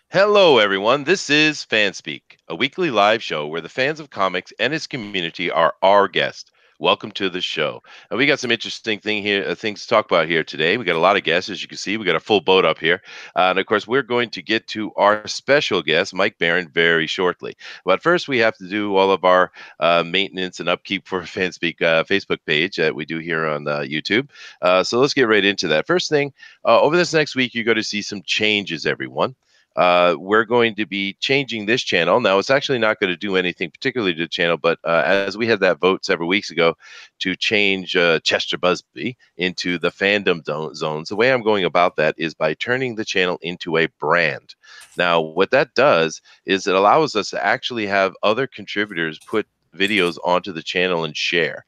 Hello, everyone. This is FanSpeak, a weekly live show where the fans of comics and its community are our guests. Welcome to the show. And we got some interesting things to talk about here today. We got a lot of guests, as you can see. We got a full boat up here, and of course, we're going to get to our special guest, Mike Barron, very shortly. But first, we have to do all of our maintenance and upkeep for FanSpeak Facebook page that we do here on YouTube. So let's get right into that. First thing, over this next week, you're going to see some changes, everyone. We're going to be changing this channel. Now, it's actually not going to do anything particularly to the channel, but as we had that vote several weeks ago to change Chester Busby into the fandom zones, the way I'm going about that is by turning the channel into a brand. Now, what that does is it allows us to actually have other contributors put videos onto the channel and share.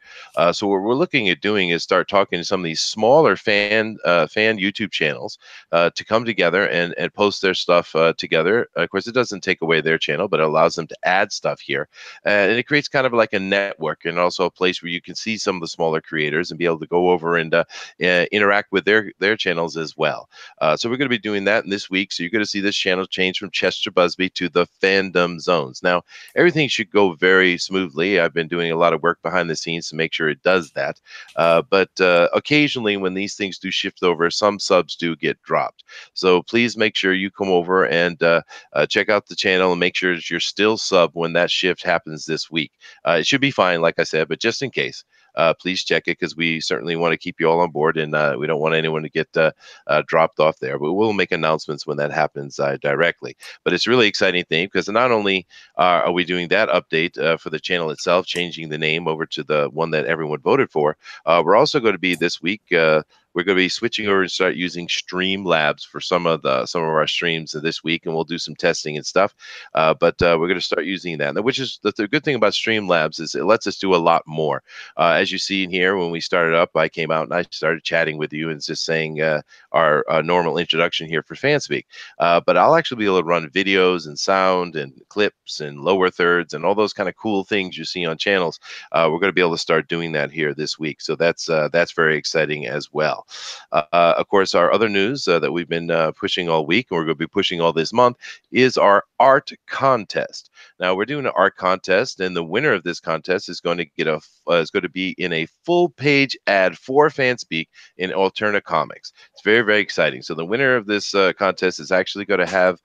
So what we're looking at doing is start talking to some of these smaller fan YouTube channels to come together and post their stuff together. Of course, it doesn't take away their channel, but it allows them to add stuff here. And it creates kind of like a network and also a place where you can see some of the smaller creators and be able to go over and interact with their channels as well. So we're going to be doing that in this week. So you're going to see this channel change from Chester Busby to the Fandom Zones. Now, everything should go very smoothly. I've been doing a lot of work behind the scenes to make sure it does that. But occasionally when these things do shift over, some subs do get dropped. So please make sure you come over and check out the channel and make sure that you're still sub when that shift happens this week. It should be fine, like I said, but just in case, please check it because we certainly want to keep you all on board and we don't want anyone to get dropped off there. But we'll make announcements when that happens directly. But it's a really exciting thing because not only are we doing that update for the channel itself, changing the name over to the one that everyone voted for, we're also going to be this week we're going to be switching over and start using Streamlabs for some of our streams this week, and we'll do some testing and stuff. But we're going to start using that, which is the good thing about Streamlabs is it lets us do a lot more. As you see in here, when we started up, I came out and I started chatting with you and just saying our normal introduction here for FanSpeak. But I'll actually be able to run videos and sound and clips and lower thirds and all those kind of cool things you see on channels. We're going to be able to start doing that here this week. So that's very exciting as well. Of course, our other news that we've been pushing all week, and we're going to be pushing all this month, is our art contest. Now we're doing an art contest, and the winner of this contest is going to get is going to be in a full page ad for FanSpeak in Alterna Comics. It's very, very exciting. So the winner of this contest is actually going to have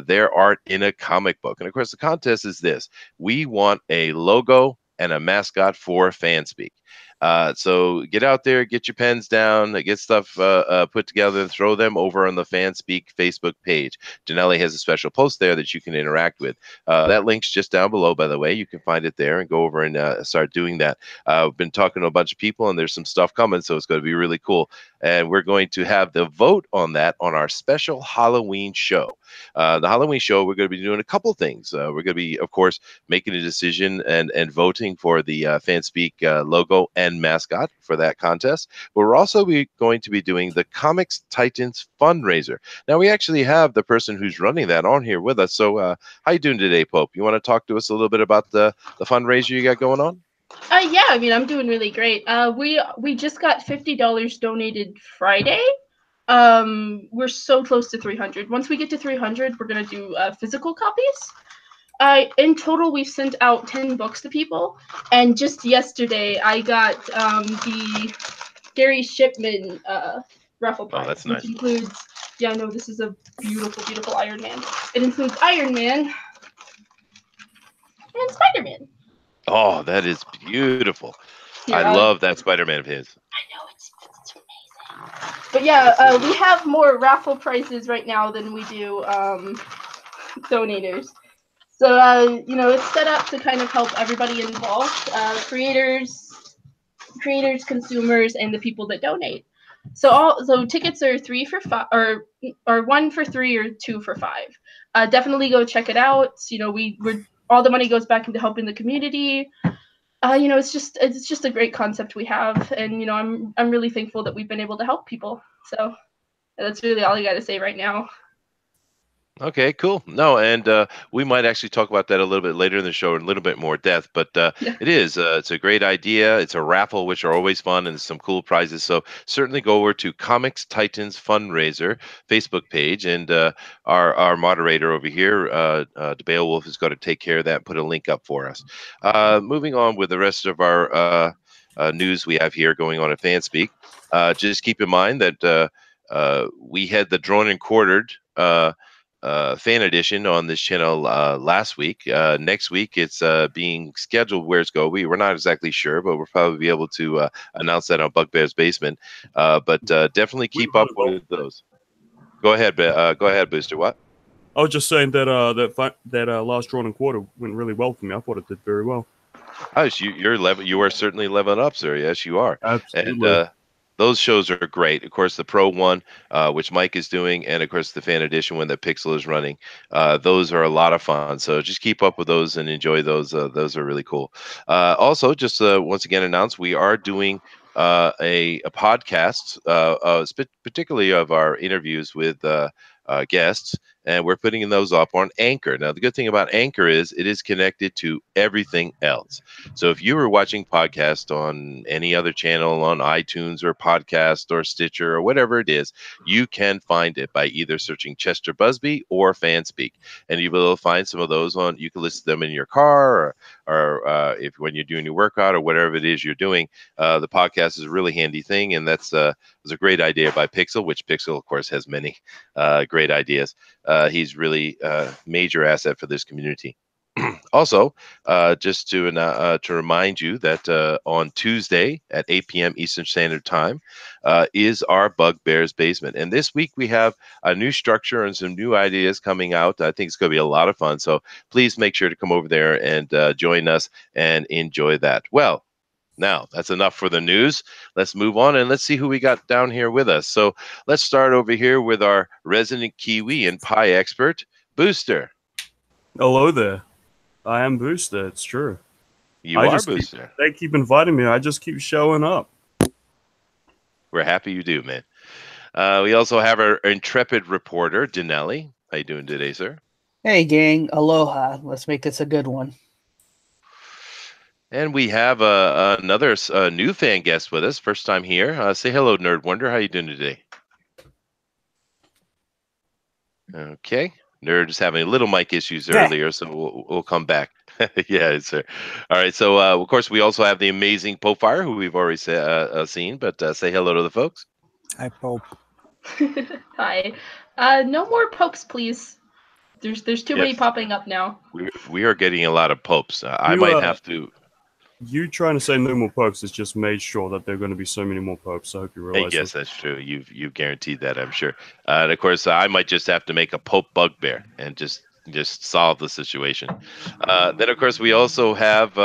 their art in a comic book. And of course, the contest is this: we want a logo and a mascot for FanSpeak. So get out there, get your pens down, get stuff put together, and throw them over on the FanSpeak Facebook page. Janelle has a special post there that you can interact with. That link's just down below, by the way. You can find it there and go over and start doing that. I've been talking to a bunch of people, and there's some stuff coming, so it's going to be really cool. And we're going to have the vote on that on our special Halloween show. The Halloween show, we're going to be doing a couple things. We're going to be, of course, making a decision and voting for the FanSpeak logo and mascot for that contest. But we're also going to be doing the Comics Titans fundraiser. Now, we actually have the person who's running that on here with us. So how you doing today, Pope? You want to talk to us a little bit about the fundraiser you got going on? Yeah, I mean, I'm doing really great. We just got $50 donated Friday. We're so close to 300. Once we get to 300, we're gonna do physical copies. In total, we've sent out 10 books to people, and just yesterday, I got the Gary Shipman raffle prize, that's which nice. includes. Yeah, no, this is a beautiful, beautiful Iron Man. It includes Iron Man and Spider-Man. Oh, that is beautiful. Here, I love that Spider-Man of his. I know it's amazing. But yeah, we have more raffle prizes right now than we do donators. So it's set up to kind of help everybody involved, creators, consumers, and the people that donate. So tickets are 3 for 5, or 1 for 3 or 2 for 5. Definitely go check it out. We're all the money goes back into helping the community. It's just a great concept we have, and I'm really thankful that we've been able to help people. So that's really all I got to say right now. Okay, cool. No, and we might actually talk about that a little bit later in the show in a little bit more depth. But Yeah. it's a great idea. It's a raffle, which are always fun, and some cool prizes. So certainly go over to Comics Titans Fundraiser Facebook page, and our moderator over here, Beowulf, has got to take care of that and put a link up for us. Moving on with the rest of our news we have here going on at FanSpeak. Just keep in mind that we had the Drawn and Quartered. Fan edition on this channel last week. Next week, it's being scheduled. Where's go? We're not exactly sure, but we'll probably be able to announce that on Bugbear's Basement. But definitely We keep up really with those. Go ahead, Booster. What? I was just saying that that last drawn and quarter went really well for me. I thought it did very well. Oh, you're level. You are certainly leveling up, sir. Yes, you are. And Absolutely. those shows are great. Of course, the Pro one, which Mike is doing, and of course the Fan Edition one that Pixel is running. Those are a lot of fun. So just keep up with those and enjoy those. Those are really cool. Also, just once again announce we are doing a podcast, particularly of our interviews with guests, and we're putting those up on Anchor. Now, the good thing about Anchor is it is connected to everything else. So if you were watching podcast on any other channel on iTunes or podcast or Stitcher or whatever it is, you can find it by either searching Chester Busby or FanSpeak, and you will find some of those on. You can listen to them in your car, or if when you're doing your workout or whatever it is you're doing. The podcast is a really handy thing, and that's was a great idea by Pixel, which Pixel, of course, has many great ideas. He's really a major asset for this community. Also, just to remind you that on Tuesday at 8 p.m. Eastern Standard Time is our Bugbear's Basement. And this week we have a new structure and some new ideas coming out. I think it's going to be a lot of fun. So please make sure to come over there and join us and enjoy that. Well, now that's enough for the news. Let's move on and let's see who we got down here with us. So let's start over here with our resident Kiwi and pie expert, Booster. Hello there. I am Booster. It's true. You are Booster. They keep inviting me. I just keep showing up. We're happy you do, man. We also have our intrepid reporter, Denelli. How you doing today, sir? Hey, gang. Aloha. Let's make this a good one. And we have another new fan guest with us, first time here. Say hello, Nerd Wonder. How you doing today? Okay. Nerd is having little mic issues earlier, so we'll come back. Yeah, sir. All right. So, of course, we also have the amazing Pope Fire, who we've already seen, but say hello to the folks. Hi, Pope. Hi. No more popes, please. There's too many popping up now. We are getting a lot of popes. I might have to. You trying to say no more popes has just made sure that there are going to be so many more popes. I hope you realize. Yes, that's true. You've guaranteed that, I'm sure. And of course, I might just have to make a Pope bugbear and just solve the situation. Then, of course, we also have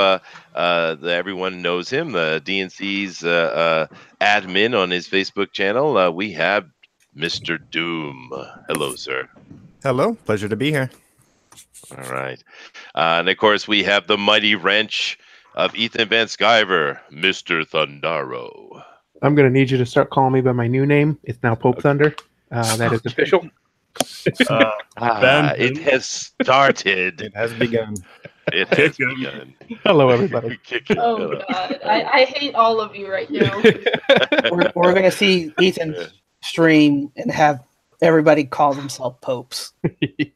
everyone knows him, the DNC's admin on his Facebook channel. We have Mr. Doom. Hello, sir. Hello. Pleasure to be here. All right. And of course, we have the mighty wrench of Ethan Van Sciver, Mr. Thundaro. I'm going to need you to start calling me by my new name. It's now Pope Thunder. That is official. It has started. It has begun. It has begun. Hello, everybody. Oh, God. I hate all of you right now. We're going to see Ethan's stream and have everybody call themselves popes.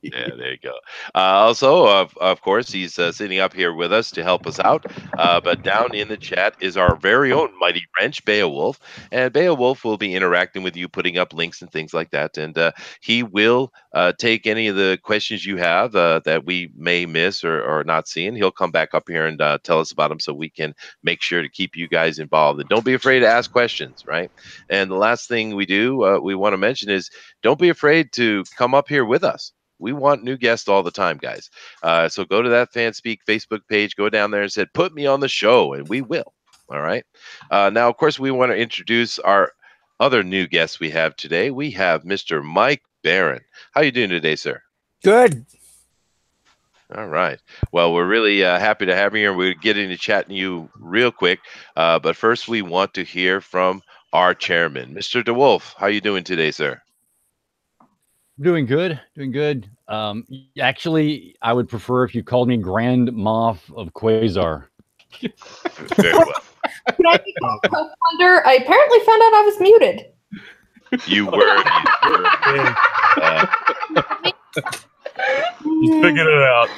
Yeah, there you go. Also, of course, he's sitting up here with us to help us out. But down in the chat is our very own mighty wrench, Beowulf. And Beowulf will be interacting with you, putting up links and things like that. And he will take any of the questions you have that we may miss or not see. And he'll come back up here and tell us about them so we can make sure to keep you guys involved. And don't be afraid to ask questions, right? And the last thing we do, we want to mention is don't be afraid to come up here with us. We want new guests all the time, guys. So go to that FanSpeak Facebook page, go down there and say, put me on the show, and we will. All right. Now, of course, we want to introduce our other new guests we have today. We have Mr. Mike Barron. How you doing today, sir? Good. All right. Well, we're really happy to have you here. We're getting to chatting you real quick. But first, we want to hear from our chairman, Mr. DeWolf. How you doing today, sir? Doing good, doing good. Actually, I would prefer if you called me Grand Moff of Quasar. Very well. Can I be called co-founder? I apparently found out I was muted. You were. He's figured it out.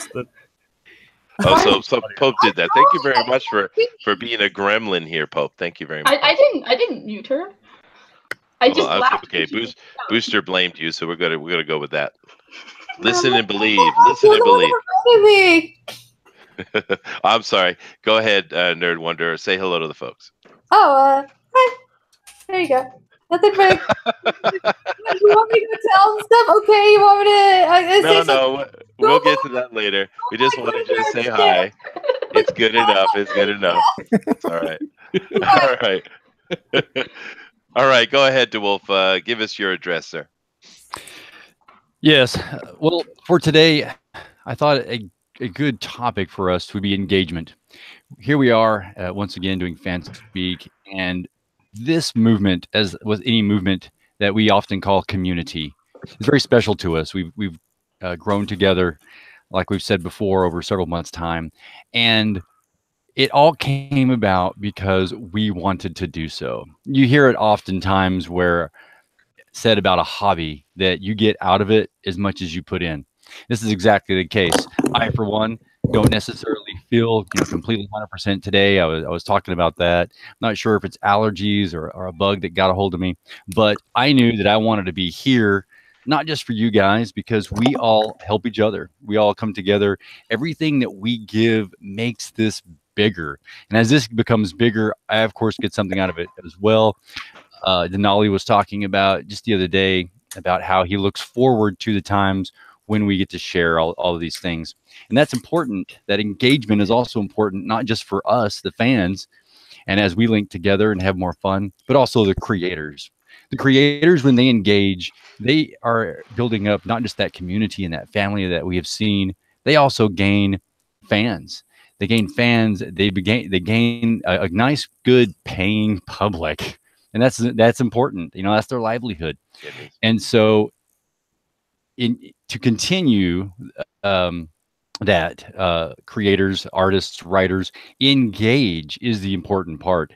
So Pope did that. Thank you very much for being a gremlin here, Pope. Thank you very much. I didn't mute her. I just Well, laughed. okay. Booster blamed you, so we're gonna go with that. Listen and believe. Listen and believe. Me. I'm sorry. Go ahead, Nerd Wonder. Say hello to the folks. Oh, hi. There you go. Nothing big. You want me to tell them stuff? Okay, you want me to? No. We'll get to that later. We just wanted you to say hi. It's good enough. It's good enough. It's all right. All right. All right. Go ahead, DeWolf. Give us your address, sir. Yes. Well, for today, I thought a good topic for us would be engagement. Here we are once again doing FanSpeak, and this movement, as with any movement that we often call community, is very special to us. We've grown together, like we've said before, over several months' time, and it all came about because we wanted to do so. You hear it oftentimes where said about a hobby that you get out of it as much as you put in. This is exactly the case. I, for one, don't necessarily feel completely 100% today. I was talking about that. I'm not sure if it's allergies or a bug that got a hold of me, but I knew that I wanted to be here, not just for you guys, because we all help each other. We all come together. Everything that we give makes this bigger. And as this becomes bigger, I, of course, get something out of it as well. Denali was talking about just the other day about how he looks forward to the times when we get to share all of these things. And that's important. That engagement is also important, not just for us, the fans, and as we link together and have more fun, but also the creators. The creators, when they engage, they are building up not just that community and that family that we have seen, they also gain fans. They gain fans. They gain a nice, good paying public. And that's important. That's their livelihood. And so to continue that creators, artists, writers engage is the important part.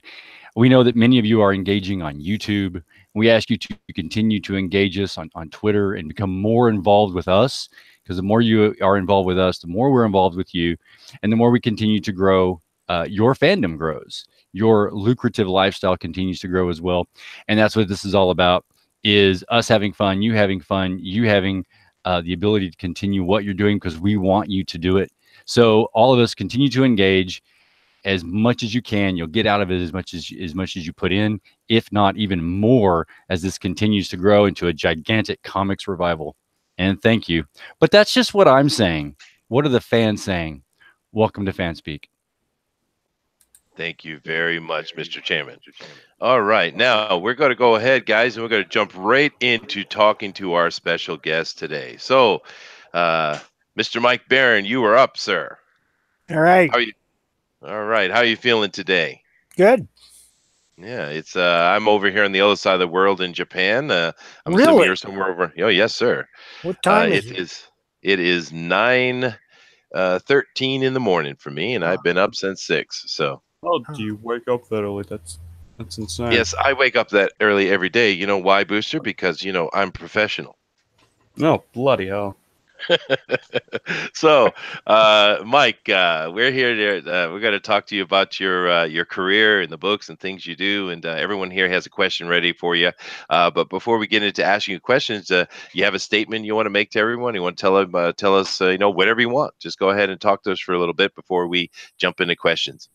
We know that many of you are engaging on YouTube. We ask you to continue to engage us on Twitter and become more involved with us, because the more you are involved with us, the more we're involved with you, and the more we continue to grow, your fandom grows. Your lucrative lifestyle continues to grow as well. And that's what this is all about, is us having fun, you having the ability to continue what you're doing, because we want you to do it. So all of us continue to engage as much as you can. You'll get out of it as much as you put in, if not even more, as this continues to grow into a gigantic comics revival. And thank you. But that's just what I'm saying. What are the fans saying? Welcome to FanSpeak. Thank you very much, Mr. Chairman. All right. Now we're going to go ahead, guys, and we're going to jump right into talking to our special guest today. So, Mr. Mike Barron, you are up, sir. All right. How are you? All right. How are you feeling today? Good. Yeah, it's I'm over here on the other side of the world in Japan. I'm assuming Really? you're somewhere over. Oh, yes, sir. What time is it? It is 9:13 in the morning for me, and I've been up since 6. So. Oh, do you wake up that early? That's insane. Yes, I wake up that early every day. You know why, Booster? Because I'm professional. No, bloody hell. So, Mike, we're here to we're going to talk to you about your career and the books and things you do, and everyone here has a question ready for you. But before we get into asking you questions, you have a statement you want to make to everyone. You want to tell us whatever you want. Just go ahead and talk to us for a little bit before we jump into questions.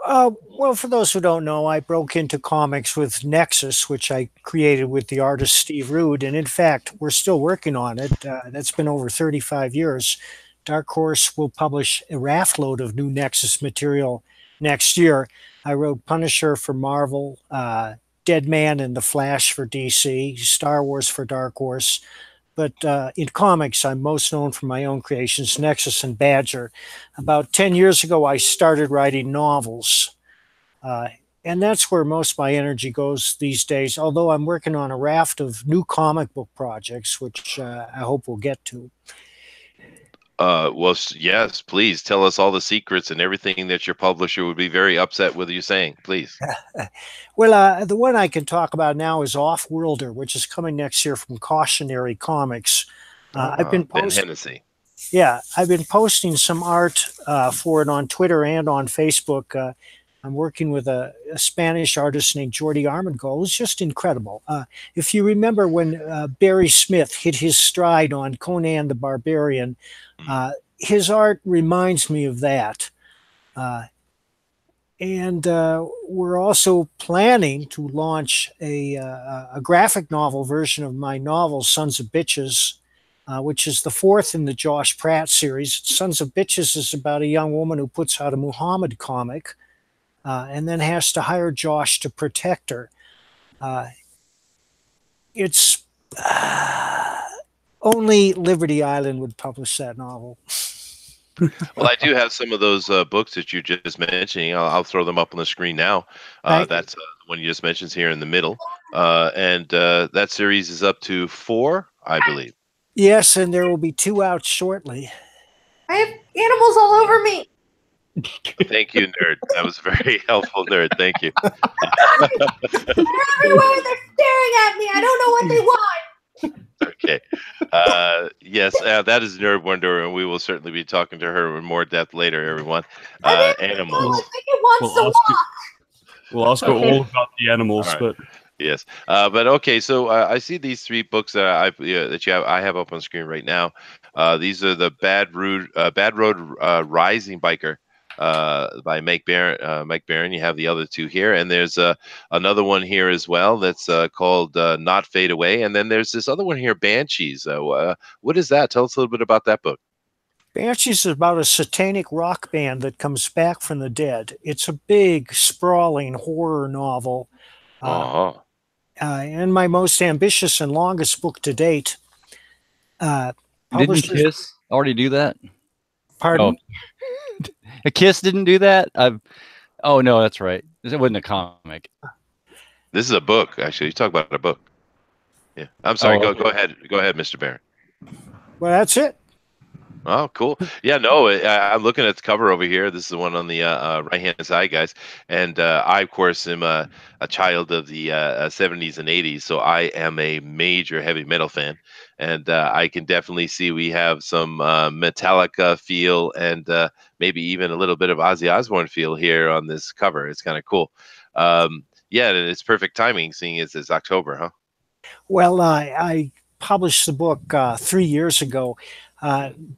Well, for those who don't know, I broke into comics with Nexus, which I created with the artist Steve Rude. And in fact, we're still working on it. That's been over 35 years. Dark Horse will publish a raft load of new Nexus material next year. I wrote Punisher for Marvel, Dead Man and the Flash for DC, Star Wars for Dark Horse. But in comics, I'm most known for my own creations, Nexus and Badger. About 10 years ago, I started writing novels. and that's where most of my energy goes these days. Although I'm working on a raft of new comic book projects, which I hope we'll get to. Well, yes, please tell us all the secrets and everything that your publisher would be very upset with you saying. Please. Well, the one I can talk about now is Off-Worlder, which is coming next year from Cautionary Comics. I've been Ben posting. Hennessy. Yeah, I've been posting some art for it on Twitter and on Facebook. I'm working with a Spanish artist named Jordi Armengol, who's just incredible. If you remember when Barry Smith hit his stride on Conan the Barbarian, his art reminds me of that. And we're also planning to launch a graphic novel version of my novel, Sons of Bitches, which is the fourth in the Josh Pratt series. Sons of Bitches is about a young woman who puts out a Muhammad comic and then has to hire Josh to protect her. It's only Liberty Island would publish that novel. Well, I do have some of those books that you just mentioning. I'll throw them up on the screen now. That's the one you just mentioned here in the middle. And that series is up to 4, I believe. Yes, and there will be 2 out shortly. I have animals all over me. Thank you, Nerd. That was very helpful, Nerd. Thank you. They're everywhere. They're staring at me. I don't know what they want. Okay. Yes, that is Nerd Wonder, and we will certainly be talking to her in more depth later, everyone. Animals. I think it wants to walk. We'll ask her all about the animals, All right. but Yes, but okay. So I see these 3 books that I have up on screen right now. These are the Bad Road Rising Biker by Mike Barron. You have the other 2 here, and there's another one here as well that's called Not Fade Away, and then there's this other one here, Banshees. What is that? Tell us a little bit about that book. Banshees is about a satanic rock band that comes back from the dead. It's a big, sprawling horror novel. And my most ambitious and longest book to date. Didn't Kiss already do that? Pardon? Oh. A Kiss didn't do that? Oh, no, that's right. It wasn't a comic. This is a book, actually. You talk about a book. Yeah. I'm sorry. Go ahead. Go ahead, Mr. Barron. Well, that's it. Oh, cool. Yeah, no, I'm looking at the cover over here. This is the one on the right-hand side, guys. And I, of course, am a child of the 70s and 80s, so I am a major heavy metal fan. And I can definitely see we have some Metallica feel and maybe even a little bit of Ozzy Osbourne feel here on this cover. It's kind of cool. Yeah, and it's perfect timing, seeing as it's October, huh? Well, I published the book 3 years ago.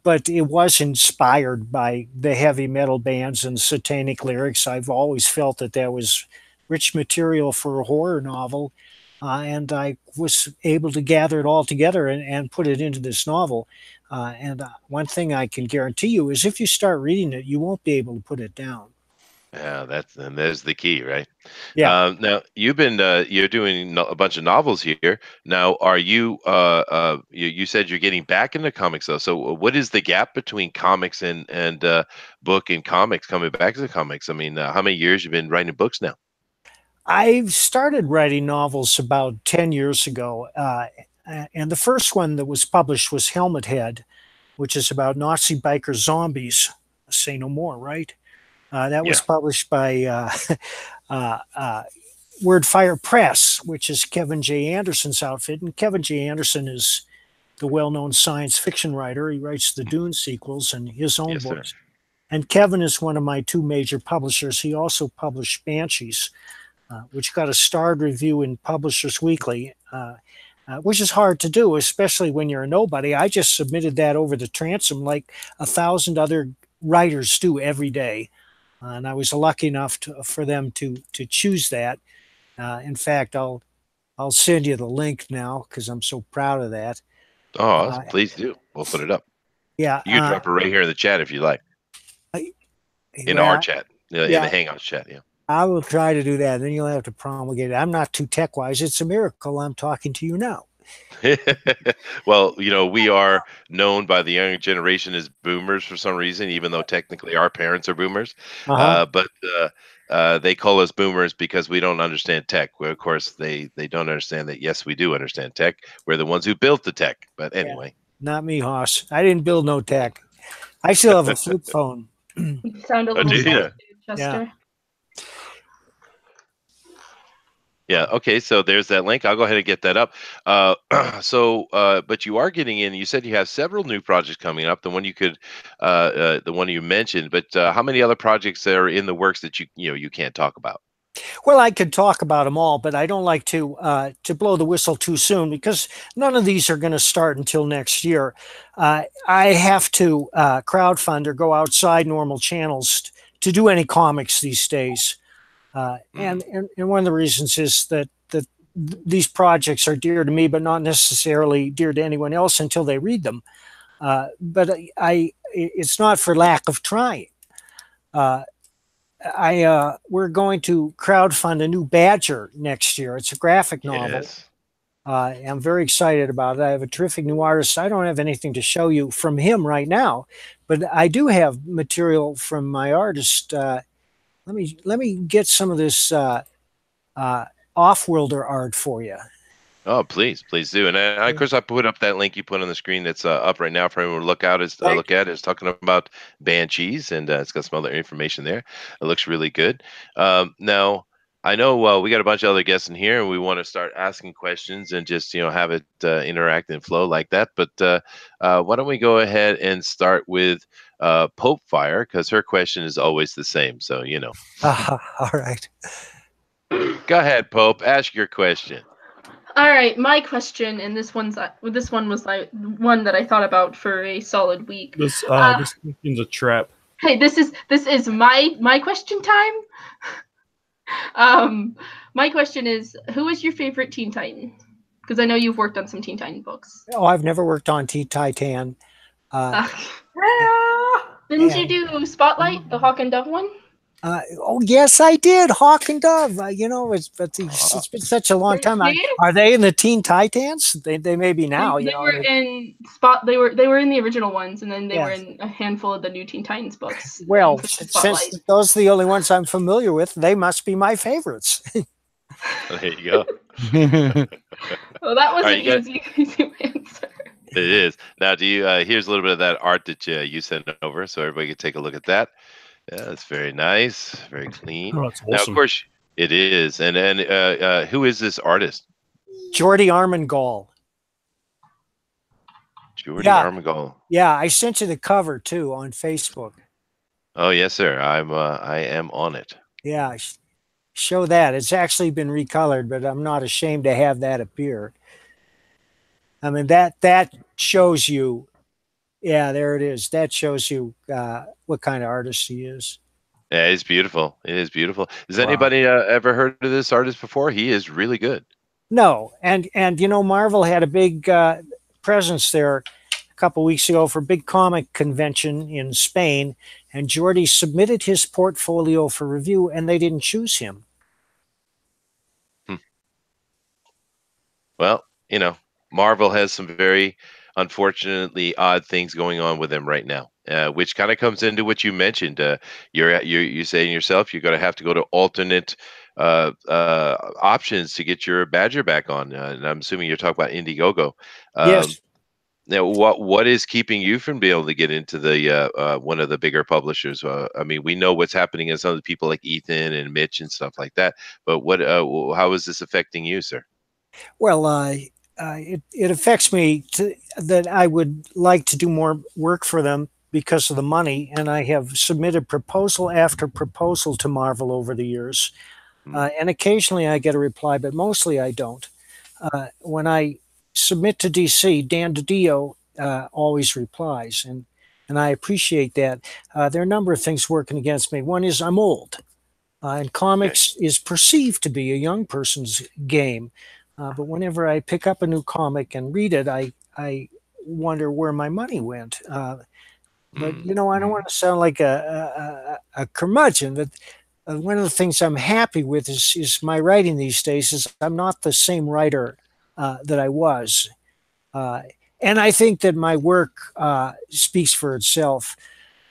But it was inspired by the heavy metal bands and satanic lyrics. I've always felt that was rich material for a horror novel, and I was able to gather it all together and put it into this novel. And one thing I can guarantee you is if you start reading it, you won't be able to put it down. Yeah, there's the key, right? Yeah. Now you've been you're doing a bunch of novels here. Now, are you you said you're getting back into comics though. So what is the gap between comics and book and comics coming back to comics? I mean, how many years you've been writing books now? I started writing novels about 10 years ago. And the first one that was published was Helmet Head, which is about Nazi biker zombies. Say no more, right? That was published by Wordfire Press, which is Kevin J. Anderson's outfit. And Kevin J. Anderson is the well-known science fiction writer. He writes the Dune sequels and his own books. Sir. And Kevin is one of my 2 major publishers. He also published Banshees, which got a starred review in Publishers Weekly, which is hard to do, especially when you're a nobody. I just submitted that over the transom like 1,000 other writers do every day. And I was lucky enough for them to choose that. In fact, I'll send you the link now because I'm so proud of that. Oh, please do. We'll put it up. Yeah, you can drop it right here in the chat if you like. In our chat, in the Hangouts chat. Yeah, I will try to do that. Then you'll have to promulgate it. I'm not too tech wise. It's a miracle I'm talking to you now. Well, we are known by the younger generation as boomers for some reason, even though technically our parents are boomers. But they call us boomers because we don't understand tech. Where, of course, they don't understand that, yes, we do understand tech. We're the ones who built the tech. But anyway. Not me, Hoss. I didn't build no tech. I still have a flip phone. You sound a Oh, little do you? soft, Chester. Yeah. Okay. So there's that link. I'll go ahead and get that up. But you are getting in. You said you have several new projects coming up. The one you mentioned. But how many other projects are in the works that you can't talk about? Well, I could talk about them all, but I don't like to blow the whistle too soon because none of these are going to start until next year. I have to crowdfund or go outside normal channels to do any comics these days. And one of the reasons is that these projects are dear to me, but not necessarily dear to anyone else until they read them. But it's not for lack of trying. We're going to crowdfund a new Badger next year. It's a graphic novel. Yes. I'm very excited about it. I have a terrific new artist. I don't have anything to show you from him right now, but I do have material from my artist. Let me get some of this off-worlder art for you. Oh, please do. And of course, I put up that link you put on the screen that's up right now for everyone to look at. It's talking about Banshees, and it's got some other information there. It looks really good. Now, I know we got a bunch of other guests in here, and we want to start asking questions and just have it interact and flow like that. But why don't we go ahead and start with Pope Fire, because her question is always the same. So All right. Go ahead, Pope. Ask your question. All right, my question, and this one was like one that I thought about for a solid week. This question's a trap. Hey, this is my question time. My question is, who is your favorite Teen Titan? Because I know you've worked on some Teen Titan books. Oh, I've never worked on Teen Titan. Didn't you do Spotlight, the Hawk and Dove one? Oh yes, I did. Hawk and Dove. It's been such a long time. Are they in the Teen Titans? They may be now. They were in They were in the original ones, and then they were in a handful of the new Teen Titans books. Well, since those are the only ones I'm familiar with, they must be my favorites. There you go. Well, that was an easy answer. It is. Now, here's a little bit of that art that you sent over, so everybody can take a look at that. Yeah, that's very nice, very clean. Oh, that's awesome. Now, of course, it is. And who is this artist? Jordi Armengol. Jordi Armengol. Yeah, I sent you the cover too on Facebook. Oh yes, sir. I am on it. Yeah, show that. It's actually been recolored, but I'm not ashamed to have that appear. I mean that shows you. Yeah, there it is. That shows you what kind of artist he is. Yeah, it's beautiful. It is beautiful. Has anybody ever heard of this artist before? He is really good. No, and Marvel had a big presence there a couple weeks ago for a big comic convention in Spain, and Jordi submitted his portfolio for review, and they didn't choose him. Well, Marvel has some very unfortunately odd things going on with them right now, which kind of comes into what you mentioned. You're saying yourself, you're going to have to go to alternate options to get your Badger back on, and I'm assuming you're talking about Indiegogo. Yes. Now, what is keeping you from being able to get into the one of the bigger publishers? I mean, we know what's happening in some of the people like Ethan and Mitch and stuff like that, but how is this affecting you, sir? Well, it affects me that I would like to do more work for them because of the money, and I have submitted proposal after proposal to Marvel over the years, and occasionally I get a reply, but mostly I don't. When I submit to DC, Dan DiDio always replies, and I appreciate that. There are a number of things working against me. One is I'm old, and comics is perceived to be a young person's game. But whenever I pick up a new comic and read it, I wonder where my money went. But I don't want to sound like a curmudgeon. But one of the things I'm happy with is my writing these days. Is I'm not the same writer that I was. And I think that my work speaks for itself.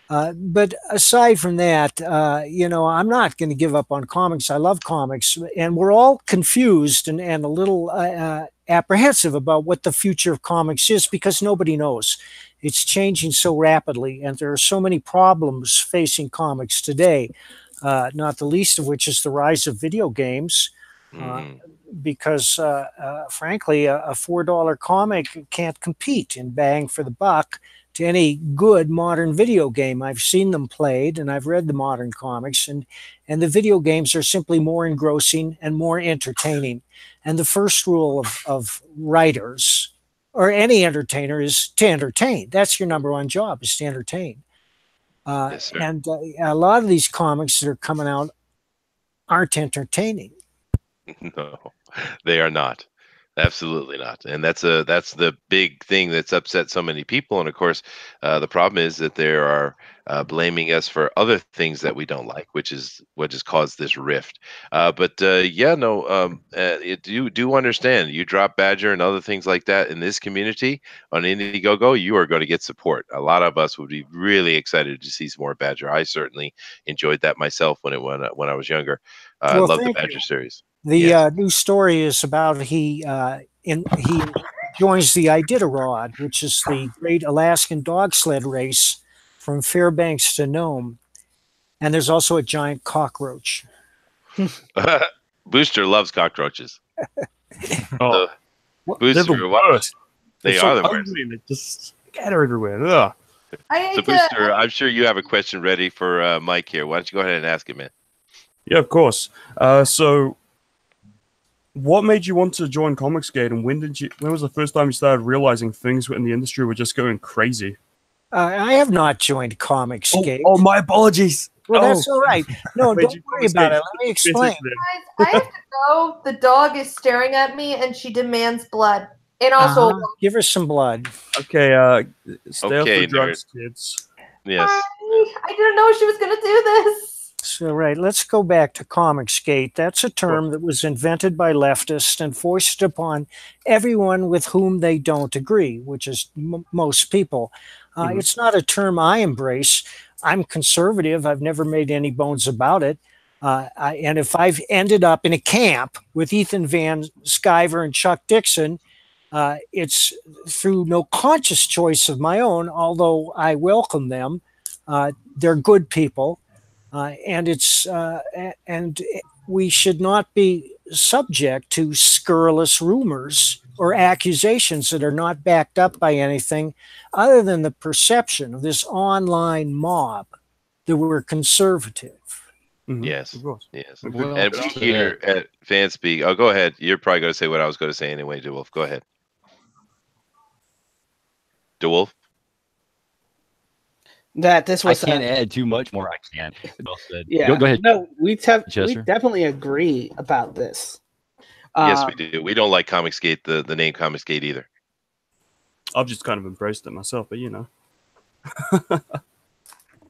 But aside from that, I'm not going to give up on comics. I love comics, and we're all confused and a little apprehensive about what the future of comics is because nobody knows. It's changing so rapidly, and there are so many problems facing comics today, not the least of which is the rise of video games. Because frankly, a $4 comic can't compete in bang for the buck to any good modern video game. I've seen them played and I've read the modern comics, and the video games are simply more engrossing and more entertaining. And the first rule of writers or any entertainer is to entertain. That's your number one job, is to entertain. Yes, and a lot of these comics that are coming out aren't entertaining. No, they are not. Absolutely not. And that's the big thing that's upset so many people. And of course, the problem is that they are blaming us for other things that we don't like, which is what has caused this rift. You do understand. You drop Badger and other things like that in this community on Indiegogo, you are going to get support. A lot of us would be really excited to see some more Badger. I certainly enjoyed that myself when I was younger. I love the Badger series. The new story is about he joins the Iditarod, which is the great Alaskan dog sled race from Fairbanks to Nome, and there's also a giant cockroach. Booster loves cockroaches. Oh, Booster, worst. They They're are so the worst. ugly, they just scatter everywhere. Ugh. So Booster, I'm sure you have a question ready for Mike here. Why don't you go ahead and ask it, man? Yeah, of course. So what made you want to join Comicsgate, and when was the first time you started realizing things in the industry were just going crazy? I have not joined Comicsgate. Oh, my apologies. Well, that's all right. No, Made don't you worry about it. Comicsgate. Let me explain. Guys, I have to go. The dog is staring at me, and she demands blood. And also, give her some blood. Okay, stay off Okay, the drugs, kids. Yes. I didn't know she was going to do this. So, right, let's go back to Comicsgate. That's a term that was invented by leftists and forced upon everyone with whom they don't agree, which is most people. It's not a term I embrace. I'm conservative. I've never made any bones about it. And if I've ended up in a camp with Ethan Van Sciver and Chuck Dixon, it's through no conscious choice of my own, although I welcome them. They're good people. And we should not be subject to scurrilous rumors or accusations that are not backed up by anything other than the perception of this online mob that we're conservative. Yes. Of course. Yes. Well, And we here at FanSpeak, go ahead. You're probably going to say what I was going to say anyway, DeWolf. Go ahead. DeWolf? That this was I can't add too much more. I can't. Well said. Yeah. Go ahead. No, we Chester. definitely agree about this. Yes, we do. We don't like Comicsgate, the name Comicsgate either. I've just kind of embraced it myself, but you know.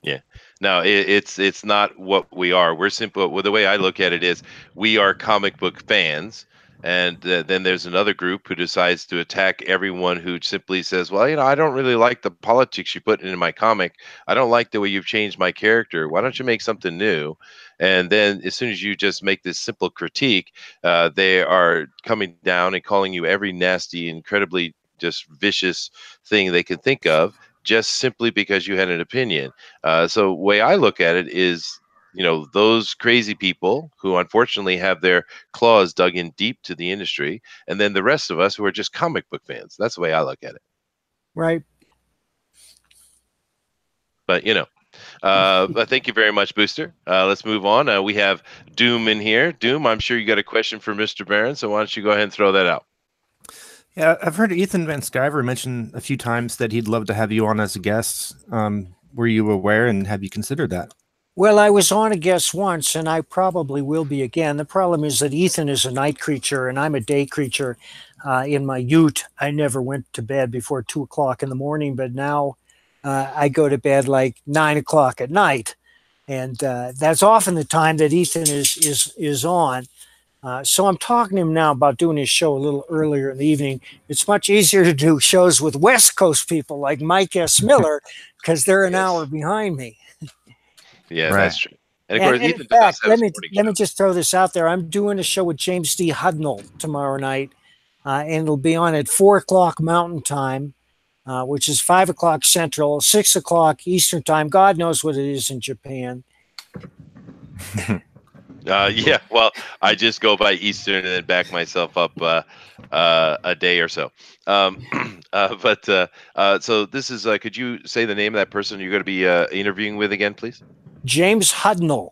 Yeah. No, it's not what we are. We're simple. Well, the way I look at it is we are comic book fans. And then there's another group who decides to attack everyone who simply says, well, I don't really like the politics you put into my comic. I don't like the way you've changed my character. Why don't you make something new? And then as soon as you just make this simple critique, they are coming down and calling you every nasty, incredibly just vicious thing they can think of, just simply because you had an opinion. So the way I look at it is, those crazy people who unfortunately have their claws dug in deep to the industry, and then the rest of us who are just comic book fans. That's the way I look at it. Right. But, but thank you very much, Booster. Let's move on. We have Doom in here. Doom, I'm sure you got a question for Mr. Barron, so why don't you go ahead and throw that out? Yeah, I've heard Ethan Van Sciver mention a few times that he'd love to have you on as a guest. Were you aware, and have you considered that? Well, I was on a guest once, and I probably will be again. The problem is that Ethan is a night creature, and I'm a day creature. In my ute, I never went to bed before 2 o'clock in the morning, but now I go to bed like 9 o'clock at night, and that's often the time that Ethan is on. So I'm talking to him now about doing his show a little earlier in the evening. It's much easier to do shows with West Coast people like Mike S. Miller because they're an hour behind me. Yeah, Right. that's true. And of course, And in Ethan does fact, have let a me sporting let me show. just throw this out there. I'm doing a show with James D. Hudnall tomorrow night, and it'll be on at 4 o'clock Mountain Time, which is 5 o'clock Central, 6 o'clock Eastern Time. God knows what it is in Japan. Yeah, well, I just go by Eastern and then back myself up a day or so. So this is. Could you say the name of that person you're going to be interviewing with again, please? James Hudnall.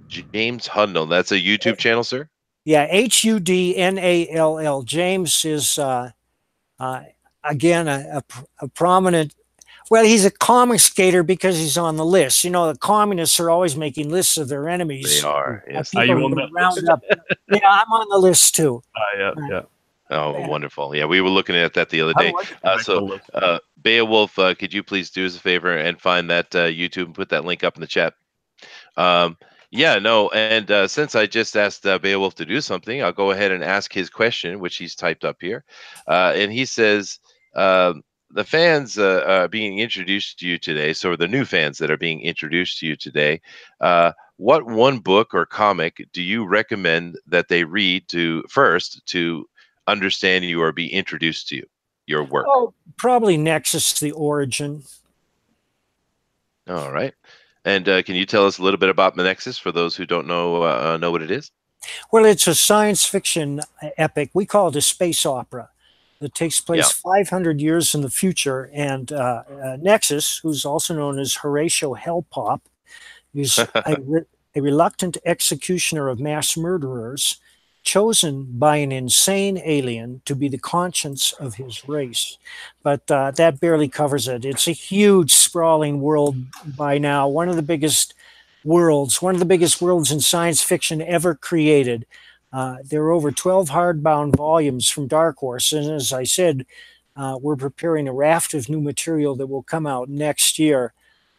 James Hudnall. That's a YouTube channel, sir. Yeah, Hudnall. James is again a prominent. Well, he's a comic skater because he's on the list. You know, the communists are always making lists of their enemies. They are. Yes. Are you People on that round list? up. Yeah, I'm on the list too. Yeah. Oh, Yeah. wonderful. Yeah, we were looking at that the other day. Beowulf, could you please do us a favor and find that YouTube and put that link up in the chat? Yeah, no, and since I just asked Beowulf to do something, I'll go ahead and ask his question, which he's typed up here. And he says, the fans being introduced to you today, so the new fans that are being introduced to you today, what one book or comic do you recommend that they read first to understand you or be introduced to your work? Oh, probably Nexus, the origin. All right. And can you tell us a little bit about the Nexus for those who don't know what it is? Well, it's a science fiction epic. We call it a space opera that takes place 500 years in the future. And Nexus, who's also known as Horatio Hellpop, is a reluctant executioner of mass murderers, chosen by an insane alien to be the conscience of his race. But that barely covers it. It's a huge, sprawling world by now, one of the biggest worlds in science fiction ever created. There are over 12 hardbound volumes from Dark Horse, and as I said, we're preparing a raft of new material that will come out next year.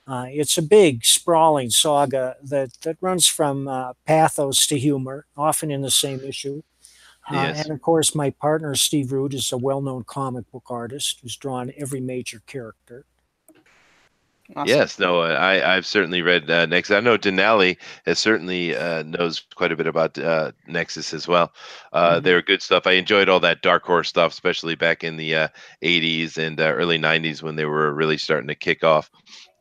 It's a big, sprawling saga that runs from pathos to humor, often in the same issue. Yes. And of course, my partner, Steve Root, is a well-known comic book artist who's drawn every major character. Awesome. Yes, no, I've certainly read Nexus. I know Denali has certainly knows quite a bit about Nexus as well. They're good stuff. I enjoyed all that Dark Horse stuff, especially back in the 80s and early 90s when they were really starting to kick off.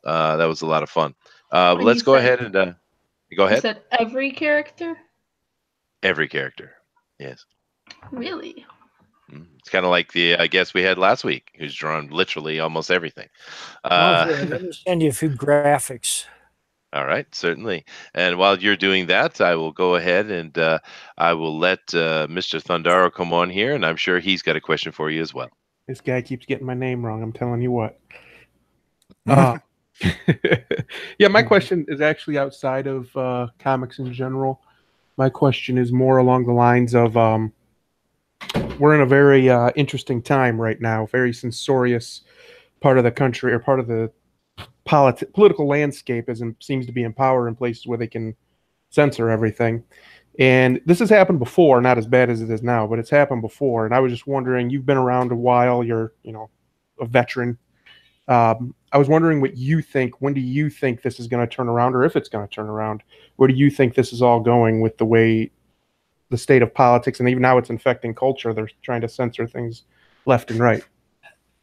That was a lot of fun. But When let's you go said- ahead and go You ahead. said every character? Every character. Yes. Really? It's kind of like the guest we had last week, who's drawn literally almost everything. Let me send you a few graphics. All right, certainly. And while you're doing that, I will go ahead and I will let Mr. Thundaro come on here, and I'm sure he's got a question for you as well. This guy keeps getting my name wrong. I'm telling you what. Yeah, my question is actually outside of comics in general. My question is more along the lines of we're in a very interesting time right now, very censorious part of the country or part of the political landscape seems to be in power in places where they can censor everything. And this has happened before, not as bad as it is now, but it's happened before. And I was just wondering, you've been around a while, you're, a veteran. I was wondering what you think. When do you think this is going to turn around, or if it's going to turn around? Where do you think this is all going with the way the state of politics, and even now it's infecting culture? They're trying to censor things left and right.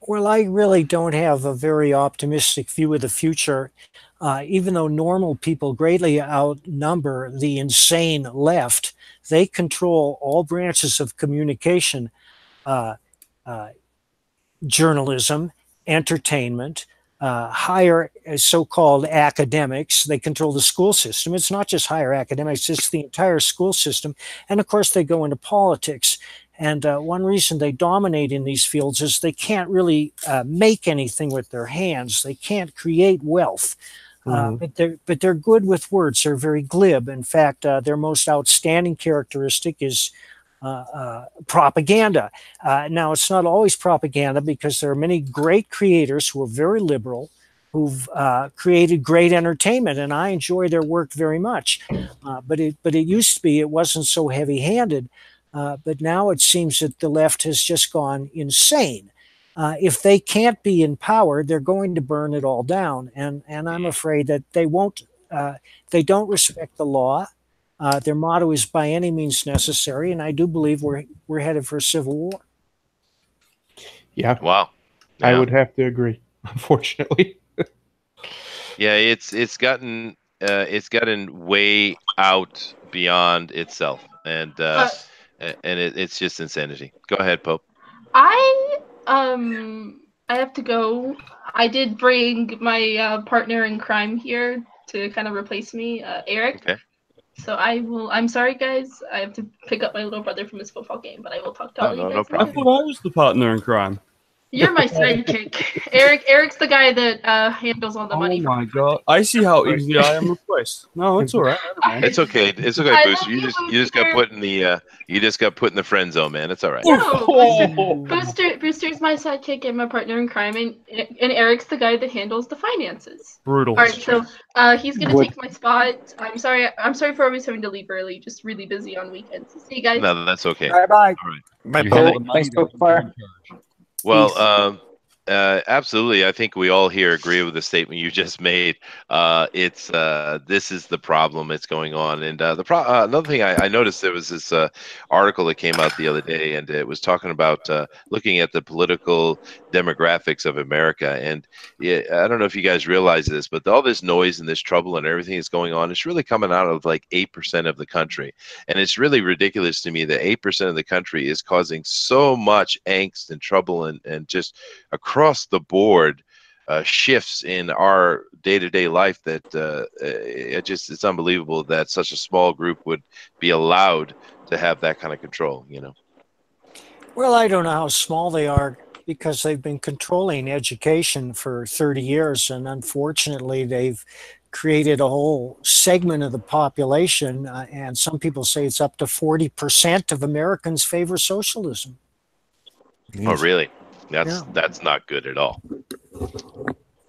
Well, I really don't have a very optimistic view of the future. Even though normal people greatly outnumber the insane left, they control all branches of communication, journalism, entertainment, higher so-called academics. They control the school system. It's not just higher academics, it's the entire school system. And of course, they go into politics. And one reason they dominate in these fields is they can't really make anything with their hands. They can't create wealth. But they're good with words. They're very glib. In fact, their most outstanding characteristic is propaganda. Now, it's not always propaganda, because there are many great creators who are very liberal, who've created great entertainment, and I enjoy their work very much. But it used to be it wasn't so heavy-handed, but now it seems that the left has just gone insane. If they can't be in power, they're going to burn it all down, and I'm afraid that they won't. They don't respect the law. Their motto is "by any means necessary," and I do believe we're headed for a civil war. Yeah. Wow. I Yeah. would have to agree, unfortunately. Yeah, it's gotten way out beyond itself, and it's just insanity. Go ahead, Pope. I have to go. I did bring my partner in crime here to kind of replace me, Eric. Okay. So I will. I'm sorry, guys. I have to pick up my little brother from his football game, but I will talk to all you No guys I problem. later. thought I was the partner in crime. You're my sidekick, Eric. Eric's the guy that handles all the money. Oh my god! I see how easily I am replaced. No, it's all right. I don't mind. It's okay. It's okay, I Booster. love You just got Booster. put in the the friend zone, man. It's all right. No, Booster's my sidekick and my partner in crime, and Eric's the guy that handles the finances. Brutal. All right, so he's gonna take my spot. I'm sorry for always having to leave early. Just really busy on weekends. See you guys. No, that's okay. Bye bye. All right. My You Pope. handle the money, Thanks, Pope you're Fire. in charge. Well, absolutely. I think we all here agree with the statement you just made. This is the problem that's going on, and another thing I noticed, there was this article that came out the other day, and it was talking about looking at the political demographics of America. And yeah, I don't know if you guys realize this, but all this noise and this trouble and everything that's going on, it's really coming out of like 8% of the country, and it's really ridiculous to me that 8% of the country is causing so much angst and trouble and just across the board shifts in our day-to-day life that it's unbelievable that such a small group would be allowed to have that kind of control, you know. Well, I don't know how small they are because they've been controlling education for 30 years, and unfortunately, they've created a whole segment of the population, and some people say it's up to 40% of Americans favor socialism. Oh, really? That's not good at all.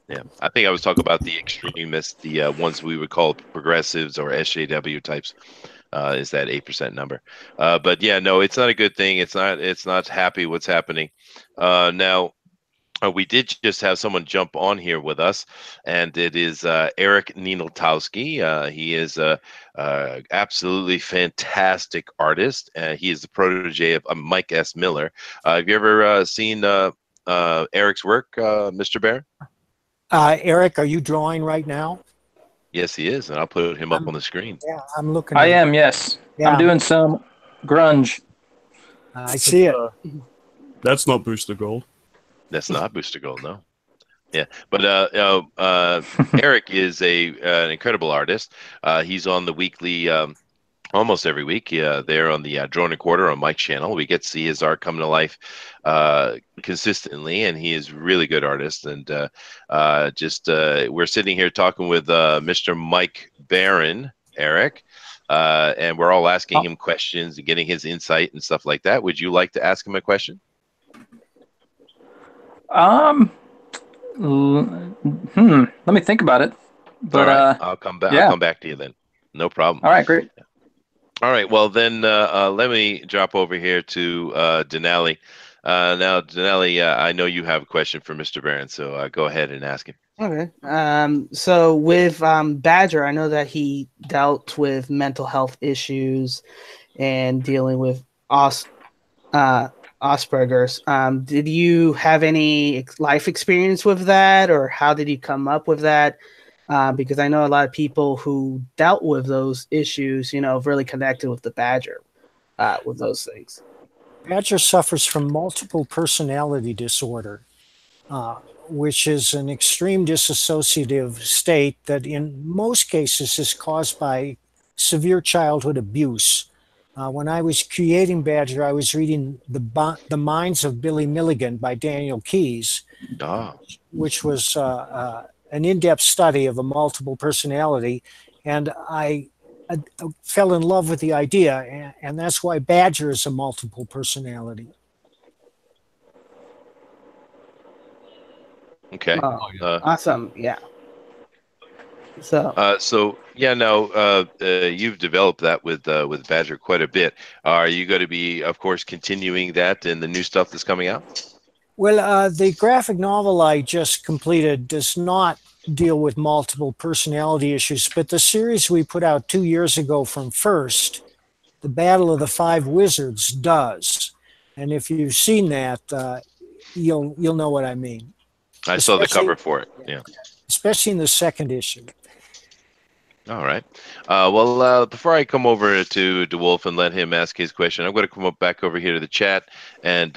Yeah, I think I was talking about the extremists, the ones we would call progressives or SJW types. Is that 8% number? But yeah, no, it's not a good thing. It's not happy what's happening. Now, we did just have someone jump on here with us, and it is Eric Nieneltowski. He is a absolutely fantastic artist. He is the protege of Mike S. Miller. Have you ever seen Eric's work, Mr. Bear? Eric, are you drawing right now? Yes, he is, and I'll put him up on the screen. Yeah, I'm looking. I am, yes. Yeah. I'm doing some grunge. I see it. That's not Booster Gold. That's not Booster Gold, no. Yeah, but Eric is an incredible artist. He's on the weekly, almost every week. They're on the Drone Recorder on Mike's channel. We get to see his art come to life consistently, and he is a really good artist. And we're sitting here talking with Mr. Mike Barron, Eric, and we're all asking him questions and getting his insight and stuff like that. Would you like to ask him a question? Let me think about it. But all right. I'll come back. yeah. I'll come back to you then. No problem. All right, great. All right. Well, then let me drop over here to Denali. Now, Denali, I know you have a question for Mr. Barron, so go ahead and ask him. Okay. So with Badger, I know that he dealt with mental health issues and dealing with Asperger's. Did you have any life experience with that, or how did you come up with that? Because I know a lot of people who dealt with those issues, really connected with the Badger with those things. Badger suffers from multiple personality disorder, which is an extreme dissociative state that in most cases is caused by severe childhood abuse. When I was creating Badger, I was reading The Minds of Billy Milligan by Daniel Keyes, which was an in-depth study of a multiple personality, and I fell in love with the idea, and that's why Badger is a multiple personality. Okay. Awesome. Yeah. So You've developed that with Badger quite a bit. Are you going to be, of course, continuing that in the new stuff that's coming out? Well, the graphic novel I just completed does not deal with multiple personality issues, but the series we put out 2 years ago from First, The Battle of the Five Wizards, does. And if you've seen that, you'll know what I mean. I saw the cover for it. Yeah. Especially in the second issue. All right. Before I come over to DeWolf and let him ask his question, I'm going to come back over here to the chat and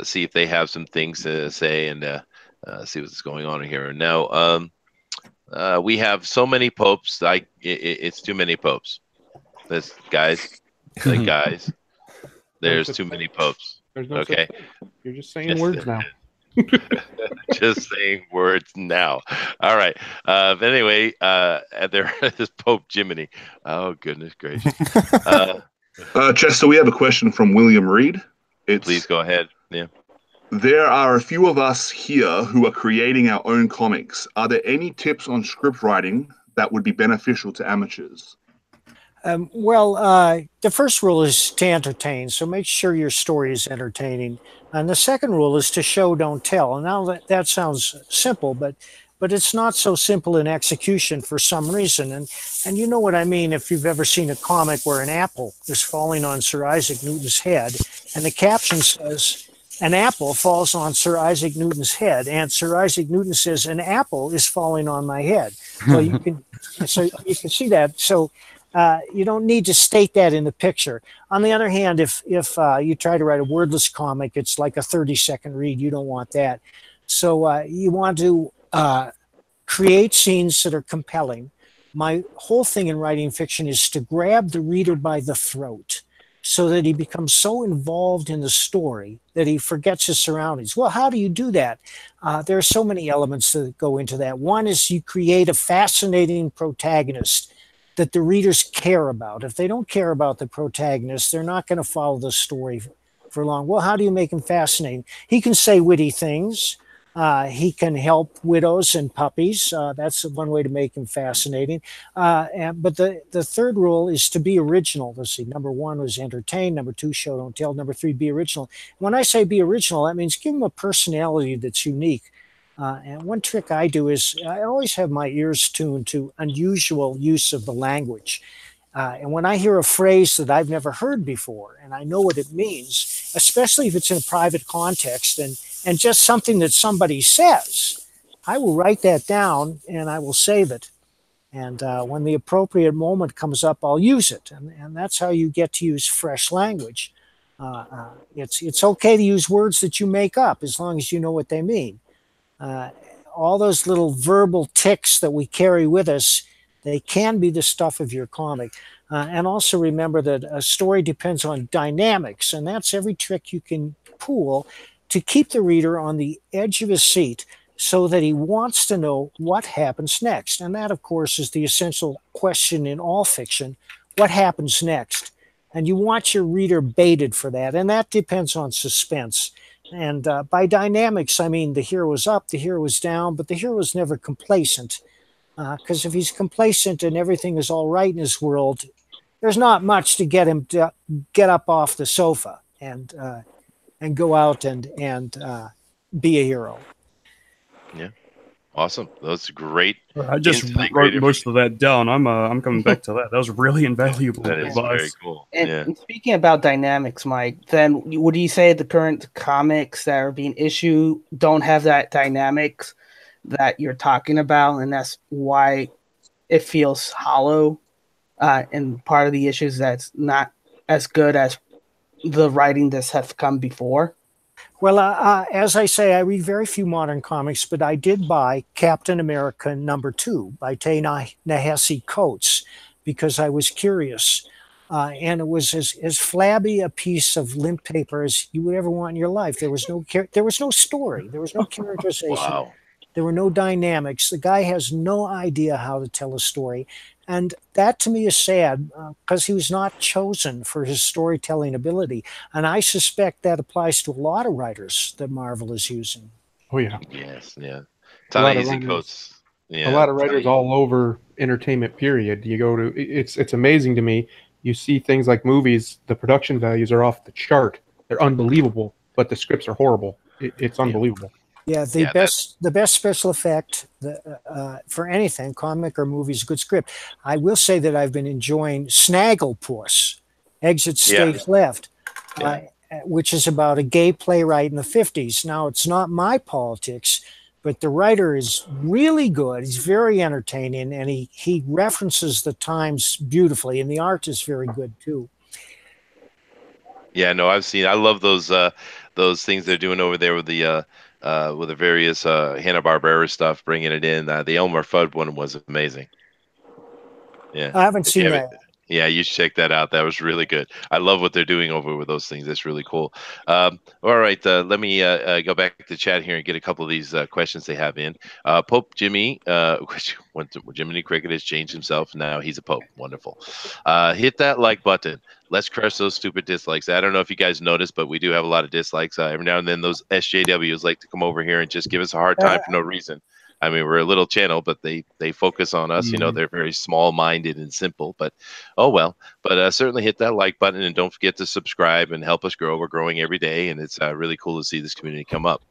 see if they have some things to say and see what's going on here. Now, we have so many popes. It's too many popes. Guys. There's too many popes. There's no okay. You're just saying words now. Just saying words now. All right. But anyway, there is Pope Jiminy. Oh, goodness gracious. Chester, we have a question from William Reed. Please go ahead. Yeah. There are a few of us here who are creating our own comics. Are there any tips on script writing that would be beneficial to amateurs? The first rule is to entertain, so make sure your story is entertaining. And the second rule is to show, don't tell. And now that sounds simple, but it's not so simple in execution for some reason. And you know what I mean if you've ever seen a comic where an apple is falling on Sir Isaac Newton's head, and the caption says, an apple falls on Sir Isaac Newton's head, and Sir Isaac Newton says, an apple is falling on my head. So you can see that. So you don't need to state that in the picture. On the other hand, if you try to write a wordless comic, it's like a 30-second read. You don't want that. So you want to create scenes that are compelling. My whole thing in writing fiction is to grab the reader by the throat so that he becomes so involved in the story that he forgets his surroundings. Well, how do you do that? There are so many elements that go into that. One is you create a fascinating protagonist that the readers care about. If they don't care about the protagonist, they're not going to follow the story for long. Well, how do you make him fascinating? He can say witty things. He can help widows and puppies. That's one way to make him fascinating. But the third rule is to be original. Let's see. Number one was entertain. Number two, show, don't tell. Number three, be original. When I say be original, that means give him a personality that's unique. And one trick I do is I always have my ears tuned to unusual use of the language. And when I hear a phrase that I've never heard before, and I know what it means, especially if it's in a private context and just something that somebody says, I will write that down and I will save it. And when the appropriate moment comes up, I'll use it. And that's how you get to use fresh language. It's okay to use words that you make up as long as you know what they mean. All those little verbal tics that we carry with us, they can be the stuff of your comic. And also remember that a story depends on dynamics, and that's every trick you can pull to keep the reader on the edge of his seat so that he wants to know what happens next. And that, of course, is the essential question in all fiction. What happens next? And you want your reader baited for that, and that depends on suspense. And by dynamics, I mean the hero was up, the hero was down, but the hero was never complacent. Because if he's complacent and everything is all right in his world, there's not much to get him to get up off the sofa and go out and be a hero. Yeah, awesome. That's great. I just wrote most of that down. I'm coming back to that. That was really invaluable. That is very cool. And speaking about dynamics, Mike, then would you say the current comics that are being issued don't have that dynamics that you're talking about, and that's why it feels hollow? And part of the issues that's not as good as the writing that have come before? Well, as I say, I read very few modern comics, but I did buy Captain America #2 by Ta-Nehisi Coates because I was curious. And it was as flabby a piece of limp paper as you would ever want in your life. There was no story. There was no characterization. Wow. There were no dynamics. The guy has no idea how to tell a story. And that to me is sad because he was not chosen for his storytelling ability. And I suspect that applies to a lot of writers that Marvel is using. Oh yeah, Yes, yeah. a lot of Ta-Nehisi writers. Coates. A Yeah, lot of writers all over entertainment. Period. You go to it's amazing to me. You see things like movies. The production values are off the chart. They're unbelievable, but the scripts are horrible. It's unbelievable. Yeah, Yeah, the best special effect for anything, comic or movies, good script. I will say that I've been enjoying Snagglepuss, Exit Stage Left, Yeah. which is about a gay playwright in the 50s. Now, it's not my politics, but the writer is really good. He's very entertaining, and he references the times beautifully, and the art is very good too. Yeah, no, I've seen. I love those things they're doing over there with the various Hanna-Barbera stuff, bringing it in. The Elmer Fudd one was amazing. Yeah, I haven't if you seen haven't, that. yeah, you should check that out. That was really good. I love what they're doing over with those things. That's really cool. All right, let me go back to the chat here and get a couple of these questions they have in. Pope Jimmy, which went to Jiminy Cricket has changed himself. Now he's a pope. Wonderful. Hit that like button. Let's crush those stupid dislikes. I don't know if you guys noticed, but we do have a lot of dislikes. Every now and then those SJWs like to come over here and just give us a hard time for no reason. I mean, we're a little channel, but they focus on us. You know, they're very small-minded and simple. But oh well. But certainly hit that like button and don't forget to subscribe and help us grow. We're growing every day, and it's really cool to see this community come up.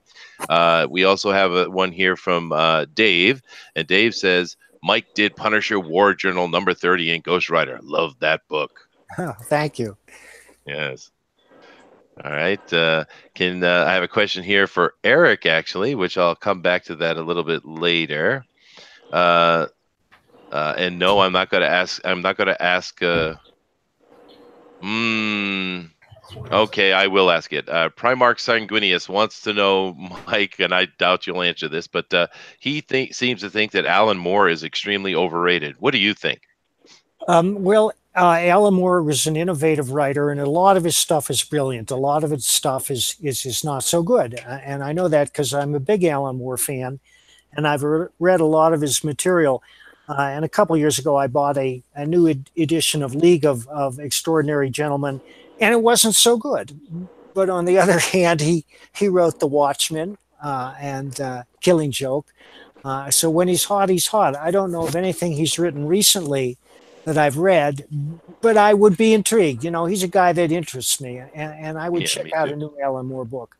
We also have one here from Dave, and Dave says Mike did Punisher War Journal number 30 in Ghost Rider. Love that book. Oh, thank you. Yes. All right. I have a question here for Eric, actually, which I'll come back to that a little bit later. And no, I'm not going to ask. I'm not going to ask. Okay, I will ask it. Primarch Sanguinius wants to know, Mike, and I doubt you'll answer this, but he seems to think that Alan Moore is extremely overrated. What do you think? Well, Alan Moore was an innovative writer, and a lot of his stuff is brilliant. A lot of his stuff is not so good, and I know that because I'm a big Alan Moore fan, and I've read a lot of his material. And a couple of years ago, I bought a new edition of League of Extraordinary Gentlemen, and it wasn't so good. But on the other hand, he wrote The Watchmen and Killing Joke. So when he's hot, he's hot. I don't know of anything he's written recently that I've read, but I would be intrigued. You know, he's a guy that interests me, and I would check out a new Alan Moore book.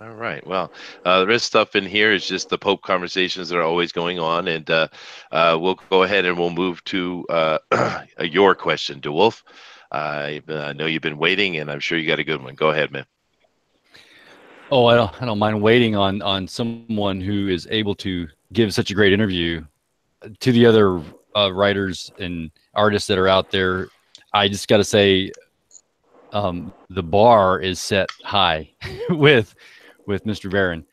All right. Well, the rest stuff in here is just the Pope conversations that are always going on, and we'll go ahead and we'll move to your question, DeWolf. I know you've been waiting, and I'm sure you got a good one. Go ahead, man. Oh, I don't mind waiting on someone who is able to give such a great interview. To the other writers and artists that are out there, I just got to say, the bar is set high with Mr. Barron.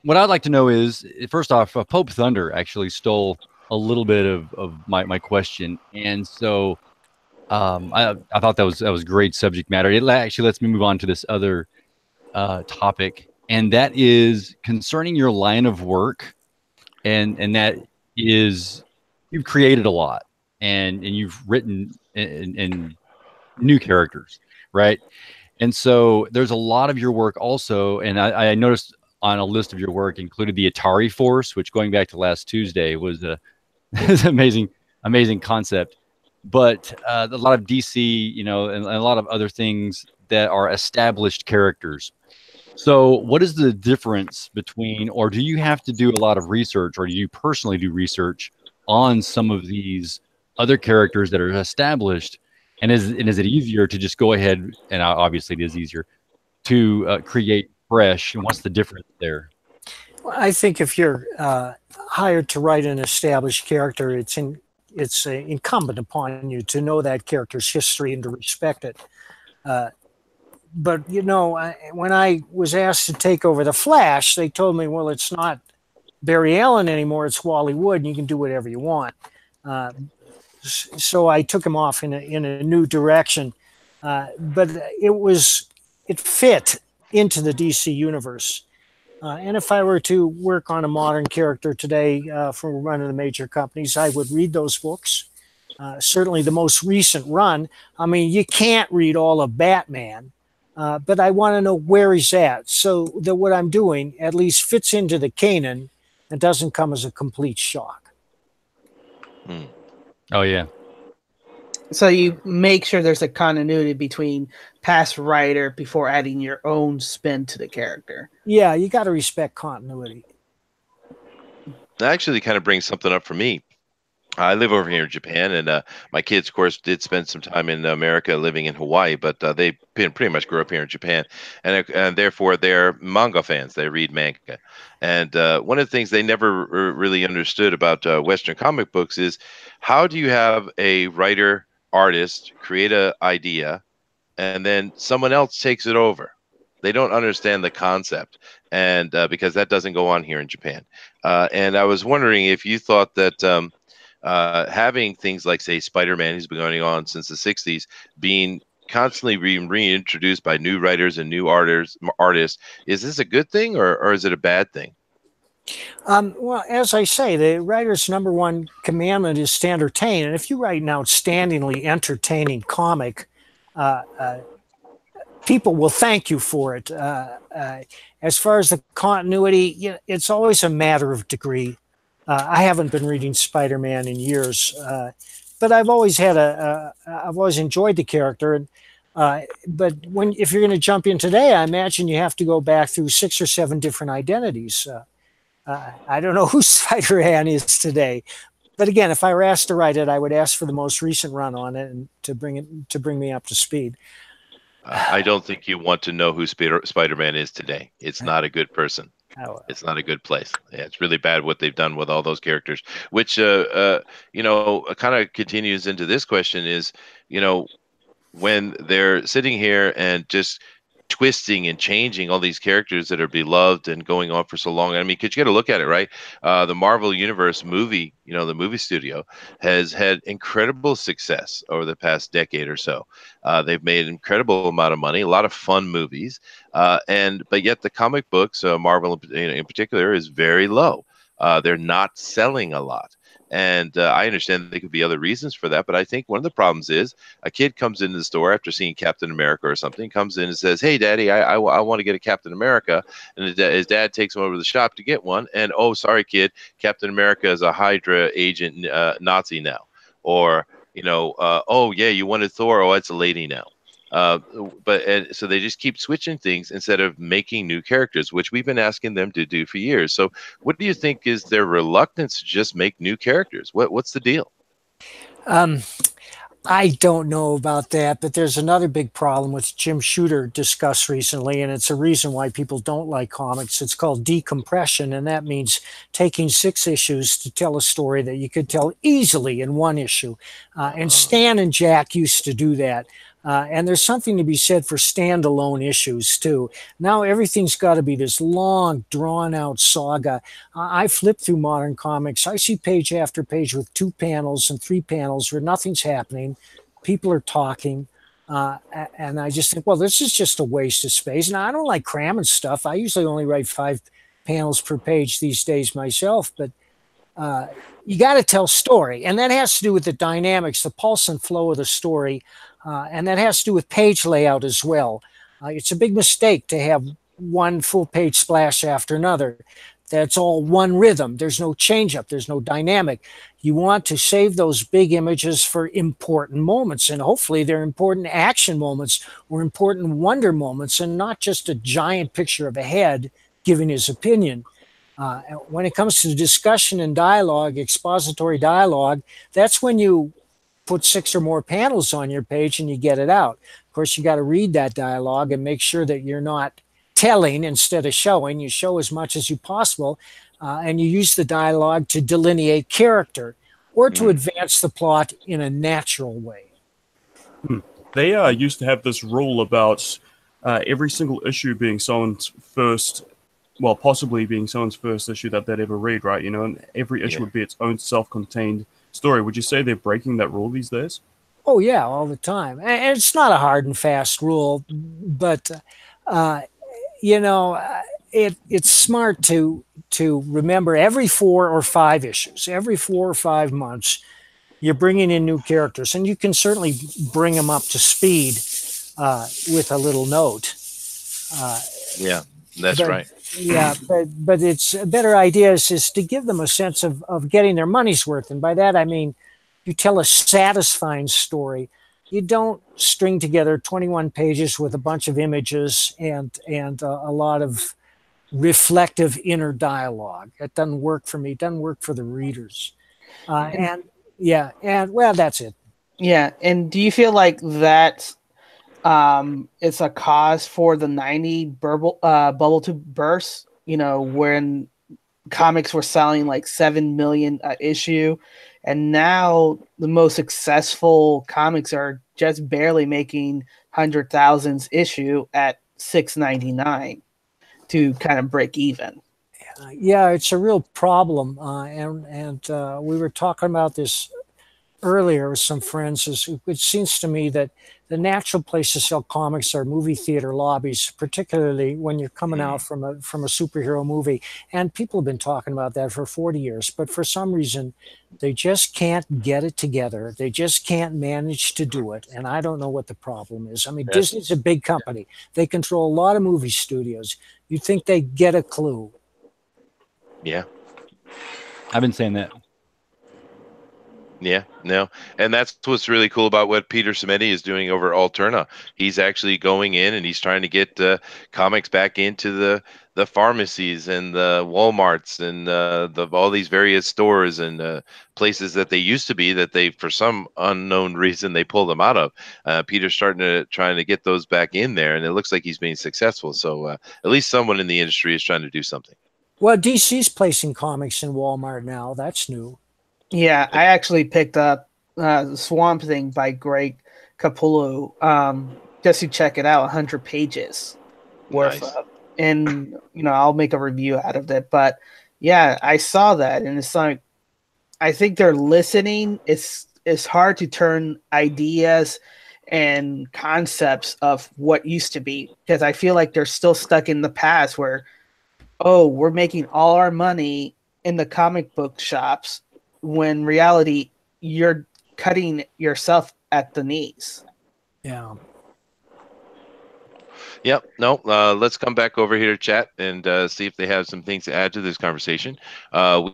What I'd like to know is, first off, Pope Thunder actually stole a little bit of my question, and so I thought that was great subject matter. It actually lets me move on to this other topic, and that is concerning your line of work, and that is you've created a lot, and you've written in new characters, right? And so there's a lot of your work also, and I noticed on a list of your work included the Atari Force, which going back to last Tuesday was an amazing concept. But a lot of DC, you know, and a lot of other things that are established characters. So what is the difference between, or do you have to do a lot of research, or do you personally do research on some of these other characters that are established? And is it easier to just go ahead, and obviously it is easier, to create fresh? And what's the difference there? Well, I think if you're hired to write an established character, it's incumbent upon you to know that character's history and to respect it. But, you know, when I was asked to take over the Flash, they told me, well, it's not Barry Allen anymore, it's Wally Wood, and you can do whatever you want. So I took him off in a new direction, but it fit into the DC universe. And if I were to work on a modern character today from one of the major companies, I would read those books. Certainly the most recent run. I mean, you can't read all of Batman but I want to know where he's at, so that what I'm doing at least fits into the canon and doesn't come as a complete shock. Oh yeah. So you make sure there's a continuity between past writer before adding your own spin to the character. Yeah, you got to respect continuity. That actually kind of brings something up for me. I live over here in Japan, and my kids, of course, did spend some time in America living in Hawaii, but they pretty much grew up here in Japan, and therefore they're manga fans. They read manga, and one of the things they never really understood about Western comic books is how do you have a writer artist create an idea, and then someone else takes it over. They don't understand the concept, and because that doesn't go on here in Japan. And I was wondering if you thought that. Having things like, say, Spider-Man, who's been going on since the 60s, being constantly reintroduced by new writers and new artists, is this a good thing or is it a bad thing? Well, as I say, the writer's number one commandment is to entertain. And if you write an outstandingly entertaining comic, people will thank you for it. As far as the continuity, it's always a matter of degree. I haven't been reading Spider-Man in years, but I've always had I've always enjoyed the character. And but if you're going to jump in today, I imagine you have to go back through 6 or 7 different identities. I don't know who Spider-Man is today, but again, if I were asked to write it, I would ask for the most recent run on it and to bring me up to speed. I don't think you want to know who Spider-Man is today. It's not a good person. It's not a good place. Yeah, it's really bad what they've done with all those characters, which, kind of continues into this question is, when they're sitting here and just twisting and changing all these characters that are beloved and going on for so long. I mean, because you got to look at it, right? The Marvel Universe movie, the movie studio has had incredible success over the past decade or so. They've made an incredible amount of money, a lot of fun movies, but yet the comic books, Marvel in particular, is very low. They're not selling a lot. And I understand there could be other reasons for that, but I think one of the problems is a kid comes into the store after seeing Captain America or something, comes in and says, "Hey, Daddy, I want to get a Captain America," and his dad takes him over to the shop to get one, and oh, sorry, kid, Captain America is a Hydra agent Nazi now, or oh yeah, you wanted Thor, oh, it's a lady now. So they just keep switching things instead of making new characters, which we've been asking them to do for years. So what do you think is their reluctance to just make new characters? What's the deal? I don't know about that, but there's another big problem which Jim Shooter discussed recently, and it's a reason why people don't like comics. It's called decompression, and that means taking 6 issues to tell a story that you could tell easily in 1 issue. And Stan and Jack used to do that. And there's something to be said for standalone issues, too. Now everything's got to be this long, drawn-out saga. I flip through modern comics. I see page after page with 2 panels and 3 panels where nothing's happening. People are talking. And I just think, well, this is just a waste of space. Now, I don't like cramming stuff. I usually only write 5 panels per page these days myself. But you got to tell story. And that has to do with the dynamics, the pulse and flow of the story. And that has to do with page layout as well. It's a big mistake to have 1 full page splash after another. That's all one rhythm. There's no change up. There's no dynamic. You want to save those big images for important moments. And hopefully they're important action moments or important wonder moments and not just a giant picture of a head giving his opinion. When it comes to discussion and dialogue, expository dialogue, that's when you put 6 or more panels on your page and you get it out. Of course, you got to read that dialogue and make sure that you're not telling instead of showing. You show as much as you possible, and you use the dialogue to delineate character or to advance the plot in a natural way. They used to have this rule about every single issue being someone's first, well, possibly being someone's first issue that they'd ever read, right? And every issue would be its own self-contained story. Would you say they're breaking that rule these days? Oh yeah, all the time. And it's not a hard and fast rule, but it's smart to remember every 4 or 5 issues, every 4 or 5 months, you're bringing in new characters, and you can certainly bring them up to speed. with a little note. Yeah, that's but, right. Yeah, but it's a better idea is to give them a sense of getting their money's worth. And by that, I mean, you tell a satisfying story. You don't string together 21 pages with a bunch of images and a lot of reflective inner dialogue. It doesn't work for me. It doesn't work for the readers. And well, that's it. Yeah, and do you feel like that it's a cause for the 90 bubble to burst? You know, when comics were selling like 7 million issue, and now the most successful comics are just barely making 100,000 issue at $6.99 to kind of break even. Yeah, it's a real problem, and we were talking about this earlier with some friends. It seems to me that the natural place to sell comics are movie theater lobbies, particularly when you're coming out from a superhero movie. And people have been talking about that for 40 years, but for some reason, they just can't get it together. They just can't manage to do it. And I don't know what the problem is. I mean, Disney's a big company. They control a lot of movie studios. You'd think they get a clue. Yeah. I've been saying that. Yeah, no. And that's what's really cool about what Peter Simeti is doing over at Alterna. He's actually going in and he's trying to get comics back into the pharmacies and the Walmarts and all these various stores and places that they used to be that they, for some unknown reason, they pulled them out of. Peter's trying to get those back in there, and it looks like he's being successful. So at least someone in the industry is trying to do something. Well, DC's placing comics in Walmart now. That's new. Yeah, I actually picked up Swamp Thing by Greg Capullo just to check it out. 100 pages worth of, and I'll make a review out of it. But yeah, I saw that, and it's like I think they're listening. It's hard to turn ideas and concepts of what used to be, because I feel like they're still stuck in the past where, we're making all our money in the comic book shops, when reality, you're cutting yourself at the knees. Yeah. Yep. No, let's come back over here to chat and see if they have some things to add to this conversation.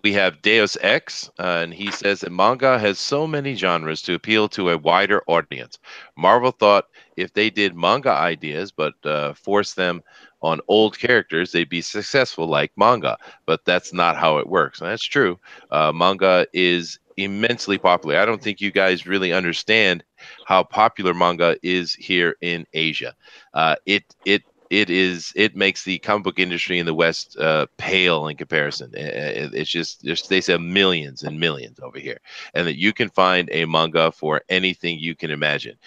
We have Deus Ex, and he says that manga has so many genres to appeal to a wider audience. Marvel thought if they did manga ideas but forced them on old characters, they'd be successful like manga. But that's not how it works. And that's true. Manga is immensely popular. I don't think you guys really understand how popular manga is here in Asia. It makes the comic book industry in the West pale in comparison. It's just they sell millions and millions over here, and that you can find a manga for anything you can imagine.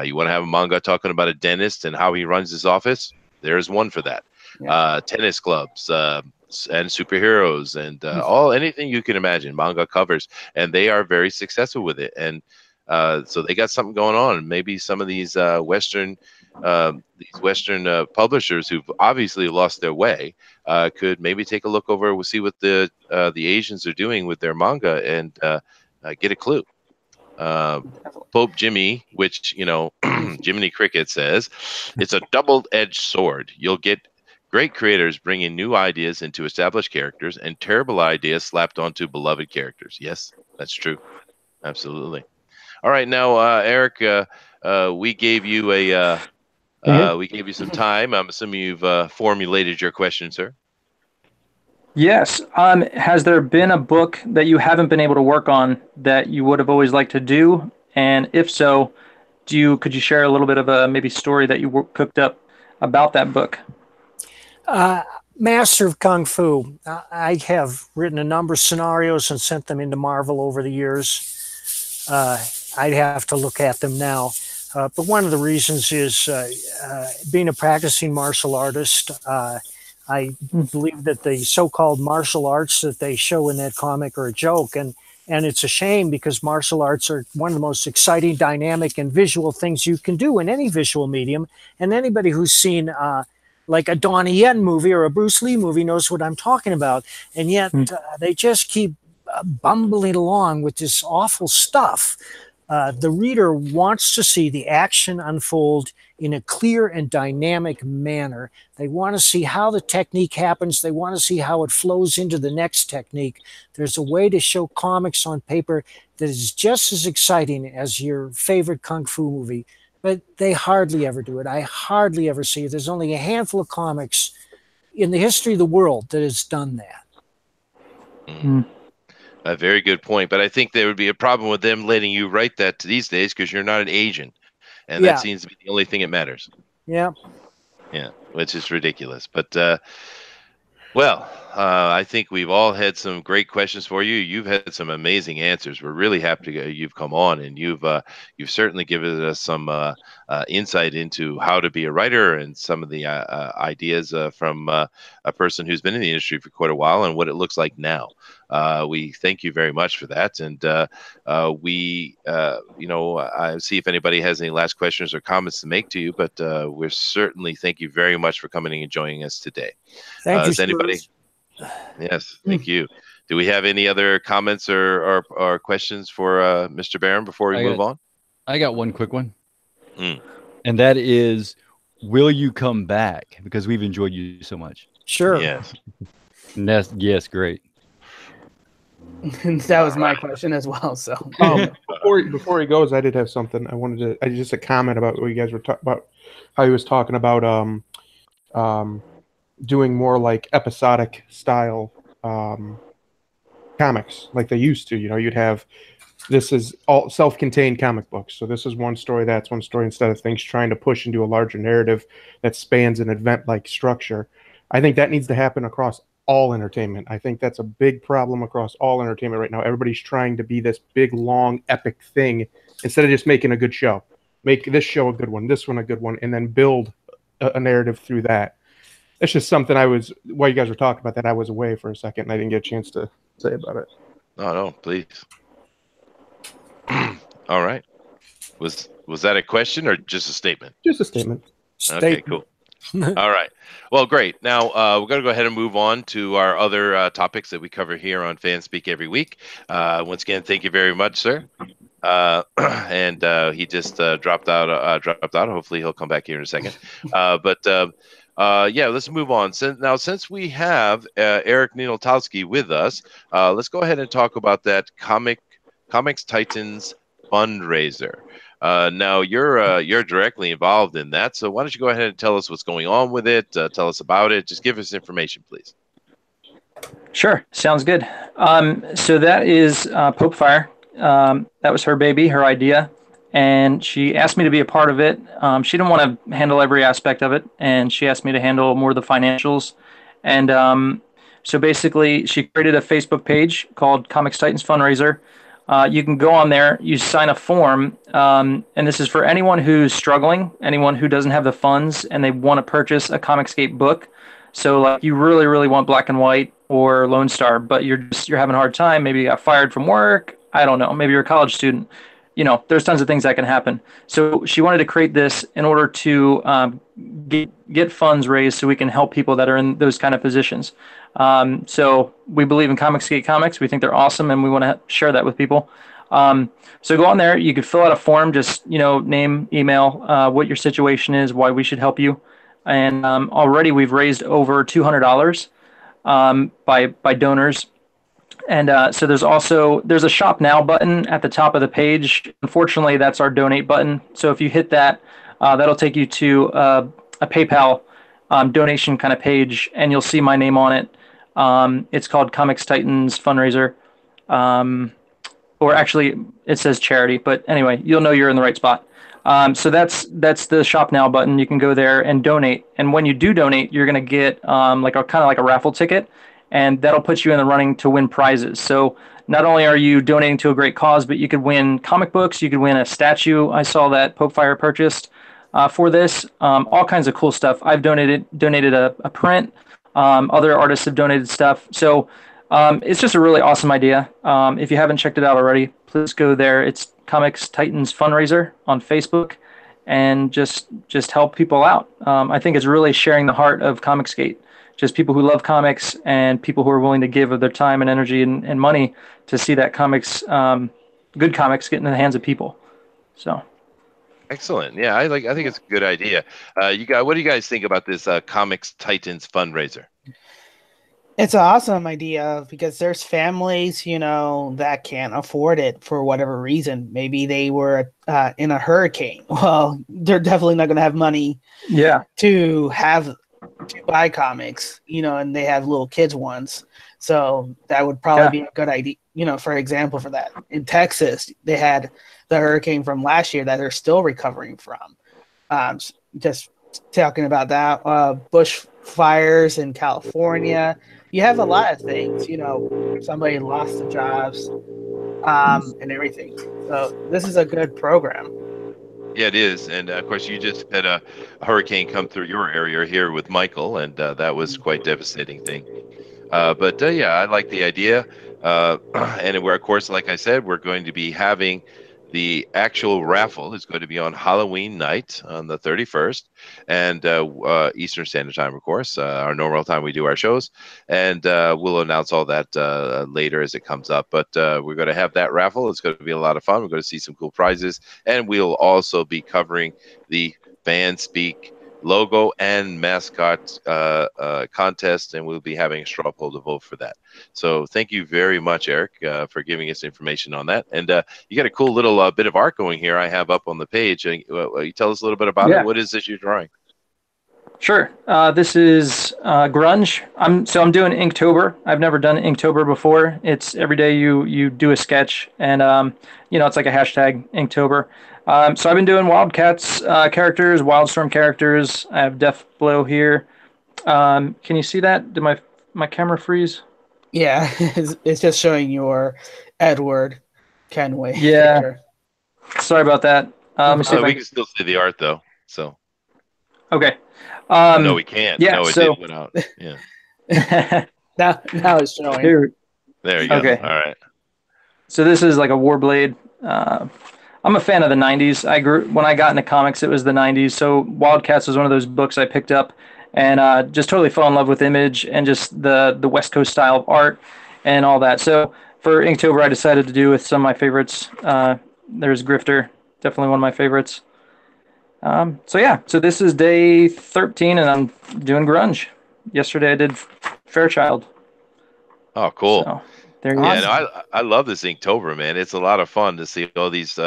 You want to have a manga talking about a dentist and how he runs his office? There's one for that. Yeah. Tennis clubs and superheroes and anything you can imagine. Manga covers, and they are very successful with it. And so they got something going on. Maybe some of these Western publishers who've obviously lost their way could maybe take a look over. We'll see what the Asians are doing with their manga and get a clue. Pope Jimmy, which Jiminy Cricket says, it's a double-edged sword. You'll get great creators bringing new ideas into established characters and terrible ideas slapped onto beloved characters. Yes, that's true. Absolutely. All right, now Eric, we gave you we gave you some time. I'm assuming you've formulated your question, sir. Yes. Has there been a book that you haven't been able to work on that you would have always liked to do? And if so, could you share a little bit of a maybe story that you cooked up about that book? Master of Kung Fu. I have written a number of scenarios and sent them into Marvel over the years. I'd have to look at them now. But one of the reasons is being a practicing martial artist. I believe that the so-called martial arts that they show in that comic are a joke. And it's a shame, because martial arts are one of the most exciting, dynamic, and visual things you can do in any visual medium. And anybody who's seen like a Donnie Yen movie or a Bruce Lee movie knows what I'm talking about. And yet they just keep bumbling along with this awful stuff. The reader wants to see the action unfold in a clear and dynamic manner. They want to see how the technique happens. They want to see how it flows into the next technique. There's a way to show comics on paper that is just as exciting as your favorite kung fu movie, but they hardly ever do it. I hardly ever see it. There's only a handful of comics in the history of the world that has done that. A very good point. But I think there would be a problem with them letting you write that these days because you're not an agent. And that seems to be the only thing that matters. Yeah. Yeah, which is ridiculous. But, I think we've all had some great questions for you. You've had some amazing answers. We're really happy you've come on, and you've certainly given us some insight into how to be a writer and some of the ideas from a person who's been in the industry for quite a while and what it looks like now. We thank you very much for that, and I see if anybody has any last questions or comments to make to you. But we're certainly thank you very much for coming and joining us today. Thank you. Does anybody? Yes, thank you. Do we have any other comments or questions for Mr. Barron before we move on? I got one quick one, and that is, will you come back? Because we've enjoyed you so much. Sure. Yes. Yes, great. That was my question as well. So before he goes, I did have something I wanted to. Just a comment about what you guys were talking about. How he was talking about doing more like episodic style comics, like they used to. You'd have, this is all self-contained comic books. So this is one story, that's one story, instead of things trying to push into a larger narrative that spans an event-like structure. I think that needs to happen across all entertainment. I think that's a big problem across all entertainment right now. Everybody's trying to be this big, long, epic thing instead of just making a good show. Make this show a good one, this one a good one, and then build a narrative through that. It's just something while you guys were talking about that, I was away for a second and I didn't get a chance to say about it. No, please. All right. Was that a question or just a statement? Just a statement. Okay, cool. All right. Well, great. Now we're going to go ahead and move on to our other topics that we cover here on FanSpeak every week. Once again, thank you very much, sir. And he just dropped out. Hopefully, he'll come back here in a second. Let's move on. Since we have Eric Nienoltowski with us, let's go ahead and talk about that Comics Titans fundraiser. Now you're directly involved in that, so why don't you go ahead and tell us what's going on with it? Tell us about it. Just give us information, please. Sure, sounds good. So that is Pope Fire. That was her baby, her idea, and she asked me to be a part of it. She didn't want to handle every aspect of it, and she asked me to handle more of the financials. And so basically, she created a Facebook page called Comics Titans Fundraiser. You can go on there, you sign a form, and this is for anyone who's struggling, anyone who doesn't have the funds and they want to purchase a Comicscape book. So like you really, really want Black and White or Lone Star, but you're having a hard time. Maybe you got fired from work. I don't know. Maybe you're a college student. There's tons of things that can happen. So she wanted to create this in order to get funds raised so we can help people that are in those kind of positions. So we believe in Comicsgate Comics. We think they're awesome, and we want to share that with people. So go on there. You could fill out a form, just name, email, what your situation is, why we should help you. And already we've raised over $200 by donors. And so there's a Shop Now button at the top of the page. Unfortunately, that's our donate button. So if you hit that, that'll take you to a PayPal donation kind of page, and you'll see my name on it. It's called Comics Titans Fundraiser. Or actually, it says charity. But anyway, you'll know you're in the right spot. So that's the Shop Now button. You can go there and donate. And when you do donate, you're going to get kind of like a raffle ticket. And that'll put you in the running to win prizes. So not only are you donating to a great cause, but you could win comic books. You could win a statue. I saw that Pope Fire purchased for this. All kinds of cool stuff. I've donated a print. Other artists have donated stuff. So it's just a really awesome idea. If you haven't checked it out already, please go there. It's Comics Titans Fundraiser on Facebook, and just help people out. I think it's really sharing the heart of Comicsgate. Just people who love comics and people who are willing to give of their time and energy and money to see that good comics get in the hands of people. So. Excellent. Yeah, I think it's a good idea. What do you guys think about this Comics Titans fundraiser? It's an awesome idea because there's families, that can't afford it for whatever reason. Maybe they were in a hurricane. Well, they're definitely not going to have money to buy comics, and they have little kids ones. So that would probably be a good idea, for example, for that. In Texas, they had the hurricane from last year that they're still recovering from. Just talking about that, bushfires in California. You have a lot of things, somebody lost their jobs and everything. So this is a good program. Yeah, it is. And of course, you just had a hurricane come through your area here with Michael, and that was quite devastating thing. But yeah, I like the idea. And we're, of course, like I said, we're going to be having the actual raffle is going to be on Halloween night on the 31st, and Eastern Standard Time, of course, our normal time we do our shows. And we'll announce all that later as it comes up. But we're going to have that raffle. It's going to be a lot of fun. We're going to see some cool prizes, and we'll also be covering the FanSpeak logo and mascot contest, and we'll be having a straw poll to vote for that. So thank you very much, Eric, for giving us information on that. And you got a cool little bit of art going here I have up on the page. You tell us a little bit about it. What is this you're drawing? Sure. This is grunge. I'm doing Inktober. I've never done Inktober before. It's every day you do a sketch, and it's like a hashtag Inktober. So I've been doing Wildcats characters, Wildstorm characters. I have Death Blow here. Can you see that? Did my camera freeze? Yeah, it's just showing your Edward Kenway picture. Sorry about that. Let me see we can still see the art though. So. Okay. No, we can't. Yeah, no, it did went out. Yeah. now it's showing. There you go. Okay. All right. So this is like a Warblade. I'm a fan of the 90s. When I got into comics, it was the 90s. So Wildcats was one of those books I picked up and just totally fell in love with Image and just the West Coast style of art and all that. So for Inktober, I decided to do with some of my favorites. There's Grifter, definitely one of my favorites. So this is day 13, and I'm doing grunge. Yesterday I did Fairchild. Oh, cool. So, there you go. No, I love this Inktober, man. It's a lot of fun to see all these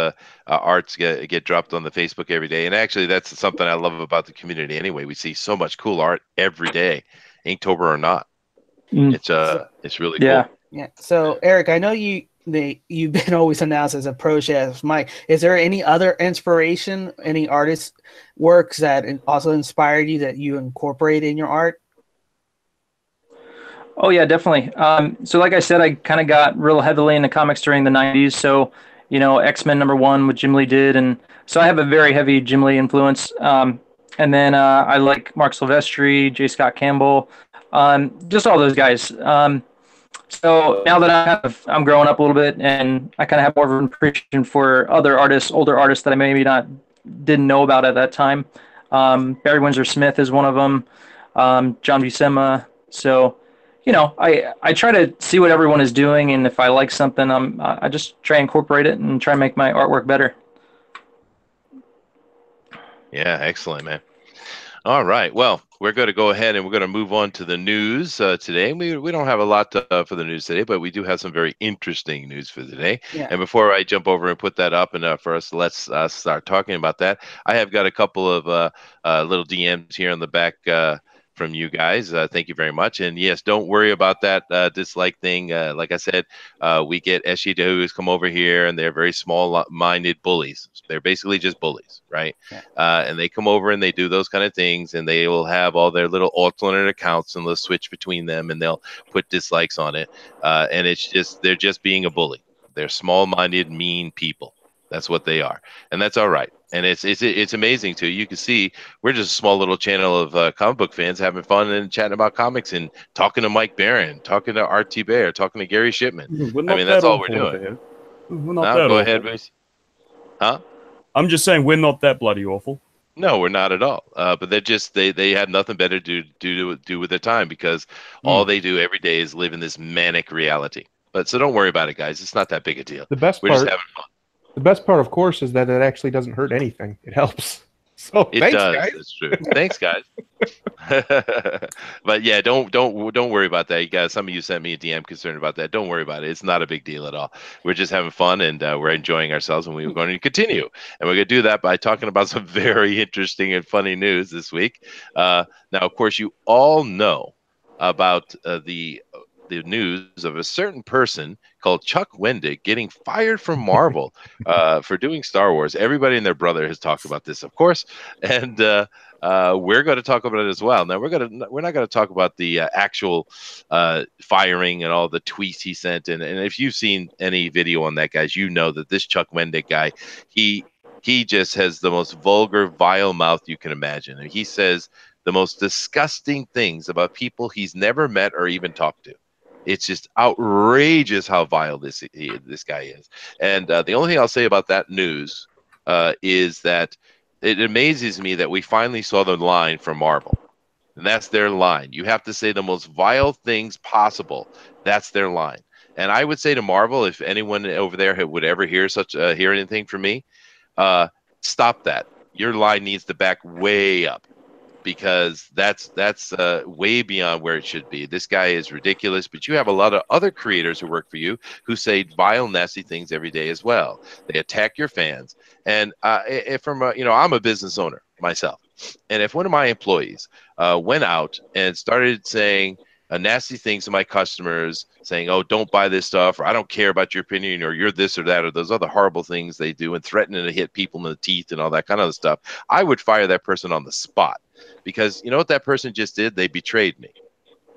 arts get dropped on the Facebook every day. And actually, that's something I love about the community anyway. We see so much cool art every day, Inktober or not. It's really cool. Yeah. So Eric, I know you've been always announced as a pro chef. Mike, is there any other inspiration, any artist works that also inspired you that you incorporate in your art? Oh yeah, definitely. So like I said, I kind of got real heavily into comics during the 90s. So, X-Men #1, what Jim Lee did. And so I have a very heavy Jim Lee influence. And then I like Mark Silvestri, J. Scott Campbell, just all those guys. So now that I'm growing up a little bit, and I kind of have more of an appreciation for other artists, older artists that I maybe didn't know about at that time. Barry Windsor Smith is one of them. John Buscema. So, I try to see what everyone is doing, and if I like something, I just try and incorporate it and try and make my artwork better. Yeah, excellent, man. All right. Well, we're going to go ahead and we're going to move on to the news today. We don't have a lot for the news today, but we do have some very interesting news for today. Yeah. And before I jump over and put that up, and first let's start talking about that. I have got a couple of little DMs here on the back from you guys. Thank you very much. And yes, don't worry about that dislike thing. Like I said, we get SG2s come over here, and they're very small-minded bullies. They're basically just bullies, right? Yeah. And they come over and they do those kind of things, and they will have all their little alternate accounts, and they'll switch between them, and they'll put dislikes on it. And they're just being a bully. They're small-minded, mean people. That's what they are, and that's all right. And it's amazing too. You can see we're just a small little channel of comic book fans having fun and chatting about comics and talking to Mike Barron, talking to R.T. Bear, talking to Gary Shipman. I mean, that's all we're doing. We're not that go awful. ahead, Mace. Huh? I'm just saying we're not that bloody awful. No, we're not at all. But they're just they had nothing better to do with their time, because all they do every day is live in this manic reality. But so don't worry about it, guys. It's not that big a deal. The best we're part, just having fun. The best part, of course, is that it actually doesn't hurt anything. It helps. So It thanks, does. guys. It's true. Thanks, guys. But yeah, don't worry about that. You guys, some of you sent me a DM concerned about that. Don't worry about it. It's not a big deal at all. We're just having fun and we're enjoying ourselves, and we're going to continue. And we're going to do that by talking about some very interesting and funny news this week. Now, of course, you all know about the news of a certain person called Chuck Wendig getting fired from Marvel for doing Star Wars. Everybody and their brother has talked about this, of course, and we're going to talk about it as well. Now, we're not going to talk about the actual firing and all the tweets he sent. And if you've seen any video on that, guys, you know that this Chuck Wendig guy, he just has the most vulgar, vile mouth you can imagine. And he says the most disgusting things about people he's never met or even talked to. It's just outrageous how vile this guy is. And the only thing I'll say about that news is that it amazes me that we finally saw the line from Marvel. And that's their line. You have to say the most vile things possible. That's their line. And I would say to Marvel, if anyone over there would ever hear anything from me, stop that. Your line needs to back way up, because that's way beyond where it should be. This guy is ridiculous, but you have a lot of other creators who work for you who say vile, nasty things every day as well. They attack your fans. And I'm a business owner myself. And if one of my employees went out and started saying nasty things to my customers, saying, oh, don't buy this stuff, or I don't care about your opinion, or you're this or that, or those other horrible things they do, and threatening to hit people in the teeth and all that kind of stuff, I would fire that person on the spot. Because you know what that person just did? They betrayed me.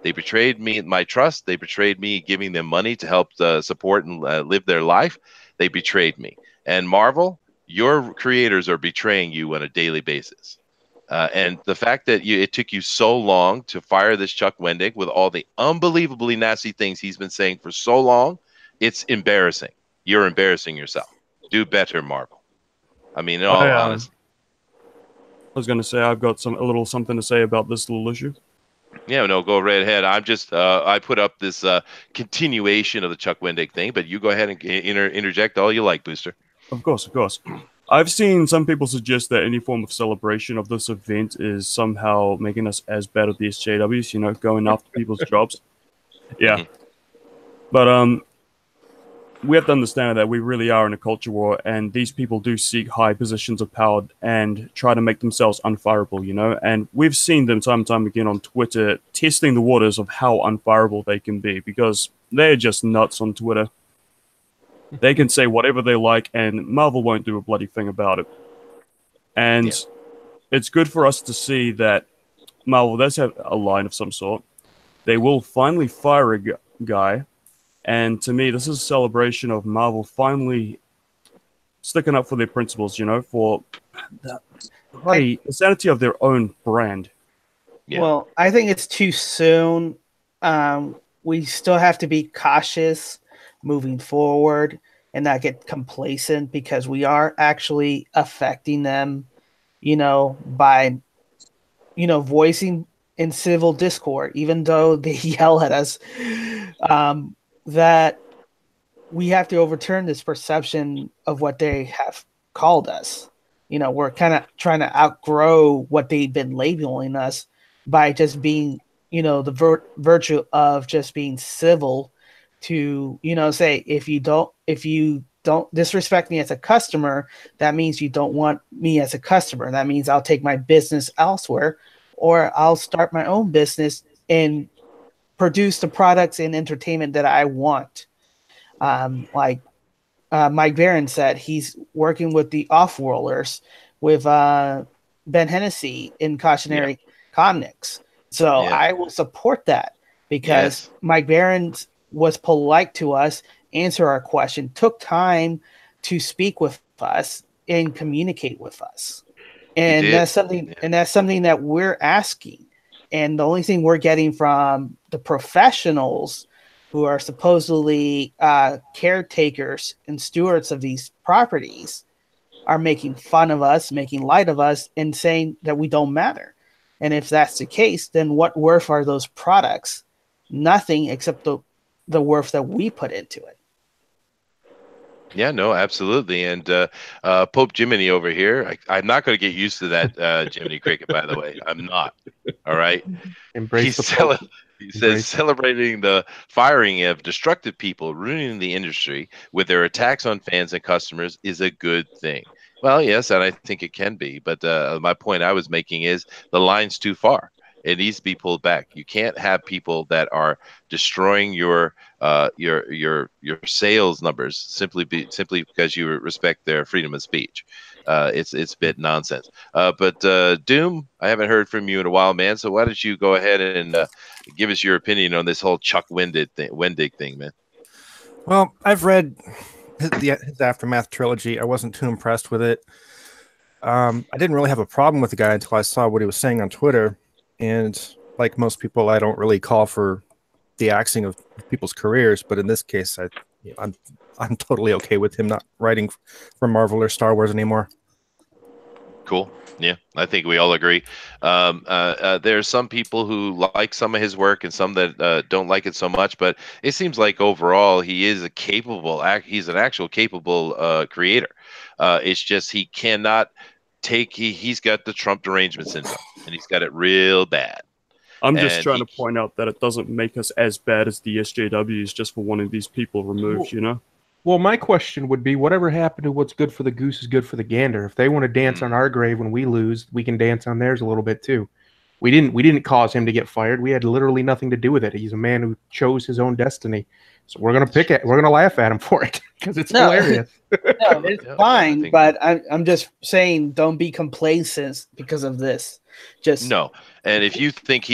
They betrayed me, my trust. They betrayed me giving them money to help support and live their life. They betrayed me. And Marvel, your creators are betraying you on a daily basis. And the fact that it took you so long to fire this Chuck Wendig with all the unbelievably nasty things he's been saying for so long, it's embarrassing. You're embarrassing yourself. Do better, Marvel. I mean, in all honesty. I was going to say I've got a little something to say about this little issue. Yeah, no, go right ahead. I'm just I put up this continuation of the Chuck Wendig thing, but you go ahead and interject all you like, Booster. Of course. I've seen some people suggest that any form of celebration of this event is somehow making us as bad as the SJWs, going after people's jobs. Yeah. Mm-hmm. But we have to understand that we really are in a culture war, and these people do seek high positions of power and try to make themselves unfireable, and we've seen them time and time again on Twitter testing the waters of how unfireable they can be, because they're just nuts on Twitter. They can say whatever they like, and Marvel won't do a bloody thing about it. And It's good for us to see that Marvel does have a line of some sort. They will finally fire a guy. And to me, this is a celebration of Marvel finally sticking up for their principles, for the sanity of their own brand. Yeah. Well, I think it's too soon. We still have to be cautious moving forward and not get complacent, because we are actually affecting them, by, voicing in civil discord, even though they yell at us. That we have to overturn this perception of what they have called us. We're kind of trying to outgrow what they've been labeling us by just being, the virtue of just being civil to, say, if you don't disrespect me as a customer, that means you don't want me as a customer. That means I'll take my business elsewhere, or I'll start my own business and produce the products and entertainment that I want. Like Mike Barron said, he's working with the Off-Worlders with Ben Hennessy in Cautionary Comics. So I will support that, because Mike Barron was polite to us, answer our question, took time to speak with us and communicate with us. And that's something that we're asking. And the only thing we're getting from the professionals who are supposedly caretakers and stewards of these properties are making fun of us, making light of us, and saying that we don't matter. And if that's the case, then what worth are those products? Nothing, except the worth that we put into it. Yeah, no, absolutely. And Pope Jiminy over here, I'm not going to get used to that Jiminy Cricket, by the way. I'm not. All right. Embrace He's the Pope. he says Embrace. celebrating the firing of destructive people ruining the industry with their attacks on fans and customers is a good thing. Well, yes, and I think it can be. But my point I was making is the line's too far. It needs to be pulled back. You can't have people that are destroying your sales numbers simply because you respect their freedom of speech. It's a bit nonsense. But Doom, I haven't heard from you in a while, man. So why don't you go ahead and give us your opinion on this whole Chuck Wendig thing, man? Well, I've read his Aftermath trilogy. I wasn't too impressed with it. I didn't really have a problem with the guy until I saw what he was saying on Twitter. And like most people, I don't really call for the axing of people's careers, but in this case, I'm totally okay with him not writing for Marvel or Star Wars anymore. Cool. Yeah, I think we all agree. There are some people who like some of his work and some that don't like it so much, but it seems like overall he is he's an actual capable creator. It's just he cannot he's got the Trump derangement syndrome and he's got it real bad. I'm just And trying to point out that it doesn't make us as bad as the SJWs just for wanting these people removed, you know? Well, my question would be, whatever happened to what's good for the goose is good for the gander. If they want to dance on our grave when we lose, we can dance on theirs a little bit too. We didn't cause him to get fired. We had literally nothing to do with it. He's a man who chose his own destiny. So we're gonna laugh at him for it because it's hilarious. No, it's fine, but I'm just saying, don't be complacent because of this. Just no. And if you think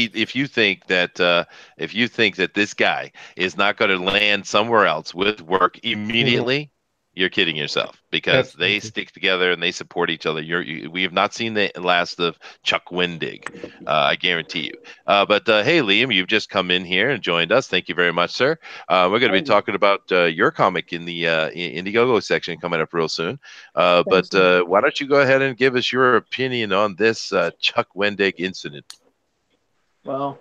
that this guy is not going to land somewhere else with work immediately, you're kidding yourself, because they stick together and they support each other. We have not seen the last of Chuck Wendig, I guarantee you. But hey, Liam, you've just come in here and joined us. Thank you very much, sir. We're going to be talking about your comic in the Indiegogo section coming up real soon. But why don't you go ahead and give us your opinion on this Chuck Wendig incident? Well,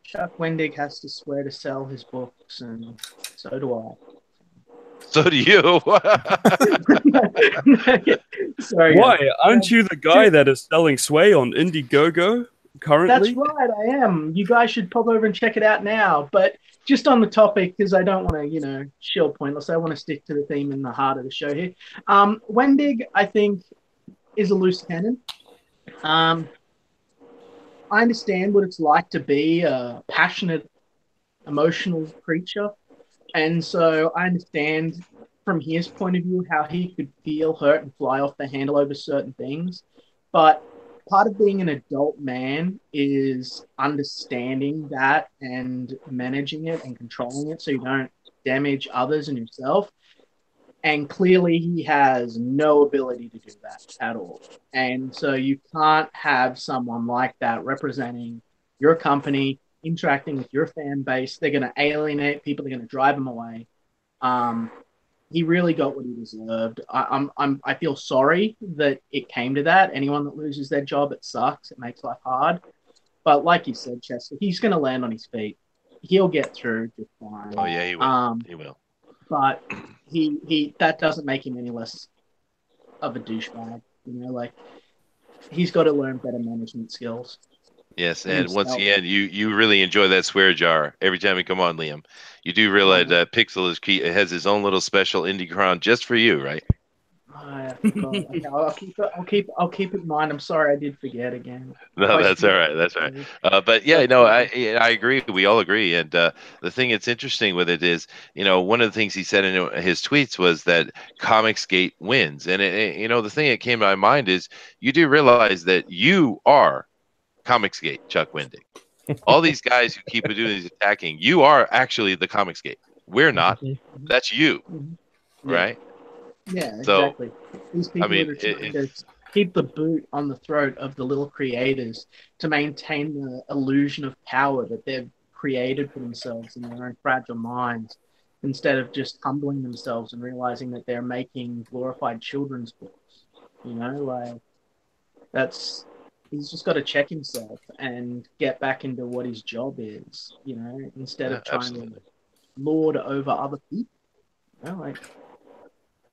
Chuck Wendig has to swear to sell his books, and so do I. So do you. Sorry. Why? Aren't you the guy that is selling Sway on Indiegogo currently? That's right, I am. You guys should pop over and check it out now. But just on the topic, because I don't want to, shill pointless. I want to stick to the theme and the heart of the show here. Wendig, I think, is a loose cannon. I understand what it's like to be a passionate, emotional creature. And so I understand from his point of view how he could feel hurt and fly off the handle over certain things. But part of being an adult man is understanding that and managing it and controlling it so you don't damage others and yourself. And clearly he has no ability to do that at all. And so you can't have someone like that representing your company, interacting with your fan base. They're going to alienate people. They're going to drive them away. He really got what he deserved. I feel sorry that it came to that. Anyone that loses their job, it sucks. It makes life hard. But like you said, Chester, he's going to land on his feet. He'll get through just fine. Oh yeah, he will. He will. But he that doesn't make him any less of a douchebag. He's got to learn better management skills. Yes, and once again, you really enjoy that swear jar every time you come on, Liam. You do realize that Pixel has his own little special indie crown just for you, right? Okay, I'll keep it in mind. I'm sorry, I did forget again. No, that's all right. That's all right. But yeah, no, I agree. We all agree. And the thing that's interesting with it is, one of the things he said in his tweets was that Comicsgate wins. And the thing that came to my mind is, you do realize that you are Comicsgate, Chuck Wendig. All these guys who keep doing these attacking, you are actually the Comicsgate. We're not. That's you, right? Yeah, exactly. These people are trying to keep the boot on the throat of the little creators to maintain the illusion of power that they've created for themselves in their own fragile minds, instead of just humbling themselves and realizing that they're making glorified children's books. He's just got to check himself and get back into what his job is, instead of trying to lord over other people.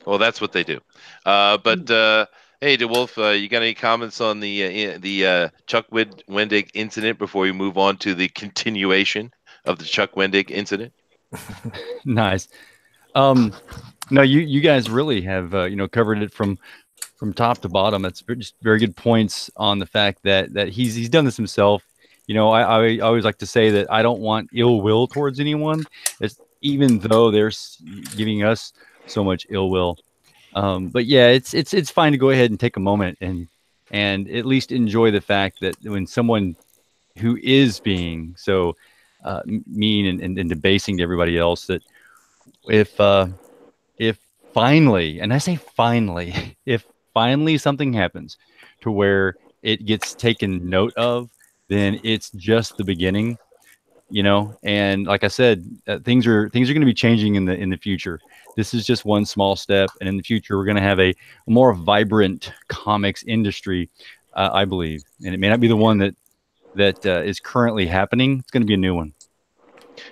Well, that's what they do. But hey, DeWolf, you got any comments on the Chuck Wendig incident before we move on to the continuation of the Chuck Wendig incident? Nice. No, you guys really have covered it from top to bottom. That's just very good points on the fact that he's done this himself. I always like to say that I don't want ill will towards anyone, even though they're giving us so much ill will. But yeah, it's fine to go ahead and take a moment and at least enjoy the fact that when someone who is being so mean and debasing to everybody else, that if finally, and I say finally, if finally something happens to where it gets taken note of, then it's just the beginning, and like I said, things are going to be changing in the future. This is just one small step, and in the future we're going to have a more vibrant comics industry, I believe, and it may not be the one that is currently happening. It's going to be a new one.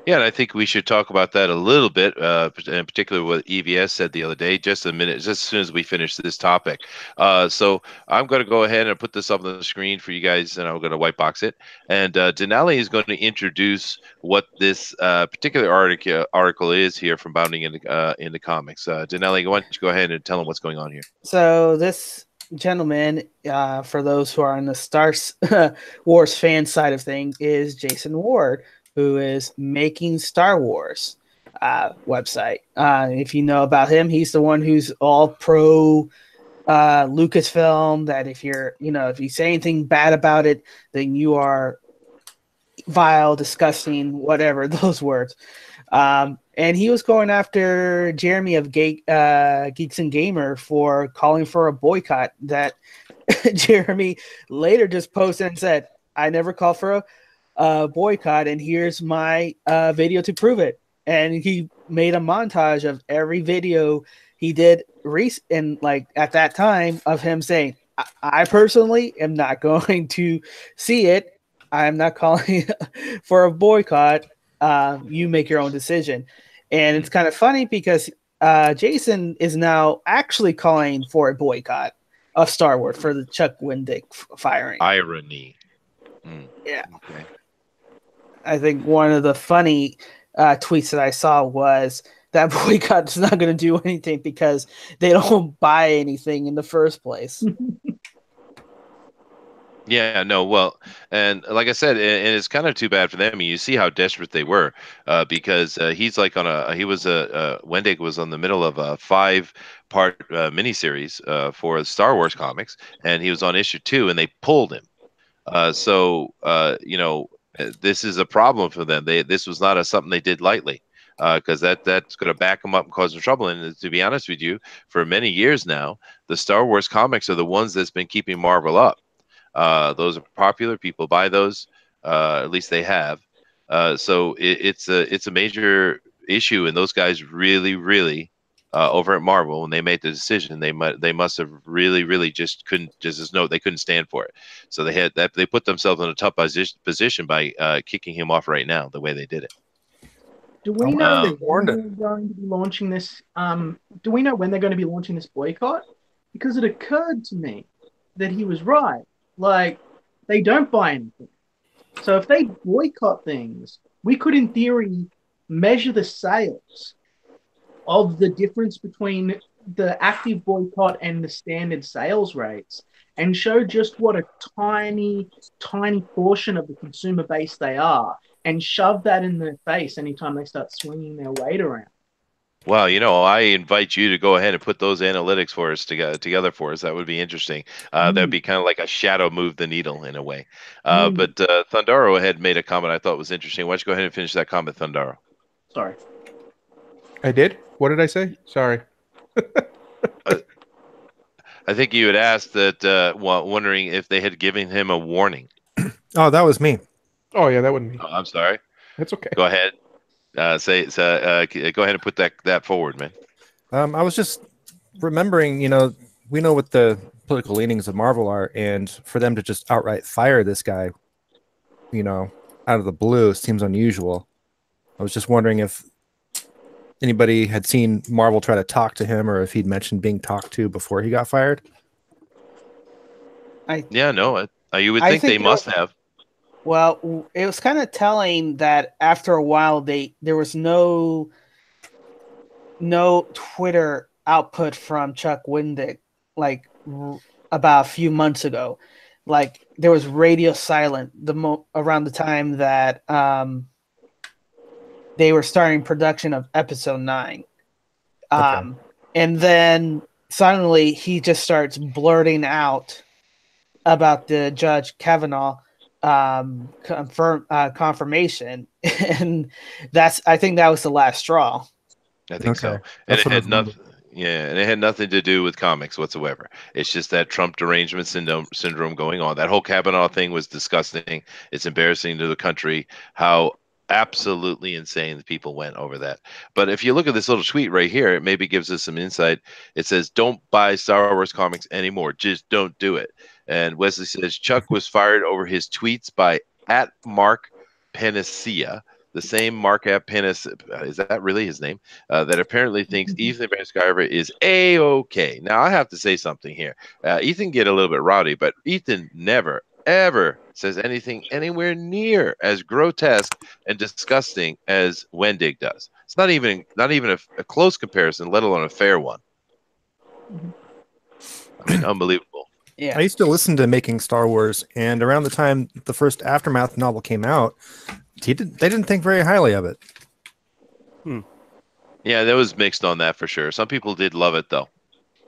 Yeah, and I think we should talk about that a little bit, in particular what EVS said the other day, just a minute, just as soon as we finish this topic. So I'm going to go ahead and put this up on the screen for you guys, and I'm going to white box it. And Denali is going to introduce what this particular article is here from Bounding into Comics. Denali, why don't you go ahead and tell them what's going on here? So this gentleman, for those who are on the Star Wars fan side of things, is Jason Ward, who is making Star Wars website. If you know about him, he's the one who's all pro Lucasfilm, that if you say anything bad about it, then you are vile, disgusting, whatever those words. And he was going after Jeremy of Geeks and Gamer for calling for a boycott, that Jeremy later just posted and said, I never called for a boycott, and here's my video to prove it. And he made a montage of every video he did at that time of him saying, I personally am not going to see it. I'm not calling for a boycott. You make your own decision. And it's kind of funny because Jason is now actually calling for a boycott of Star Wars for the Chuck Wendig firing. Irony. Yeah. Okay. I think one of the funny tweets that I saw was that boycott is not going to do anything because they don't buy anything in the first place. Yeah, no, well, and like I said, and it's kind of too bad for them. I mean, you see how desperate they were, because he's like Wendig was on the middle of a 5-part miniseries for Star Wars comics, and he was on issue 2, and they pulled him. This is a problem for them. This was not something they did lightly, because that's going to back them up and cause them trouble. And to be honest with you, for many years now, the Star Wars comics are the ones that's been keeping Marvel up. Those are popular. People buy those. At least they have. So it's a major issue, and those guys really over at Marvel, when they made the decision, they must have really just couldn't they couldn't stand for it. So they put themselves in a tough position by kicking him off right now the way they did it. Do we know when they're going to be launching this? Do we know when they're going to be launching this boycott? Because it occurred to me that he was right. Like, they don't buy anything. So if they boycott things, we could, in theory, measure the sales of the difference between the active boycott and the standard sales rates, and show just what a tiny portion of the consumer base they are, and shove that in their face anytime they start swinging their weight around. Well, I invite you to go ahead and put those analytics for us together for us. That would be interesting. That'd be kind of like a shadow move the needle in a way. But Thundaro had made a comment I thought was interesting. Why don't you go ahead and finish that comment, Thundaro? Sorry. I did? What did I say? Sorry. I think you had asked that, wondering if they had given him a warning. Oh, that was me. Oh, yeah, that wasn't me. Oh, I'm sorry. That's okay. Go ahead. Go ahead and put that forward, man. I was just remembering, we know what the political leanings of Marvel are, and for them to just outright fire this guy, out of the blue seems unusual. I was just wondering if anybody had seen Marvel try to talk to him, or if he'd mentioned being talked to before he got fired. Yeah, no, you would I think they think must have. Well, it was kind of telling that after a while there was no Twitter output from Chuck Wendig like about a few months ago. Like there was radio silent around the time that they were starting production of episode 9. And then suddenly he just starts blurting out about the Judge Kavanaugh confirmation, and I think that was the last straw. I think so. And it had nothing. Yeah, and it had nothing to do with comics whatsoever. It's just that Trump derangement syndrome going on. That whole Kavanaugh thing was disgusting. It's embarrassing to the country how absolutely insane the people went over that. But if you look at this little tweet right here, it maybe gives us some insight. It says, "Don't buy Star Wars comics anymore. Just don't do it." And Wesley says Chuck was fired over his tweets by @Mark Panacea. The same Mark Pennis, is that really his name? That apparently thinks Ethan Van Sciver is A-OK. Now, I have to say something here. Ethan get a little bit rowdy, but Ethan never, ever says anything anywhere near as grotesque and disgusting as Wendig does. It's not even a close comparison, let alone a fair one. I mean, unbelievable. Yeah. I used to listen to Making Star Wars, and around the time the first Aftermath novel came out, they didn't think very highly of it. Yeah, there was mixed on that for sure. Some people did love it though,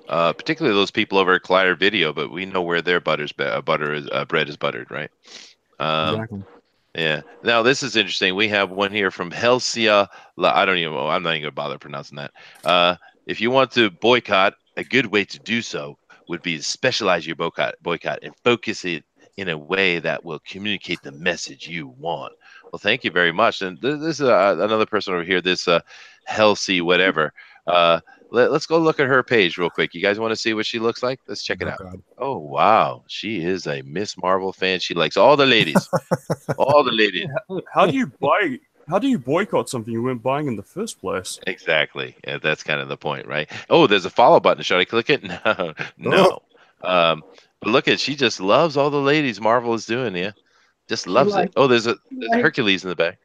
particularly those people over at Collider Video. But we know where their bread is buttered, right? Exactly. Yeah. Now this is interesting. We have one here from Helsia. I don't even know. I'm not even gonna bother pronouncing that. If you want to boycott, a good way to do so would be to specialize your boycott and focus it in a way that will communicate the message you want. Well, thank you very much. And this is another person over here, this Helsie whatever. Let's go look at her page real quick. You guys want to see what she looks like? Let's check it out. God. Oh, wow. She is a Miss Marvel fan. She likes all the ladies. All the ladies. How do you boycott something you weren't buying in the first place? Exactly. Yeah, that's kind of the point, right? Oh, there's a follow button. Should I click it? No. No. But look at, she just loves all the ladies Marvel is doing, yeah. Just loves it. Oh, there's a Hercules in the back.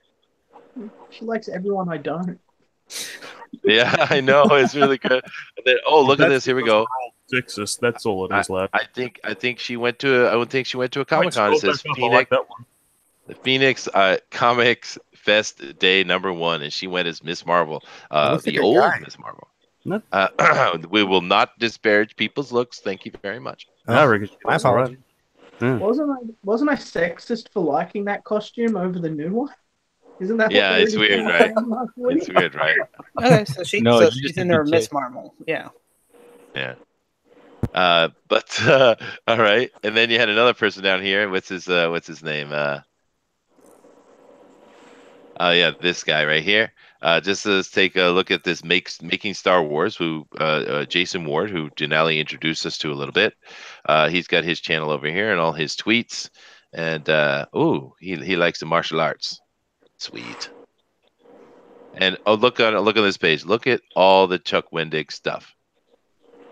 She likes everyone I don't. Yeah, I know. It's really good. And then, look at this. Here we go. Sexist. That's all it is, lad. I think she went to a Comic-Con. It says Phoenix. That one. The Phoenix Comics Fest Day #1, and she went as Miss Marvel, the old Miss Marvel. We will not disparage people's looks. Thank you very much. My apologies. Wasn't I sexist for liking that costume over the new one? Isn't that? Yeah, it's weird, right? It's weird, right? Okay, so she's in her Miss Marvel. Yeah. Yeah. But all right, and then you had another person down here. What's his name? Yeah, this guy right here. Just let's take a look at this Making Star Wars, who Jason Ward, who Denali introduced us to a little bit. He's got his channel over here and all his tweets. And he likes the martial arts. Sweet. And look on this page. Look at all the Chuck Wendig stuff.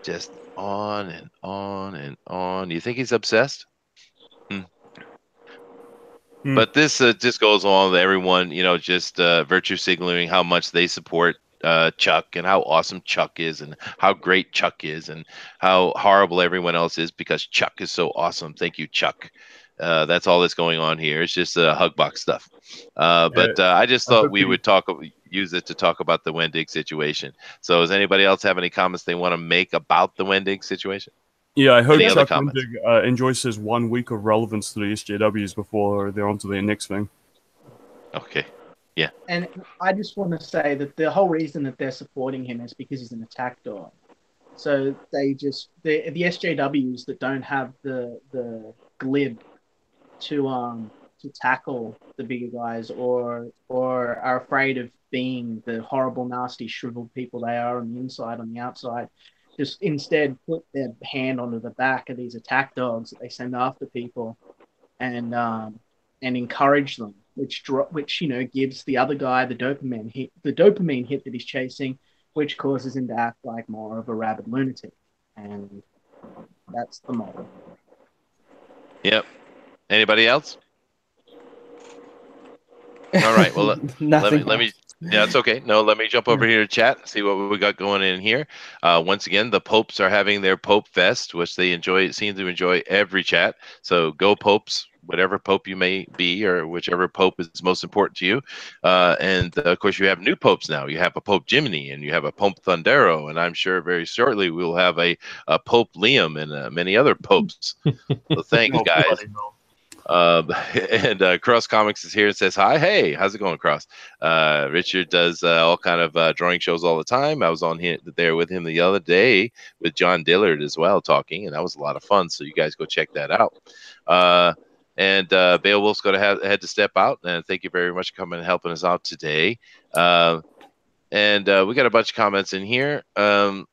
Just on and on and on. You think he's obsessed? But this just goes on with everyone, just virtue signaling how much they support Chuck and how awesome Chuck is and how great Chuck is and how horrible everyone else is because Chuck is so awesome. Thank you, Chuck. That's all that's going on here. It's just hug box stuff. But I just thought we would use it to talk about the Wendig situation. So does anybody else have any comments they want to make about the Wendig situation? Yeah, I hope Chuck Wendig enjoys his 1 week of relevance to the SJWs before they're on to their next thing. Okay. Yeah. And I just want to say that the whole reason that they're supporting him is because he's an attack dog. So the SJWs that don't have the glib to tackle the bigger guys or are afraid of being the horrible, nasty, shriveled people they are on the inside, on the outside, just instead put their hand onto the back of these attack dogs that they send after people and encourage them. which gives the other guy the dopamine hit that he's chasing, which causes him to act like more of a rabid lunatic. And that's the model. Yep. Anybody else? All right. Well, Nothing. let me. Yeah, it's okay. No, let me jump over here to chat and see what we got going in here. Once again, the Popes are having their Pope Fest, which they seem to enjoy every chat. So go Popes, whatever Pope you may be, or whichever Pope is most important to you. And of course, you have new Popes now. You have a Pope Jiminy, and you have a Pope Thundero, and I'm sure very shortly we'll have a Pope Liam and many other popes. So thanks, guys. And Cross Comics is here and says hi. Hey, how's it going, Cross? Richard does all kind of drawing shows all the time. I was on there with him the other day with John Dillard as well, talking, and that was a lot of fun. So you guys go check that out. And Beowulf's going to had to step out, and thank you very much for coming and helping us out today. And we got a bunch of comments in here. Yeah,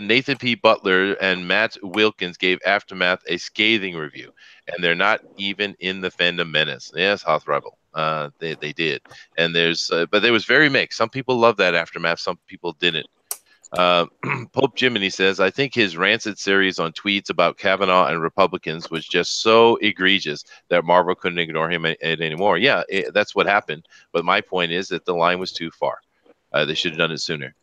Nathan P. Butler and Matt Wilkins gave Aftermath a scathing review, and they're not even in the fandom menace. Yes, Hoth Rebel. They did, and but there was very mixed. Some people loved that Aftermath, some people didn't. Pope Jiminy says, I think his rancid series on tweets about Kavanaugh and Republicans was just so egregious that Marvel couldn't ignore him anymore. Yeah, that's what happened. But my point is that the line was too far. They should have done it sooner.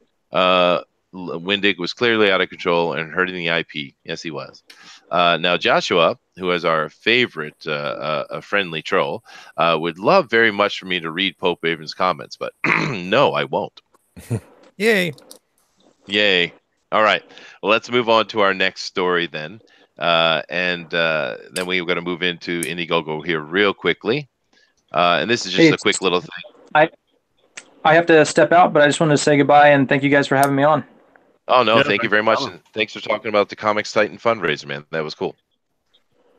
Windig was clearly out of control and hurting the IP. Yes, he was. Now, Joshua, who is our favorite friendly troll, would love very much for me to read Pope Avon's comments, but no, I won't. Yay. Yay. All right. Well, let's move on to our next story then. And then we're going to move into Indiegogo here real quickly. And this is just a quick little thing. I have to step out, but I just wanted to say goodbye and thank you guys for having me on. Oh, no, thank you very much. And thanks for talking about the Comics Titan fundraiser, man. That was cool.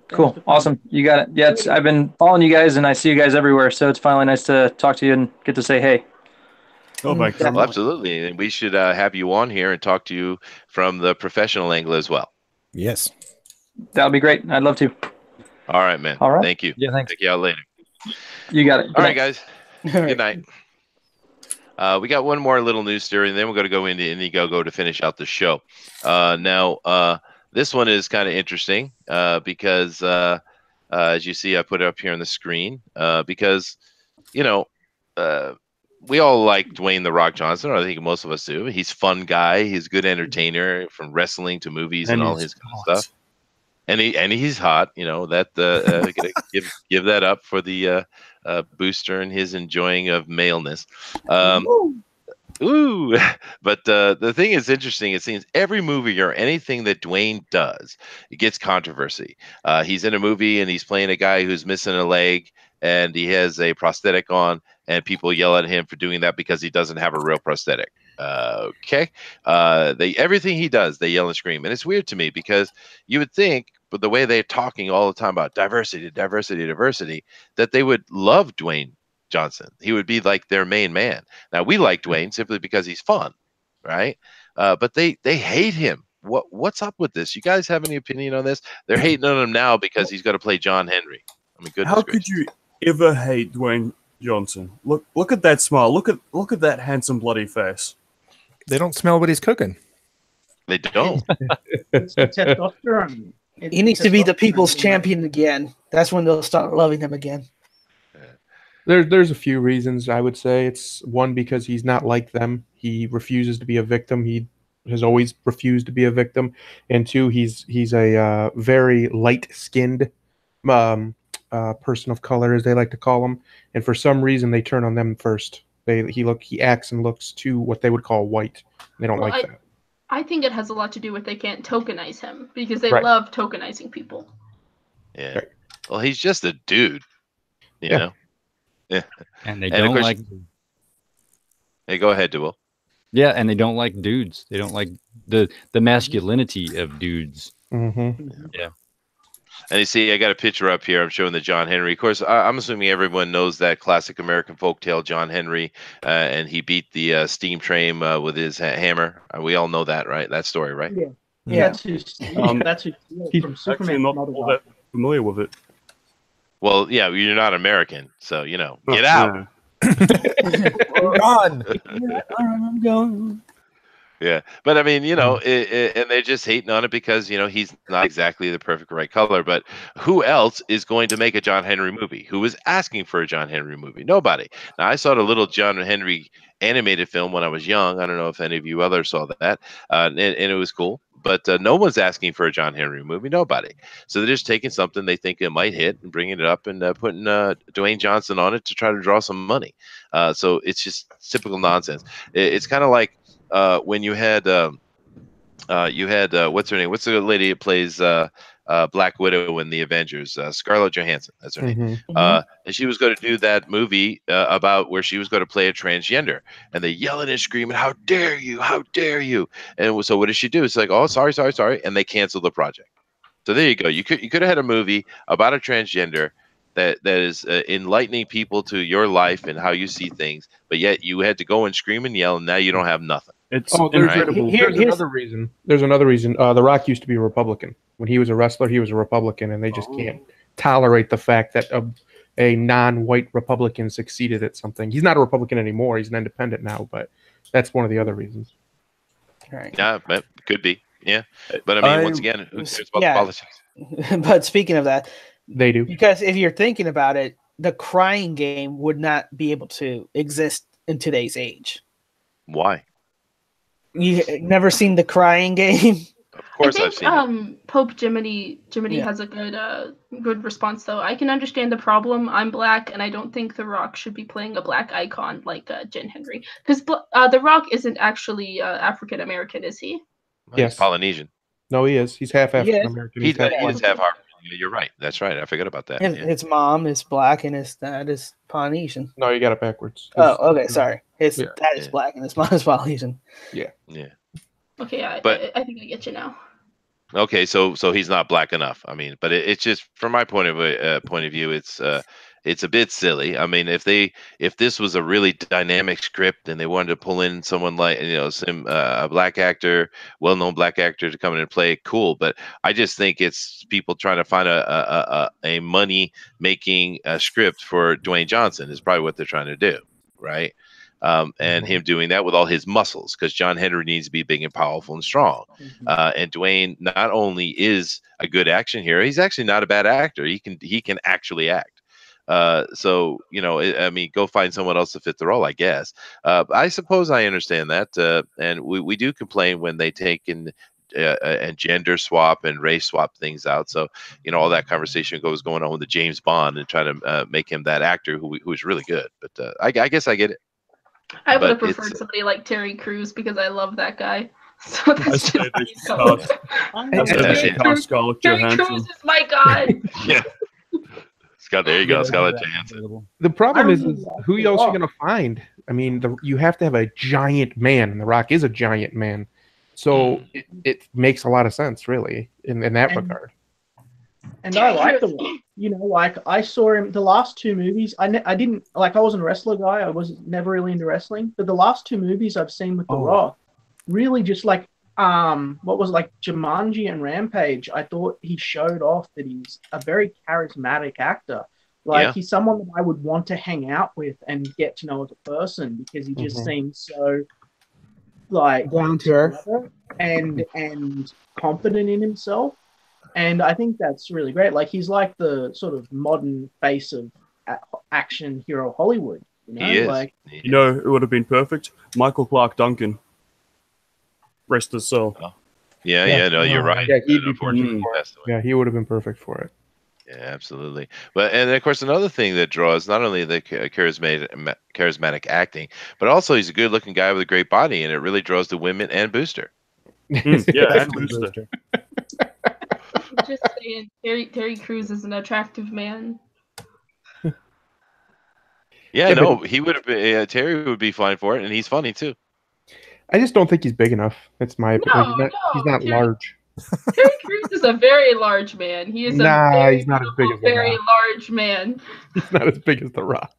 Cool. Awesome. You got it. Yeah, I've been following you guys and I see you guys everywhere. So it's finally nice to talk to you and get to say hey. Oh, my God. Well, absolutely. And we should have you on here and talk to you from the professional angle as well. Yes. That would be great. I'd love to. All right, man. All right. Thank you. Yeah, thanks. Check you out later. You got it. All right, guys. Good night. We got one more little news story, and then we're going to go into Indiegogo to finish out the show. Now, this one is kind of interesting because, as you see, I put it up here on the screen because, we all like Dwayne "The Rock" Johnson, or I think most of us do. He's a fun guy. He's a good entertainer, from wrestling to movies and all his kind of stuff. And he's hot. Give that up for the Booster and his enjoying of maleness. Ooh. But the thing is interesting. It seems every movie or anything that Dwayne does, it gets controversy. He's in a movie and he's playing a guy who's missing a leg and he has a prosthetic on, and people yell at him for doing that because he doesn't have a real prosthetic. Okay. Everything he does, they yell and scream. And it's weird to me because you would think, but the way they're talking all the time about diversity, that they would love Dwayne Johnson. He would be like their main man. Now, we like Dwayne simply because he's fun, right? But they hate him. What's up with this? You guys have any opinion on this? They're hating on him now because he's got to play John Henry. I mean, goodness How gracious. could you ever hate Dwayne Johnson? Look at that smile. Look at that handsome bloody face. They don't smell what he's cooking. They don't. It's the testosterone. He needs to be the people's champion again. That's when they'll start loving him again. There's a few reasons I would say. It's one, because he's not like them. He refuses to be a victim. He has always refused to be a victim. And two, he's a very light-skinned person of color, as they like to call him. And for some reason, they turn on them first. He acts and looks to what they would call white. They don't like that. I think it has a lot to do with they can't tokenize him because they love tokenizing people. Yeah. Well, he's just a dude, you know. Yeah. And they don't like. Hey, go ahead, Duel. Yeah, and they don't like dudes. They don't like the masculinity of dudes. Mm-hmm. Yeah. And you see, I got a picture up here. I'm showing the John Henry. Of course, I'm assuming everyone knows that classic American folktale, John Henry, and he beat the steam train with his hammer. We all know that, right? That story, right? Yeah. That's who He's from Superman. not all that familiar with it. Well, yeah, you're not American, so get out. Gone. I'm going. Yeah, but I mean, and they're just hating on it because he's not exactly the perfect right color. But who else is going to make a John Henry movie? Who is asking for a John Henry movie? Nobody. Now, I saw the little John Henry animated film when I was young. I don't know if any of you others saw that, and it was cool. But no one's asking for a John Henry movie. Nobody. So they're just taking something they think it might hit and bringing it up and putting Dwayne Johnson on it to try to draw some money. So it's just typical nonsense. It's kind of like. When you had what's her name? What's the lady that plays Black Widow in the Avengers? Scarlett Johansson. That's her name. And she was going to do that movie about where she was going to play a transgender, and they yelling and screaming, "How dare you! How dare you!" And so what does she do? It's like, "Oh, sorry," and they cancel the project. So there you go. You could have had a movie about a transgender that is enlightening people to your life and how you see things, but yet you had to go and scream and yell, and now you don't have nothing. It's incredible. There's another reason. There's another reason. The Rock used to be a Republican. When he was a wrestler, he was a Republican, and they just can't tolerate the fact that a non-white Republican succeeded at something. He's not a Republican anymore. He's an independent now, but that's one of the other reasons. Right. Yeah, it could be. Yeah, but I mean, once again, who cares about the politics? But speaking of that, they do, because if you're thinking about it, the crying game would not be able to exist in today's age. Why? You never seen the crying game? Of course, I've seen it. Pope Jiminy has a good response though. I can understand the problem. I'm black, and I don't think The Rock should be playing a black icon like Jen Henry, because The Rock isn't actually African American, is he? Well, yes, he's Polynesian. No, he is. He's half African American. He is half African. You're right. That's right. I forgot about that. And his mom is black, and his dad is Polynesian. No, you got it backwards. Oh, okay. Sorry. His dad is black, and his mom is Polynesian. Yeah. Yeah. Okay, I think I get you now. Okay, so he's not black enough. I mean, but it's just from my point of view, it's a bit silly. I mean, if this was a really dynamic script and they wanted to pull in someone like a black actor, well-known black actor to come in and play, cool. But I just think it's people trying to find a money-making script for Dwayne Johnson is probably what they're trying to do, right? And him doing that with all his muscles, because John Henry needs to be big and powerful and strong. And Dwayne not only is a good action hero, he's actually not a bad actor. He can actually act. So I mean, go find someone else to fit the role, I guess. I suppose I understand that, and we do complain when they take in and gender swap and race swap things out. So all that conversation going on with the James Bond and trying to make him that actor who is really good. But I guess I get it. I would have preferred somebody like Terry Crews because I love that guy. So that's just Terry Crews is my guy. Yeah. Scott, there you go, Scarlett Johansson. The problem is who else are you going to find? I mean, you have to have a giant man, and The Rock is a giant man. So it makes a lot of sense, really, in that regard. And I like The Rock. Like I saw him the last two movies. I wasn't a wrestler guy. I was never really into wrestling. But the last two movies I've seen with The Rock, really just like what was like Jumanji and Rampage. I thought he showed off that he's a very charismatic actor. He's someone that I would want to hang out with and get to know as a person because he just seems so down to earth and confident in himself. And I think that's really great. Like he's like the sort of modern face of action hero Hollywood. He is. It would have been perfect. Michael Clark Duncan. Rest his soul. Oh. Yeah. No, you're right. Yeah, he'd be perfect for it. Yeah, he would have been perfect for it. Yeah, absolutely. And of course, another thing that draws not only the charismatic acting, but also he's a good-looking guy with a great body, and it really draws the women and Booster. Yeah, and Booster. Just saying, Terry Crews is an attractive man. No, he would have been. Terry would be fine for it, and he's funny too. I just don't think he's big enough. That's my opinion. He's not large. Terry Crews is a very large man. He is he's not as big as The very Rock. large man. He's not as big as The Rock.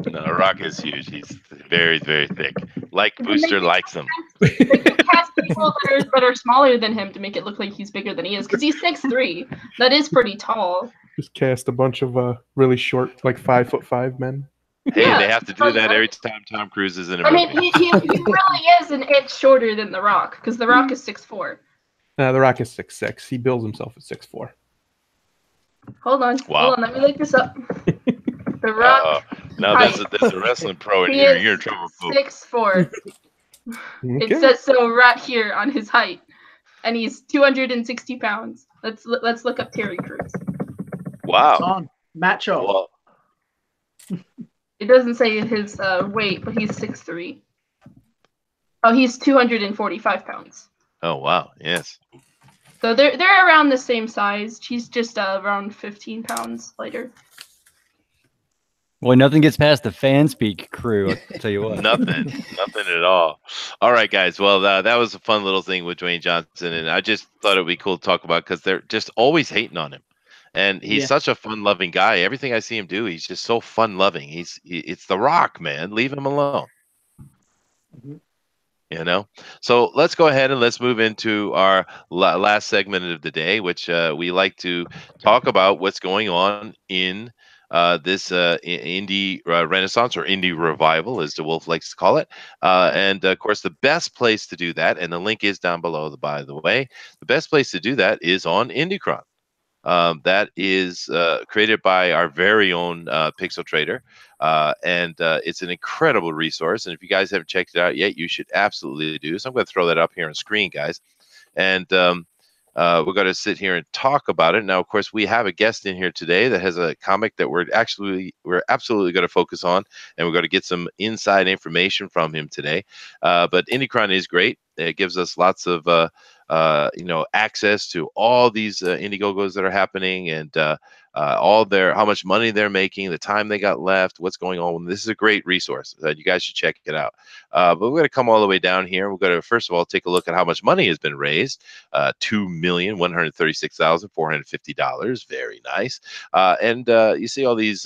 No, The Rock is huge. He's very, very thick. Like Booster likes him. They can cast people that are smaller than him to make it look like he's bigger than he is, because he's 6'3". That is pretty tall. Just cast a bunch of really short, like 5'5" men. Hey, Yeah, they have to do that every time Tom Cruise is in a I movie. mean, he really is an inch shorter than The Rock, because The Rock is 6'4". The Rock is 6'6". He bills himself at 6'4". Hold on, Wow. hold on, let me look this up. The Rock. Now height. that's a wrestling pro in He here. is You're in trouble, folks. 6'4". It says so right here on his height, and he's 260 pounds. Let's look up Terry Crews. Wow. It's on. Macho. Well, It doesn't say his weight, but he's 6'3". Oh, he's 245 pounds. oh wow, yes. So they're around the same size. She's just around 15 pounds lighter. Well, nothing gets past the FanSpeak crew. I'll tell you what. Nothing at all. All right, guys. Well, that was a fun little thing with Dwayne Johnson, and I just thought it'd be cool to talk about because they're just always hating on him, and he's such a fun-loving guy. Everything I see him do, he's just so fun-loving. It's The Rock, man. Leave him alone. You know. So let's go ahead and let's move into our last segment of the day, which we like to talk about what's going on in this indie renaissance or indie revival, as DeWolf likes to call it. And of course, the best place to do that, and the link is down below, by the way, the best place to do that is on IndieCron. That is created by our very own Pixel Trader. And it's an incredible resource. And if you guys haven't checked it out yet, you should absolutely do. So I'm going to throw that up here on screen, guys. And we're going to sit here and talk about it. Now, of course, we have a guest in here today that has a comic that we're absolutely going to focus on, and we're going to get some inside information from him today. But IndieCron is great. It gives us lots of access to all these Indiegogos that are happening, and how much money they're making, the time they got left, what's going on. This is a great resource. You guys should check it out. But we're going to come all the way down here. We're going to first of all take a look at how much money has been raised. $2,136,450. Very nice. And you see all these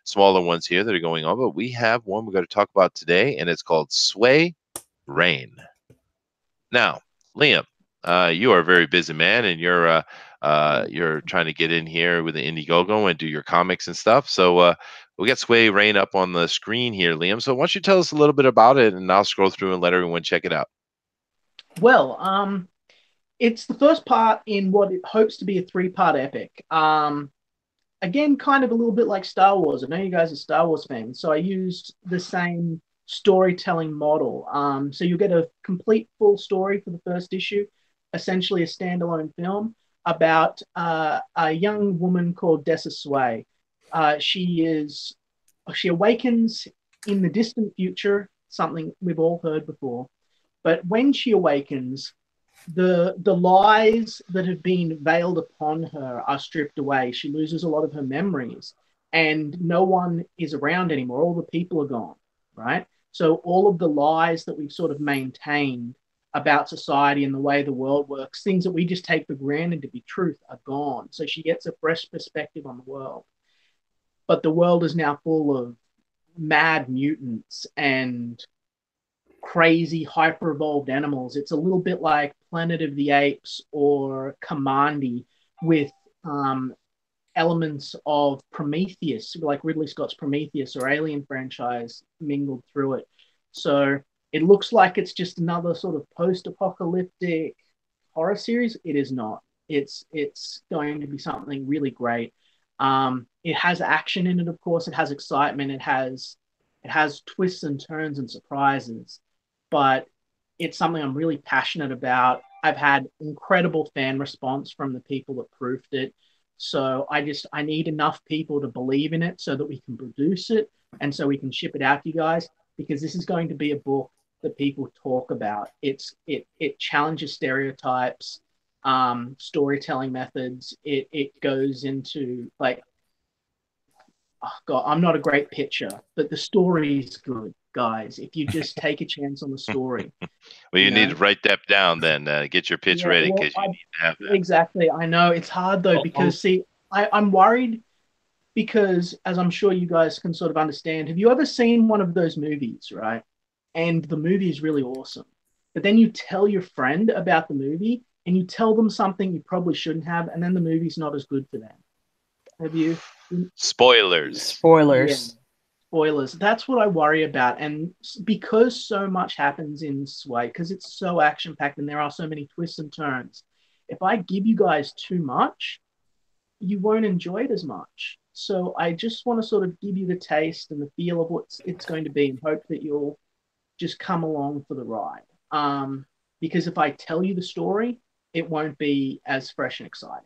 smaller ones here that are going on, but we have one we're going to talk about today, and it's called Sway Rain. Now, Liam, you are a very busy man, and you're trying to get in here with the Indiegogo and do your comics and stuff. So we got Sway Rain up on the screen here, Liam. So why don't you tell us a little bit about it, and I'll scroll through and let everyone check it out. Well, it's the first part in what it hopes to be a 3-part epic. Again, kind of a little bit like Star Wars. I know you guys are Star Wars fans, so I used the same storytelling model. So you'll get a complete full story for the first issue, essentially a standalone film about a young woman called Dessa Sway. She awakens in the distant future, something we've all heard before. But when she awakens, the lies that have been veiled upon her are stripped away. She loses a lot of her memories, and no one is around anymore. All the people are gone, right? So all of the lies that we've sort of maintained about society and the way the world works, things that we just take for granted to be truth, are gone. So she gets a fresh perspective on the world. But the world is now full of mad mutants and crazy hyper-evolved animals. It's a little bit like Planet of the Apes or Commandy with elements of Prometheus, like Ridley Scott's Prometheus or Alien franchise mingled through it. So it looks like it's just another sort of post-apocalyptic horror series. It is not. It's going to be something really great. It has action in it, of course. It has excitement. It has twists and turns and surprises. But it's something I'm really passionate about. I've had incredible fan response from the people that proofed it. So I need enough people to believe in it so that we can produce it and so we can ship it out to you guys, because this is going to be a book that people talk about. It challenges stereotypes, storytelling methods. It goes into, like, oh God, I'm not a great pitcher, but the story is good, guys. If you just take a chance on the story. Well, you need to write that down then. Get your pitch ready, because you need to have that. Exactly. I know it's hard though, because see, I'm worried, because as I'm sure you guys can sort of understand, have you ever seen one of those movies, right? And the movie is really awesome, but then you tell your friend about the movie and you tell them something you probably shouldn't have, and then the movie's not as good for them. Have you? Spoilers. Spoilers. Spoilers. That's what I worry about. And because so much happens in Sway, because it's so action packed and there are so many twists and turns, if I give you guys too much, you won't enjoy it as much. So I just want to sort of give you the taste and the feel of what it's going to be and hope that you'll just come along for the ride. Because if I tell you the story, it won't be as fresh and exciting.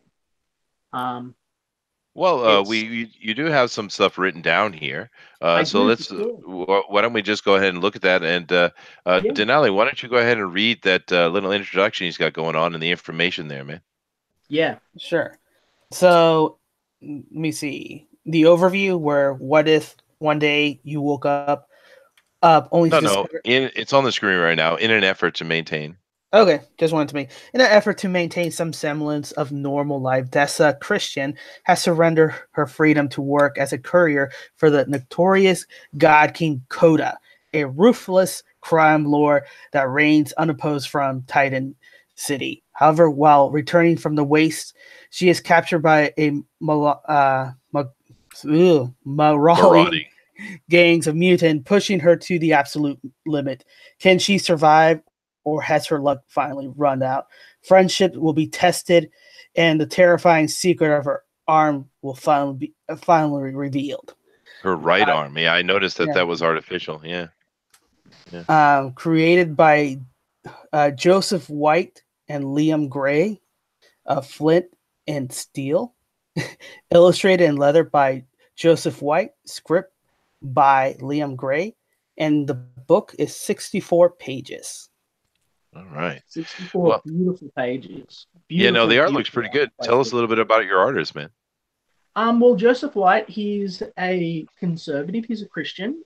Well, you do have some stuff written down here. I So do, let's. for sure. Why don't we just go ahead and look at that? And Denali, why don't you go ahead and read that little introduction he's got going on and the information there, man? Yeah. Sure. So let me see the overview. Where what if one day you woke up only to No, discover. it's on the screen right now. In an effort to maintain. Okay, just wanted to make in an effort to maintain some semblance of normal life, Dessa Christian has surrendered her freedom to work as a courier for the notorious God King Coda, a ruthless crime lord that reigns unopposed from Titan City. However, while returning from the waste, she is captured by a marauding gangs of mutant, pushing her to the absolute limit. Can she survive? Or has her luck finally run out? Friendship will be tested, and the terrifying secret of her arm will finally be revealed. Her right arm. Yeah, I noticed that was artificial. Yeah. Created by Joseph White and Liam Gray of Flint and Steel. Illustrated in leather by Joseph White. Script by Liam Gray. And the book is 64 pages. All right. 64 beautiful pages. The art looks pretty good. Tell us a little bit about your artist, man. Well, Joseph White, he's a conservative. He's a Christian.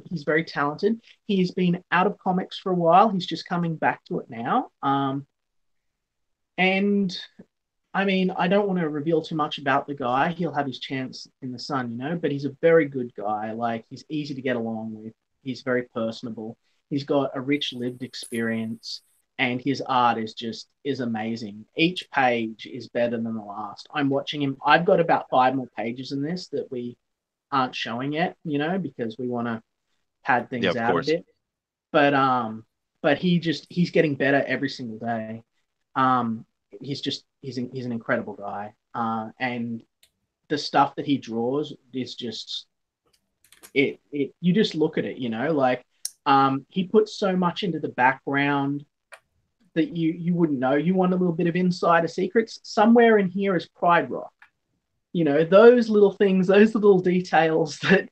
He's very talented. He's been out of comics for a while. He's just coming back to it now. And I mean, I don't want to reveal too much about the guy. He'll have his chance in the sun, but he's a very good guy. Like, he's easy to get along with. He's very personable. He's got a rich lived experience. And his art is amazing. Each page is better than the last. I'm watching him. I've got about 5 more pages in this that we aren't showing yet, because we want to pad things out a bit. But he's getting better every single day. He's an incredible guy. And the stuff that he draws is just you just look at it, he puts so much into the background that you wouldn't know. You want a little bit of insider secrets. Somewhere in here is Pride Rock. Those little things, those little details that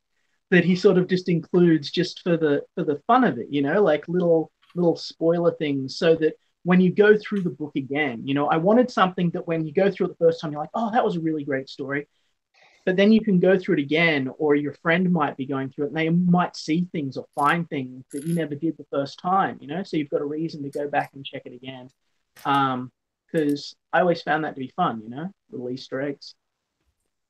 he sort of just includes just for the fun of it, like little spoiler things, so that when you go through the book again, I wanted something that when you go through it the first time, you're like, oh, that was a really great story. But then you can go through it again, or your friend might be going through it and they might see things or find things that you never did the first time, so you've got a reason to go back and check it again. Because I always found that to be fun, little Easter eggs.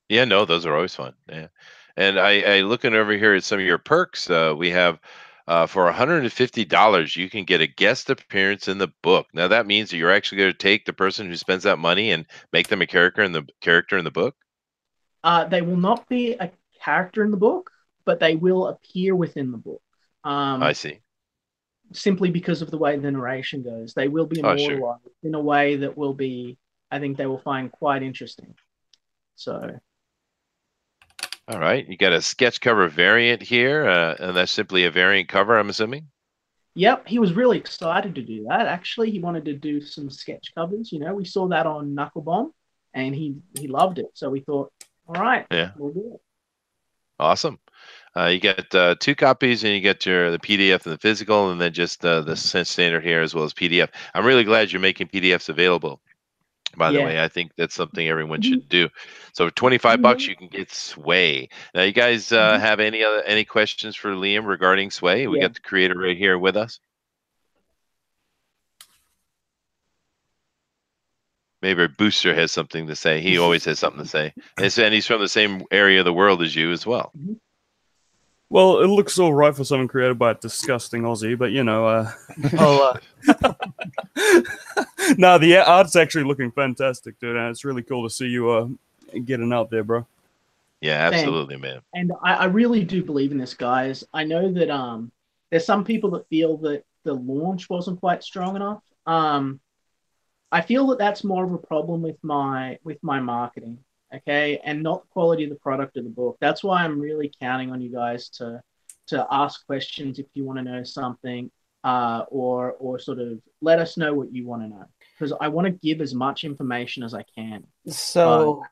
Yeah, no, those are always fun. Yeah. And I looking over here at some of your perks, we have for $150, you can get a guest appearance in the book. Now that means that you're actually going to take the person who spends that money and make them a character in the book. They will not be a character in the book, but they will appear within the book. I see. Simply because of the way the narration goes. They will be immortalized in a way that will be, I think they will find quite interesting. So. All right. You got a sketch cover variant here, and that's simply a variant cover, I'm assuming? Yep. He was really excited to do that. Actually, he wanted to do some sketch covers. We saw that on Knuckle Bomb, and he loved it. So we thought, all right, we'll do it. Awesome. You get 2 copies, and you get the PDF and the physical, and then just the standard here as well as PDF. I'm really glad you're making PDFs available. By the way, I think that's something everyone should do. So for $25, you can get Sway. Now, you guys have any questions for Liam regarding Sway? We got the creator right here with us. Maybe Booster has something to say. He always has something to say. And he's from the same area of the world as you as well. Well, it looks all right for something created by a disgusting Aussie, but no, the art's actually looking fantastic, dude. And it's really cool to see you getting out there, bro. Yeah, Thanks. absolutely, man. And I really do believe in this, guys. I know that there's some people that feel that the launch wasn't quite strong enough. I feel that that's more of a problem with my marketing, okay, and not the quality of the product of the book. That's why I'm really counting on you guys to ask questions if you want to know something, or sort of let us know what you want to know, because I want to give as much information as I can. So,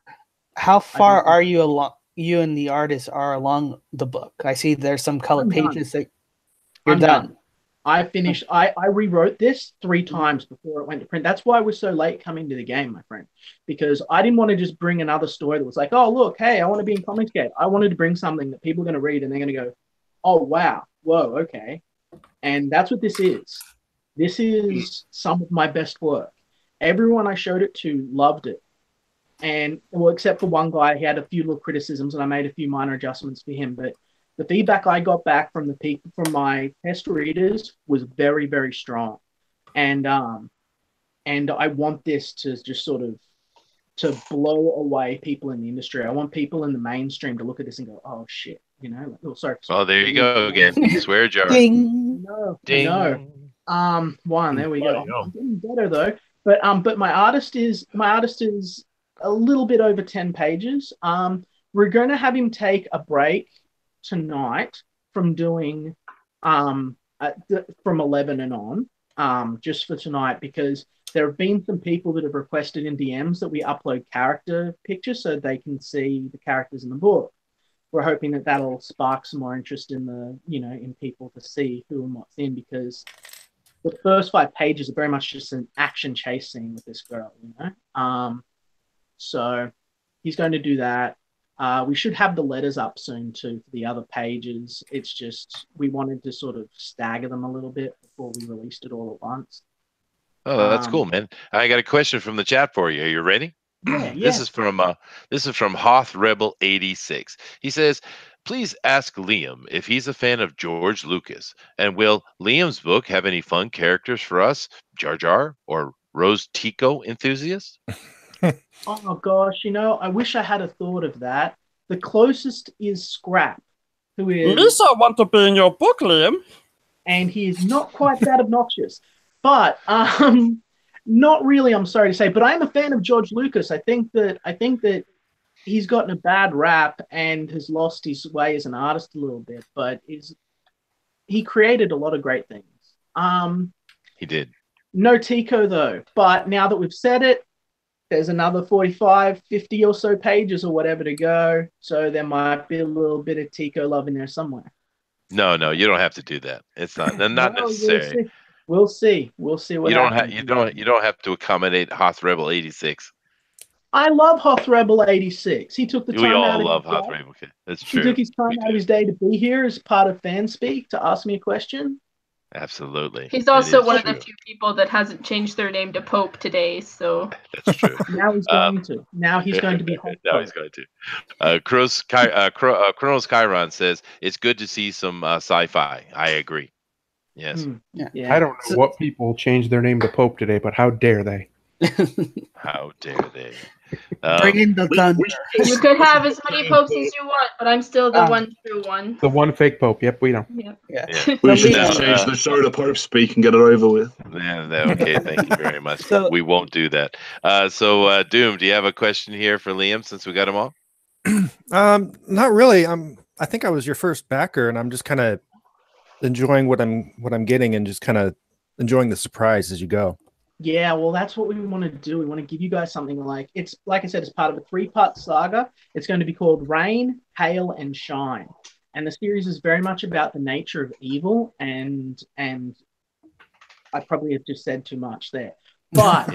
how far are you along? You and the artist are along the book. I see there's some color pages that you're done. I finished. I rewrote this 3 times before it went to print. That's why I was so late coming to the game, my friend, because I didn't want to just bring another story that was like, oh look, hey, I want to be in Comicsgate. I wanted to bring something that people are going to read and they're going to go, oh wow, whoa, okay. And that's what this is. This is some of my best work. Everyone I showed it to loved it. And well, except for one guy, he had a few little criticisms, and I made a few minor adjustments for him. But the feedback I got back from my test readers was very, very strong. And I want this to just sort of to blow away people in the industry. I want people in the mainstream to look at this and go, "Oh shit," you know. Like, oh, sorry. Oh, there you go again. Swear jar. Ding. No, Ding. no. One. There we go. I'm getting better though. But my artist is a little bit over 10 pages. We're going to have him take a break tonight from doing from 11 and on, just for tonight, because there have been some people that have requested in DMs that we upload character pictures so they can see the characters in the book. We're hoping that that'll spark some more interest in in people to see who and what's in, because the first 5 pages are very much just an action chase scene with this girl, So he's going to do that. We should have the letters up soon too for the other pages. It's just we wanted to sort of stagger them a little bit before we released it all at once. Oh, that's cool, man. I got a question from the chat for you. Are you ready? Yeah. This is from Hoth Rebel 86. He says, "Please ask Liam if he's a fan of George Lucas, and will Liam's book have any fun characters for us, Jar Jar or Rose Tico enthusiasts?" Oh gosh, I wish I had a thought of that. The closest is Scrap, who is Lisa want to be in your book, Liam. And he is not quite that obnoxious. But not really, I'm sorry to say. But I am a fan of George Lucas. I think that he's gotten a bad rap and has lost his way as an artist a little bit, but he created a lot of great things. He did. No Tico though. But now that we've said it, there's another 45, 50 or so pages or whatever to go. So there might be a little bit of Tico love in there somewhere. No, you don't have to do that. It's not necessary. We'll see. What you don't have to accommodate Hoth Rebel 86. I love Hoth Rebel 86. He took the time. We all out love Hoth Rebel. That's true. He took his time out of his day to be here as part of FanSpeak to ask me a question. Absolutely. He's also one of the few people that hasn't changed their name to Pope today, so that's true. Now he's going to. Now he's going to be Hope. Now he's going to. Kronos Chiron says it's good to see some sci-fi. I agree. Yes. Yeah. I don't know what people changed their name to Pope today, but how dare they? How dare they? Bring in the thunder. You could have as many popes as you want, but I'm still the one true one. The one fake Pope. Yep, we know. Yeah. We should just change the show to Pope Speak and get it over with. Yeah, okay, thank you very much. We won't do that. So, Doom, do you have a question here for Liam since we got him all? Not really. I think I was your first backer, and I'm just kind of enjoying what I'm getting and just kind of enjoying the surprise as you go. Yeah, well, that's what we want to do. We want to give you guys something like I said, it's part of a 3-part saga. It's going to be called Rain, Hail, and Shine. And the series is very much about the nature of evil, and I probably have just said too much there. But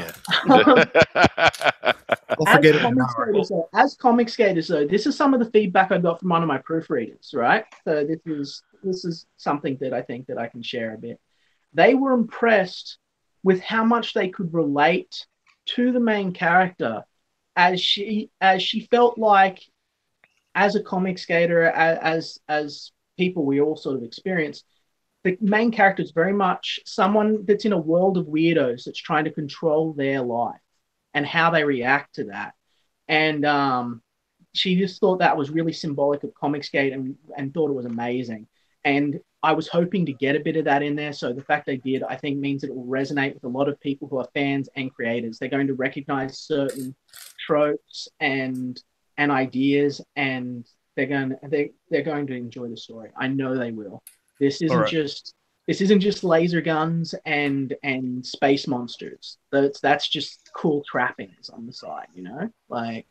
as Comicsgaters, though, this is some of the feedback I got from one of my proofreaders, right? So this is something that I think that I can share a bit. They were impressed with how much they could relate to the main character, as she felt like, as a comic skater, as people we all sort of experience, the main character is very much someone that's in a world of weirdos that's trying to control their life and how they react to that. And she just thought that was really symbolic of Comicsgate and thought it was amazing. And I was hoping to get a bit of that in there. So the fact they did, I think, means it will resonate with a lot of people who are fans and creators. They're going to recognize certain tropes and ideas, and they're going to enjoy the story. I know they will. This isn't just laser guns and space monsters. That's just cool trappings on the side, you know? Like,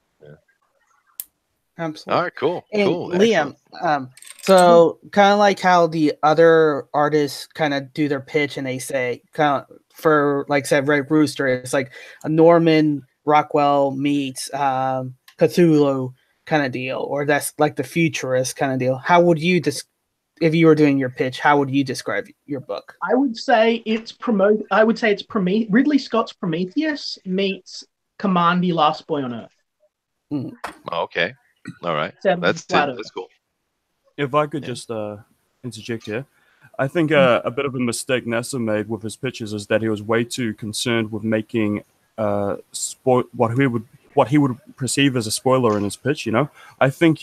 Absolutely. All right, cool. And Cool. Liam, Excellent. so kind of like how the other artists kind of do their pitch and they say, kind of for like said Red Rooster, it's like a Norman Rockwell meets Cthulhu kind of deal, or that's like the futurist kind of deal. How would you if you were doing your pitch, how would you describe your book? I would say it's Ridley Scott's Prometheus meets Commandy Last Boy on Earth. Mm. Okay. All right. Seven That's flat that's cool. If I could just interject here, I think a bit of a mistake NASA made with his pitches is that he was way too concerned with making what he would perceive as a spoiler in his pitch. You know, I think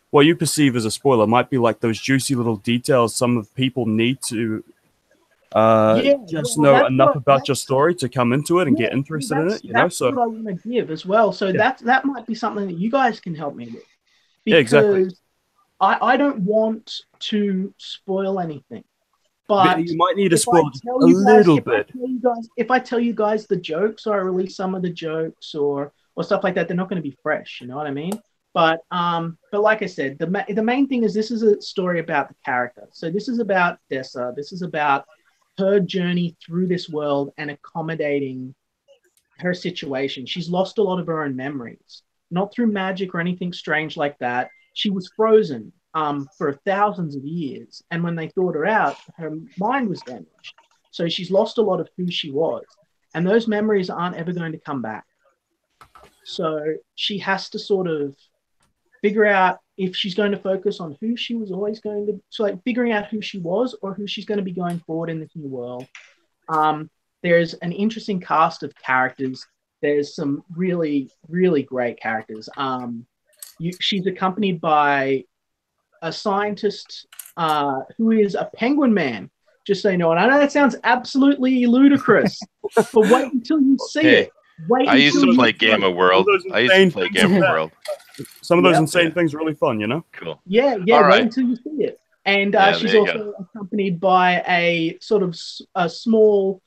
what you perceive as a spoiler might be like those juicy little details some of people need to know enough about your story to come into it and get interested in it. You know, so what I want to give as well. So that might be something that you guys can help me with. Because yeah, exactly. I don't want to spoil anything, but you might need to spoil a little bit. If I tell you guys the jokes, or I release some of the jokes, or stuff like that, they're not going to be fresh. You know what I mean? But like I said, the main thing is this is a story about the character. So this is about Dessa. This is about her journey through this world and accommodating her situation. She's lost a lot of her own memories, not through magic or anything strange like that. She was frozen for thousands of years, and when they thawed her out, her mind was damaged. So she's lost a lot of who she was, and those memories aren't ever going to come back. So she has to sort of figure out if she's going to focus on who she was always going to, so like figuring out who she was or who she's going to be going forward in this new world. There's an interesting cast of characters. There's some really, really great characters. She's accompanied by a scientist who is a penguin man, just so you know. And I know that sounds absolutely ludicrous, but wait until you see it. I used to play Game of World. Some of those insane things are really fun, you know? Cool. Yeah, wait until you see it. And she's also accompanied by a sort of a small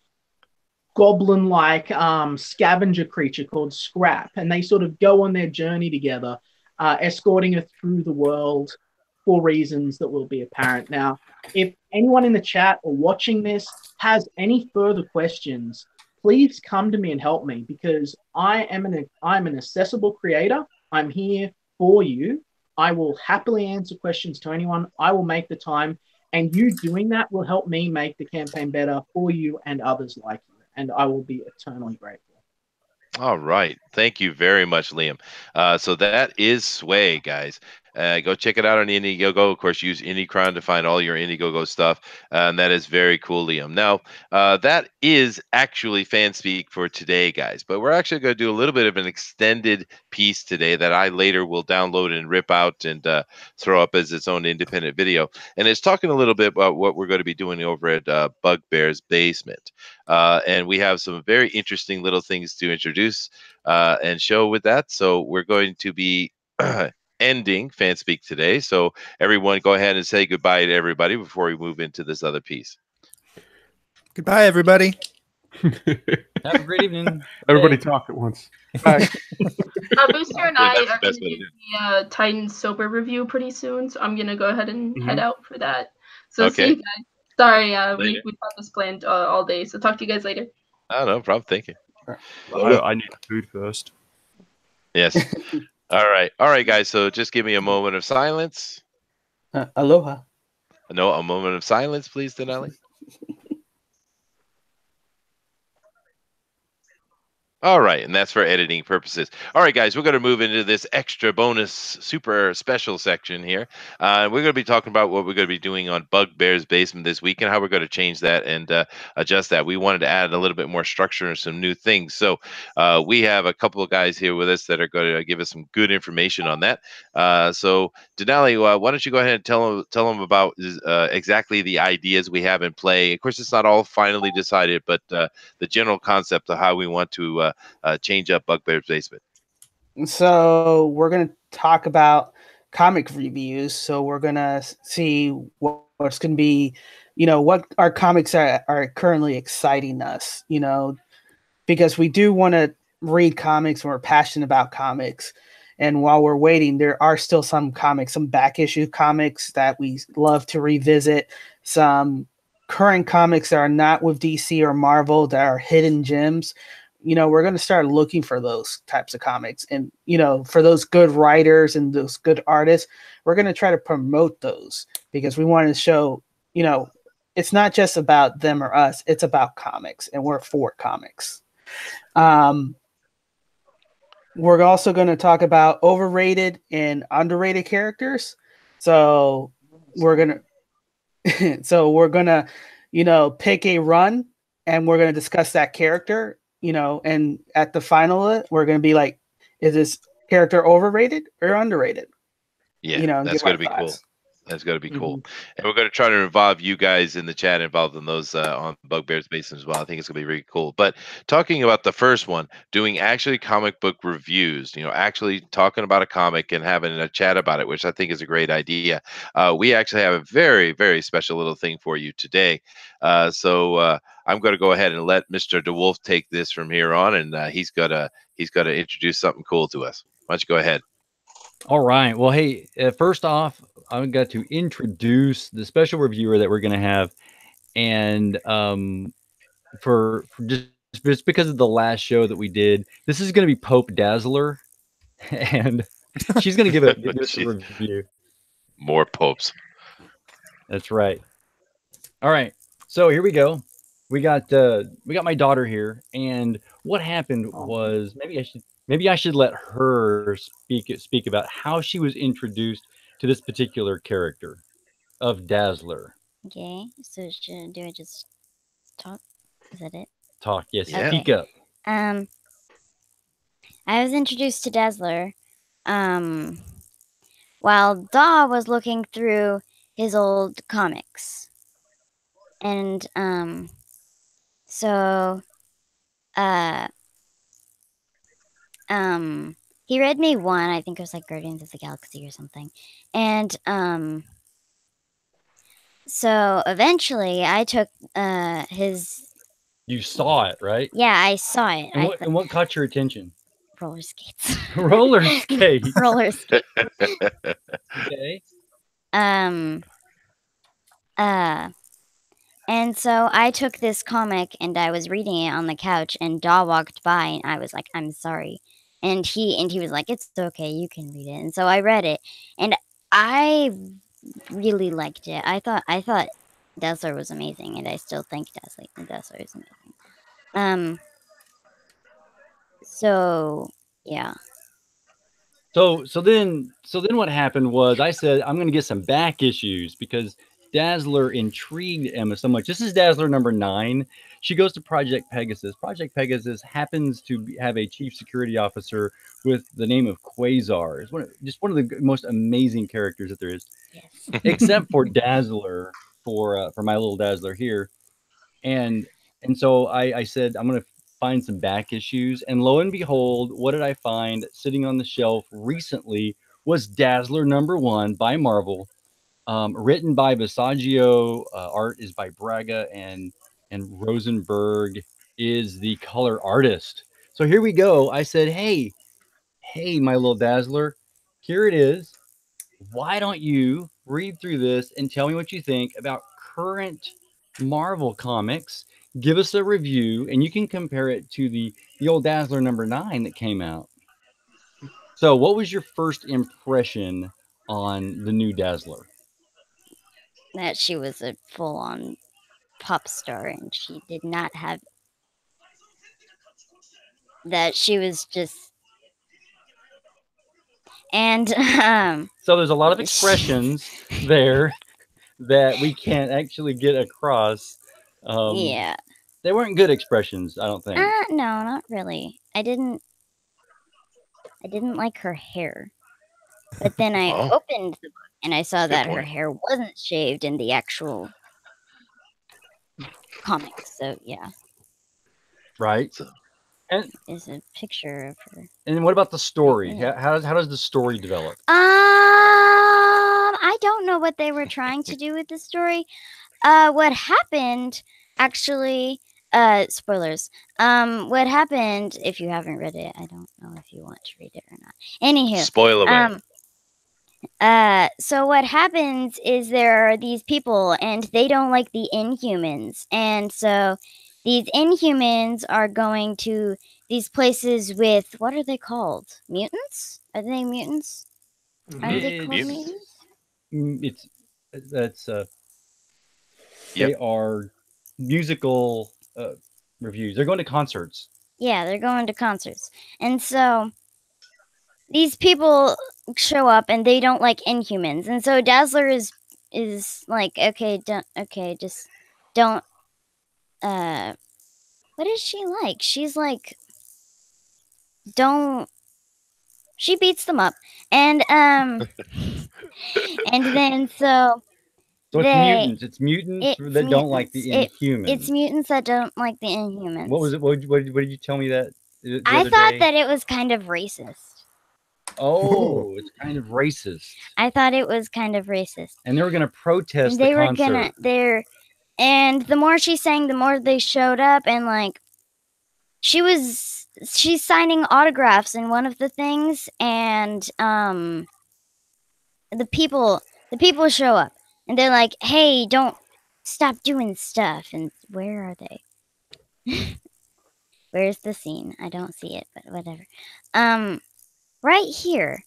goblin-like scavenger creature called Scrap. And they sort of go on their journey together, escorting her through the world for reasons that will be apparent. Now, if anyone in the chat or watching this has any further questions, please come to me and help me, because I'm an accessible creator. I'm here for you. I will happily answer questions to anyone. I will make the time, and you doing that will help me make the campaign better for you and others like you, and I will be eternally grateful. All right. Thank you very much, Liam. So that is Sway, guys. Go check it out on Indiegogo. Of course, use Indiecron to find all your Indiegogo stuff. And that is very cool, Liam. Now, that is actually FanSpeak for today, guys. But we're actually going to do a little bit of an extended piece today that I later will download and rip out and throw up as its own independent video. And it's talking a little bit about what we're going to be doing over at Bugbear's Basement. And we have some very interesting little things to introduce and show with that. So we're going to be ending FanSpeak today. So everyone go ahead and say goodbye to everybody before we move into this other piece. Goodbye, everybody. Have a great evening. Everybody talk at once. Bye. Booster and I are going to do the Titan Sober review pretty soon, so I'm going to go ahead and head out for that. So see you guys. Sorry, we had this planned all day, so talk to you guys later. Oh, no problem. Thank you. I need food first. Yes. All right, guys. So just give me a moment of silence. Aloha. No, a moment of silence, please, Denali. All right, and that's for editing purposes. All right, guys, we're going to move into this extra bonus, super special section here. We're going to be talking about what we're going to be doing on Bugbear's Basement this week and how we're going to change that and adjust that. We wanted to add a little bit more structure and some new things. So we have a couple of guys here with us that are going to give us some good information on that. So Denali, why don't you go ahead and tell them about exactly the ideas we have in play. Of course, it's not all finally decided, but the general concept of how we want to change up Bugbear's Basement. So we're going to talk about comic reviews. So we're going to see what's going to be, what our comics are currently exciting us, because we do want to read comics and we're passionate about comics. And while we're waiting, there are still some comics, some back issue comics that we love to revisit, some current comics that are not with DC or Marvel that are hidden gems. We're going to start looking for those types of comics. And, for those good writers and those good artists, we're going to try to promote those because we want to show, it's not just about them or us. It's about comics, and we're for comics. We're also going to talk about overrated and underrated characters. So we're going to, pick a run and we're going to discuss that character, and at the final, we're going to be like, is this character overrated or underrated? Yeah, that's going to be cool. That's going to be cool. And we're going to try to involve you guys in the chat involved in those on Bugbear's Basement as well. I think it's going to be really cool. But talking about the first one, doing actually comic book reviews, actually talking about a comic and having a chat about it, which I think is a great idea. We actually have a very, very special little thing for you today. So I'm going to go ahead and let Mr. DeWolf take this from here on, and he's got to introduce something cool to us. Why don't you go ahead? All right. Well, hey, first off, I've got to introduce the special reviewer that we're going to have. And for just because of the last show that we did, this is going to be Pope Dazzler. And she's going to give us a review. More popes. That's right. All right. So here we go. We got my daughter here. And what happened was maybe I should let her speak about how she was introduced to this particular character of Dazzler. Okay, so do I just talk? Is that it? Talk, yes. Yeah. Speak up. I was introduced to Dazzler while Daw was looking through his old comics. And so he read me one, I think it was like Guardians of the Galaxy or something. And so eventually I took his. You saw it, right? Yeah, I saw it. And what caught your attention? Roller skates. Roller skates. Roller skates. Okay. And so I took this comic and I was reading it on the couch, and Daw walked by and I was like, I'm sorry. And he was like, it's okay, you can read it. And so I read it and I really liked it. I thought Dazzler was amazing, and I still think Dazzler is amazing. So yeah. So then what happened was I said I'm going to get some back issues because Dazzler intrigued Emma so much. This is Dazzler number 9. She goes to Project Pegasus. Project Pegasus happens to have a chief security officer with the name of Quasar. It's just one of the most amazing characters that there is. Yes. Except for Dazzler, for my little Dazzler here. And so I said I'm going to find some back issues, and lo and behold, what did I find sitting on the shelf recently was Dazzler number 1 by Marvel, written by Visaggio, art is by Braga, and Rosenberg is the color artist. So here we go. I said, hey, my little Dazzler, here it is. Why don't you read through this and tell me what you think about current Marvel comics? Give us a review, and you can compare it to the old Dazzler number 9 that came out. So what was your first impression on the new Dazzler? That she was a full-on pop star, and she did not have that she was just and So there's a lot of expressions there that we can't actually get across. Yeah. They weren't good expressions, I don't think. No, not really. I didn't like her hair. But then I opened the book and I saw that her hair wasn't shaved in the actual comics. So yeah. Right. And is a picture of her. And what about the story? How does the story develop? I don't know what they were trying to do with the story. What happened actually, spoilers. What happened, if you haven't read it, I don't know if you want to read it or not. Anywho. Spoil away. So what happens is there are these people and they don't like the Inhumans. And so these Inhumans are going to these places with, what are they called? Mutants? Are they mutants? Are they called mutants? They are musical reviews. They're going to concerts. Yeah, they're going to concerts. And so these people show up and they don't like Inhumans. And so Dazzler is like, just don't what is she like? She's like, she beats them up. And and then so it's mutants. It's mutants that don't like the Inhumans. It's mutants that don't like the Inhumans. What was it? What did you tell me that? I thought that it was kind of racist. Oh, it's kind of racist. I thought it was kind of racist. And they were going to protest the concert. And the more she sang, the more they showed up, and like she's signing autographs in one of the things, and the people show up and they're like, "Hey, don't stop doing stuff." And where are they? Where's the scene? I don't see it, but whatever. Right here.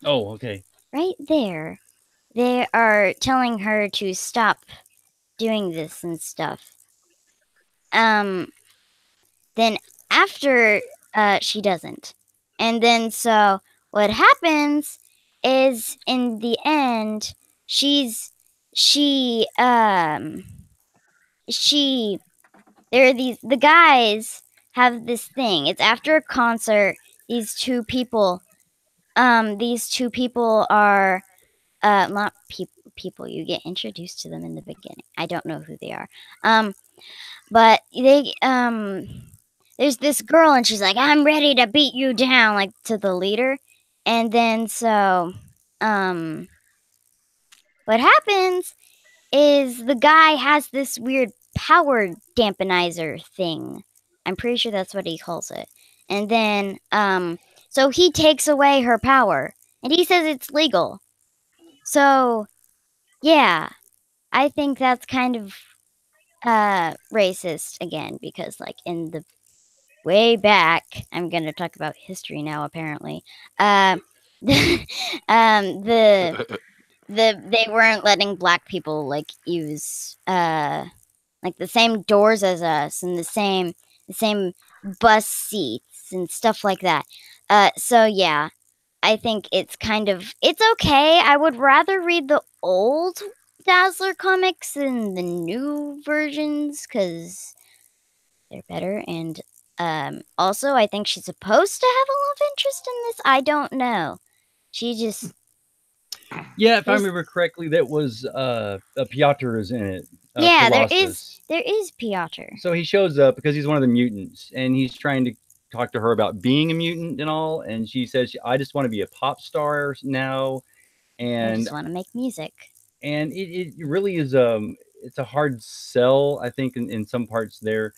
Oh, okay. Right there. They are telling her to stop doing this and stuff. Then after she doesn't. And then so what happens is in the end the guys have this thing. It's after a concert. These two people are not people. You get introduced to them in the beginning. I don't know who they are. But they there's this girl and she's like, "I'm ready to beat you down," like to the leader. And then so what happens is the guy has this weird power dampenizer thing. I'm pretty sure that's what he calls it. And then so he takes away her power and he says it's legal. So yeah, I think that's kind of racist again, because like in the way back, I'm going to talk about history now apparently. They weren't letting black people like use like the same doors as us and the same bus seats and stuff like that. So yeah, I think it's okay. I would rather read the old Dazzler comics than the new versions because they're better. And also, I think she's supposed to have a love interest in this. I don't know. She just... Yeah, if I remember correctly, that was Piotr is in it. Yeah, there is Piotr. So he shows up because he's one of the mutants, and he's trying to talk to her about being a mutant and all. And she says, "I just want to be a pop star now, and I just want to make music." And it really is it's a hard sell, I think, in some parts there.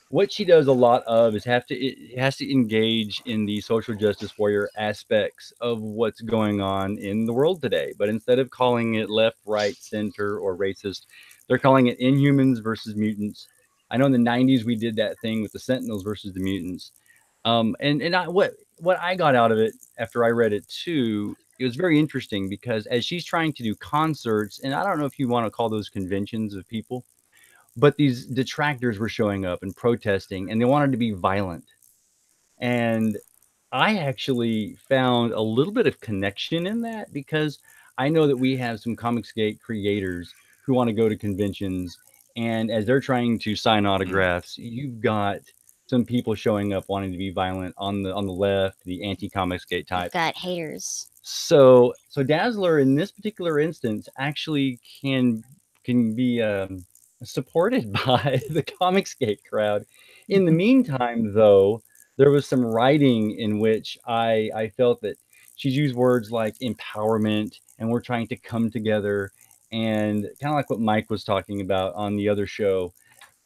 What she does a lot of is it has to engage in the social justice warrior aspects of what's going on in the world today. But instead of calling it left, right, center, or racist, they're calling it Inhumans versus mutants. I know in the 90s we did that thing with the Sentinels versus the mutants. What I got out of it after I read it too, it was very interesting because as she's trying to do concerts, and I don't know if you want to call those conventions of people, but these detractors were showing up and protesting, and they wanted to be violent. And I actually found a little bit of connection in that because I know that we have some Comicsgate creators who want to go to conventions, and as they're trying to sign autographs, you've got some people showing up wanting to be violent on the left, the anti-Comicsgate type. Got haters. So Dazzler in this particular instance actually can be supported by the Comicsgate crowd. In the meantime, though, there was some writing in which I felt that she's used words like empowerment and we're trying to come together, and kind of like what Mike was talking about on the other show,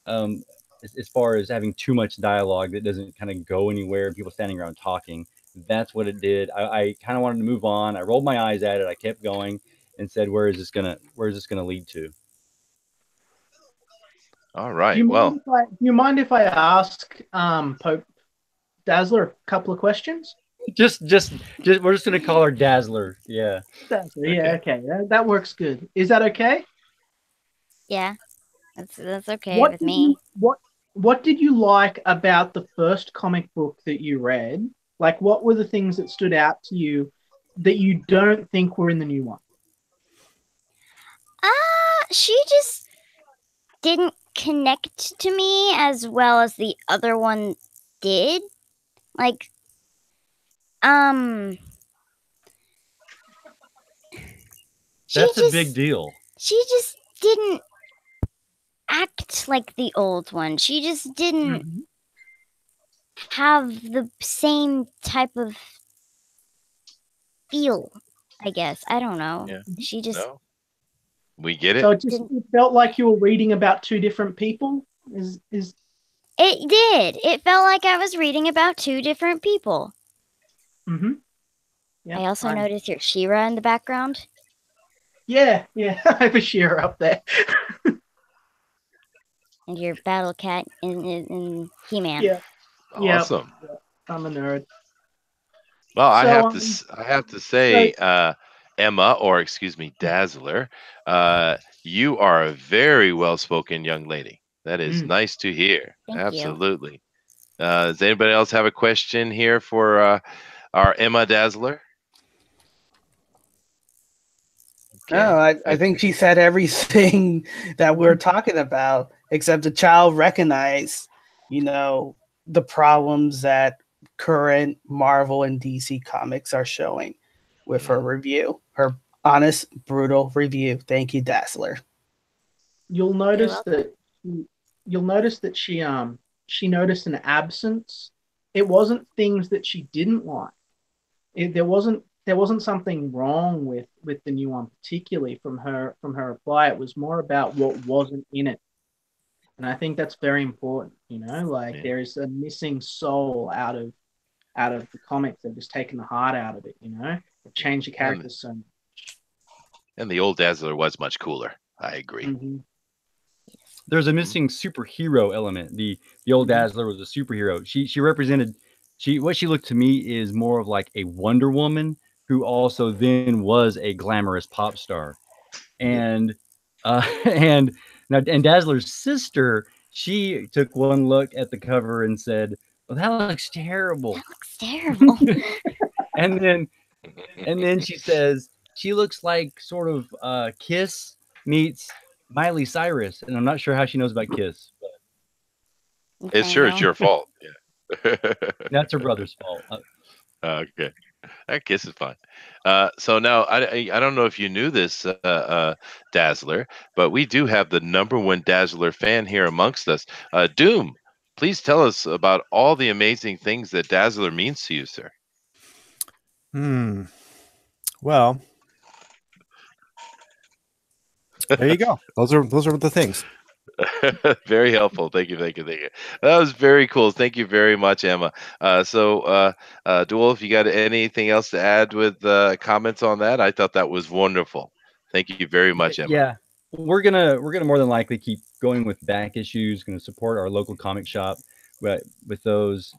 as far as having too much dialogue that doesn't kind of go anywhere, people standing around talking. That's what it did. I kind of wanted to move on. I rolled my eyes at it. I kept going and said, where is this gonna lead to? All right. Well, Do you mind if I ask Pope Dazzler a couple of questions? Just we're just gonna call her Dazzler. Yeah. Dazzler. Yeah. Okay. That works good. Is that okay? Yeah, that's okay with me. What did you like about the first comic book that you read? Like, what were the things that stood out to you that you don't think were in the new one? She just didn't connect to me as well as the other one did. Like, that's a big deal. She just didn't act like the old one. She just didn't have the same type of feel, I guess. I don't know. Yeah. She just... No. We get it. So it felt like you were reading about two different people? It did. It felt like I was reading about two different people. Mm-hmm. I also noticed your She-Ra in the background. Yeah. I have a She-Ra up there. And your Battle Cat in He-Man. Yeah. Awesome. Yeah. I'm a nerd. Well, So, I have to say, Emma, or excuse me, Dazzler, you are a very well-spoken young lady. That is nice to hear. Thank you. Absolutely. Does anybody else have a question here for our Emma Dazzler? Okay. No, I think she said everything that we're talking about, except the child recognized, the problems that current Marvel and DC comics are showing with her review, her honest, brutal review. Thank you, Dazzler. You'll notice that she noticed an absence. It wasn't things that she didn't like. There wasn't something wrong with the new one, particularly from her reply. It was more about what wasn't in it. And I think that's very important, there is a missing soul out of the comics. They've just taken the heart out of it, They've changed the characters so much. And the old Dazzler was much cooler. I agree. Mm-hmm. There's a missing superhero element. The old Dazzler was a superhero. She represented what she looked to me is more of like a Wonder Woman who also then was a glamorous pop star. And and Dazzler's sister, she took one look at the cover and said, "Well, that looks terrible." That looks terrible. and then she says she looks like sort of Kiss meets Miley Cyrus, and I'm not sure how she knows about Kiss. But it's your fault. Yeah, that's her brother's fault. Okay, that Kiss is fine. So now I don't know if you knew this, Dazzler, but we do have the #1 Dazzler fan here amongst us. Doom, please tell us about all the amazing things that Dazzler means to you, sir. Well, there you go. Those are the things. Very helpful. Thank you. That was very cool. Thank you very much, Emma. So, DeWolf, you got anything else to add with comments on that? I thought that was wonderful. Thank you very much, Emma. Yeah, we're gonna more than likely keep going with back issues. Going to support our local comic shop with those,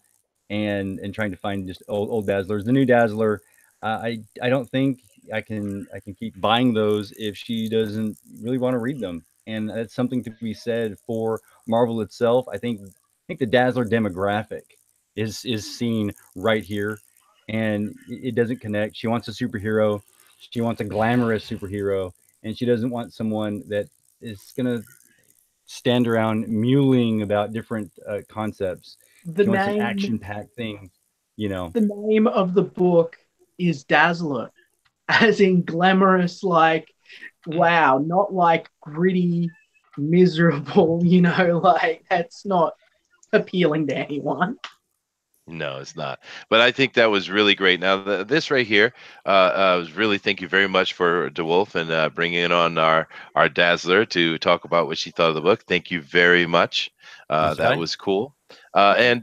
and trying to find just old Dazzlers. The new Dazzler, I don't think I can keep buying those if she doesn't really want to read them. And that's something to be said for Marvel itself. I think the Dazzler demographic is seen right here, and it doesn't connect. She wants a superhero. She wants a glamorous superhero, and she doesn't want someone that is gonna stand around mewling about different concepts. The She wants an name, action-packed thing, you know. the name of the book is Dazzler, as in glamorous, like, wow, not like gritty, miserable, like that's not appealing to anyone. No, it's not. But I think that was really great. Now, this right here was really thank you very much for DeWolf and bringing on our Dazzler to talk about what she thought of the book. Thank you very much. That was cool. And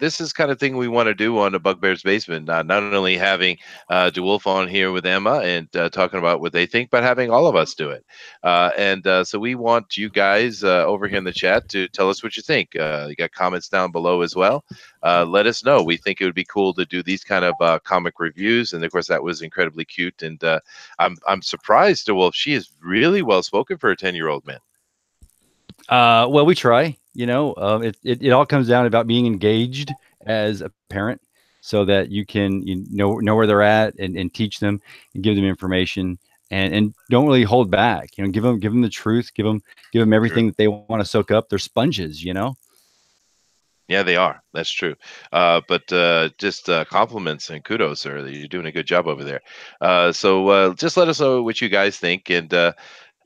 this is kind of thing we want to do on the Bugbear's Basement. Not only having DeWolf on here with Emma and talking about what they think, but having all of us do it. So we want you guys over here in the chat to tell us what you think. You got comments down below as well. Let us know. We think it would be cool to do these kind of comic reviews, and of course that was incredibly cute. And I'm surprised, DeWolf. She is really well spoken for a 10-year-old man. Well, we try. It all comes down about being engaged as a parent, so that you can know where they're at and teach them and give them information and don't really hold back. Give them the truth. Give them everything that they want to soak up. They're sponges. Yeah, they are. That's true. But just compliments and kudos, sir. You're doing a good job over there. So just let us know what you guys think. And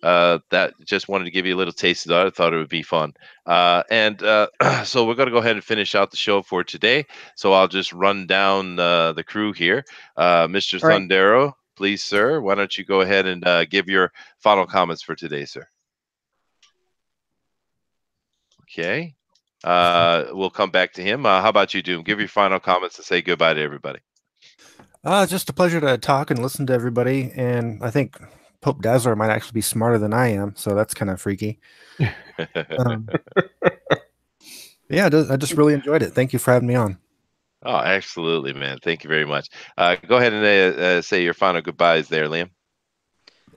that just wanted to give you a little taste of that. I thought it would be fun. So we're going to go ahead and finish out the show for today. So I'll just run down the crew here. Mr. Thundero, please, sir. Why don't you go ahead and give your final comments for today, sir? Okay. We'll come back to him. How about you, Doom? Give your final comments and say goodbye to everybody. Just a pleasure to talk and listen to everybody. And I think Pope Dazzler might actually be smarter than I am, so that's kind of freaky. Yeah, I just really enjoyed it. Thank you for having me on. Oh, absolutely, man. Thank you very much. Go ahead and say your final goodbyes there, Liam.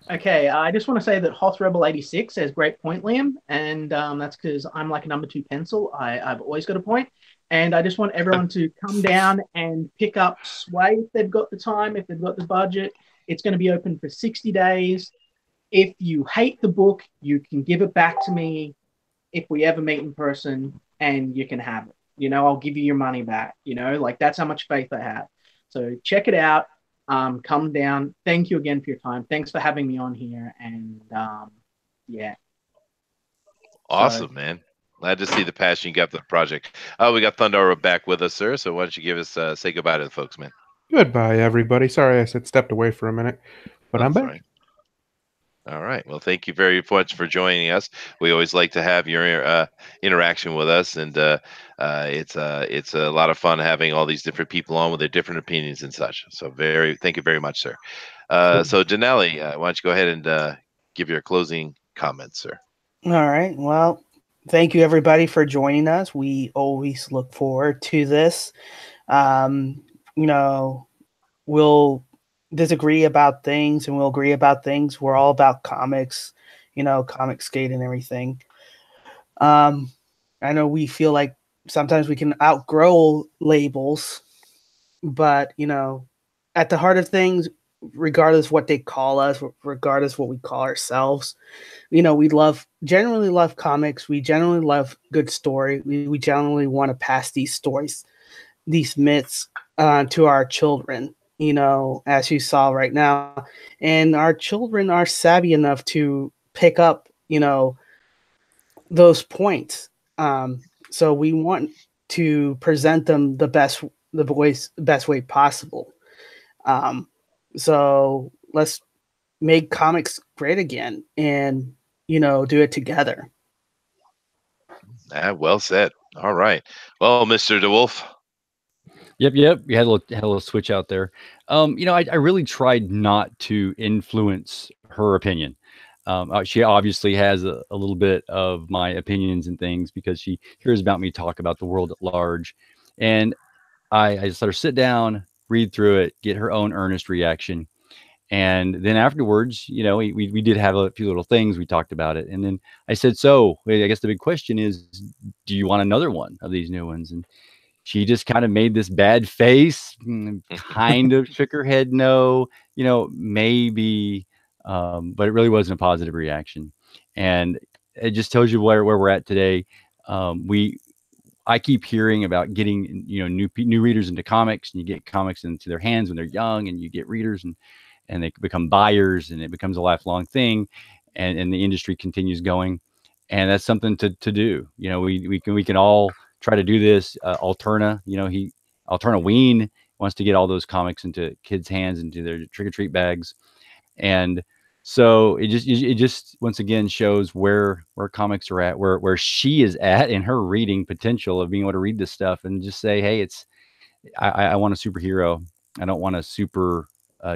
Okay, I just want to say that Hoth Rebel 86 says great point, Liam, and that's because I'm like a number 2 pencil. I've always got a point, and I just want everyone to come down and pick up Sway if they've got the time, if they've got the budget. It's going to be open for 60 days. If you hate the book, you can give it back to me if we ever meet in person, and you can have it. I'll give you your money back. Like that's how much faith I have. So check it out. Come down. Thank you again for your time. Thanks for having me on here. And yeah. Awesome, man. Glad to see the passion you got for the project. We got Thundero back with us, sir. So why don't you give us say goodbye to the folks, man? Goodbye, everybody. Sorry I stepped away for a minute, but I'm back. Right. All right. Well, thank you very much for joining us. We always like to have your interaction with us, and it's a lot of fun having all these different people on with their different opinions and such. So thank you very much, sir. So Denali, why don't you go ahead and give your closing comments, sir? All right. Well, thank you everybody for joining us. We always look forward to this. We'll disagree about things and we'll agree about things. We're all about comics, comic skate and everything. I know we feel like sometimes we can outgrow labels, but at the heart of things, regardless what they call us, regardless what we call ourselves, we generally love comics. We generally love good story. We generally want to pass these stories, these myths to our children, as you saw right now. And our children are savvy enough to pick up, those points. So we want to present them the best way possible. So let's make comics great again and, do it together. Well said. All right. Well, Mr. DeWolf. Yep. You had a little switch out there. I really tried not to influence her opinion. She obviously has a little bit of my opinions and things because she hears about me talk about the world at large. And I just let her sit down, read through it, get her own earnest reaction. And then afterwards, we did have a few little things. We talked about it. And then I said, so I guess the big question is, do you want another one of these new ones? And she just kind of made this bad face, kind of shook her head no, maybe, but it really wasn't a positive reaction. And it just tells you where we're at today. I keep hearing about getting new readers into comics, and you get comics into their hands when they're young, and you get readers and they become buyers, and it becomes a lifelong thing, and the industry continues going, and that's something to do. We can all try to do this. Alterna Ween wants to get all those comics into kids' hands, into their trick or treat bags, and so it just once again shows where comics are at, where she is at in her reading potential of being able to read this stuff and just say, hey, I want a superhero. I don't want a super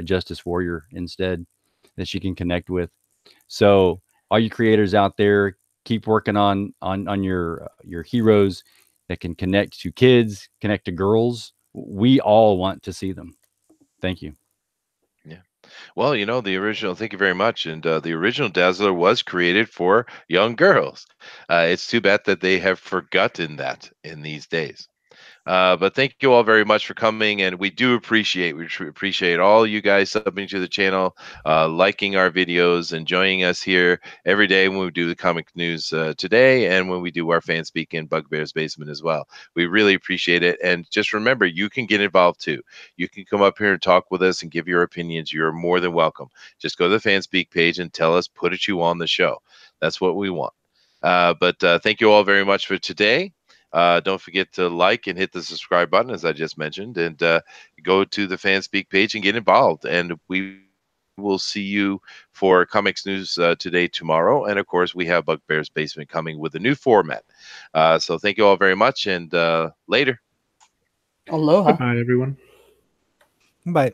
justice warrior instead that she can connect with. So all you creators out there, keep working on your heroes that can connect to kids, connect to girls. We all want to see them. Thank you. Well, the original, thank you very much. And the original Dazzler was created for young girls. It's too bad that they have forgotten that in these days. But thank you all very much for coming, and we appreciate all you guys subbing to the channel, liking our videos, and joining us here every day when we do the comic news today, and when we do our FanSpeak in Bugbear's Basement as well. We really appreciate it, and just remember, you can get involved too. You can come up here and talk with us and give your opinions. You're more than welcome. Just go to the FanSpeak page and tell us, put you on the show. That's what we want. But thank you all very much for today. Don't forget to like and hit the subscribe button, as I just mentioned, and go to the FanSpeak page and get involved. And we will see you for Comics News today, tomorrow. And of course, we have Bugbear's Basement coming with a new format. So thank you all very much, and later. Aloha. Bye, everyone. Bye.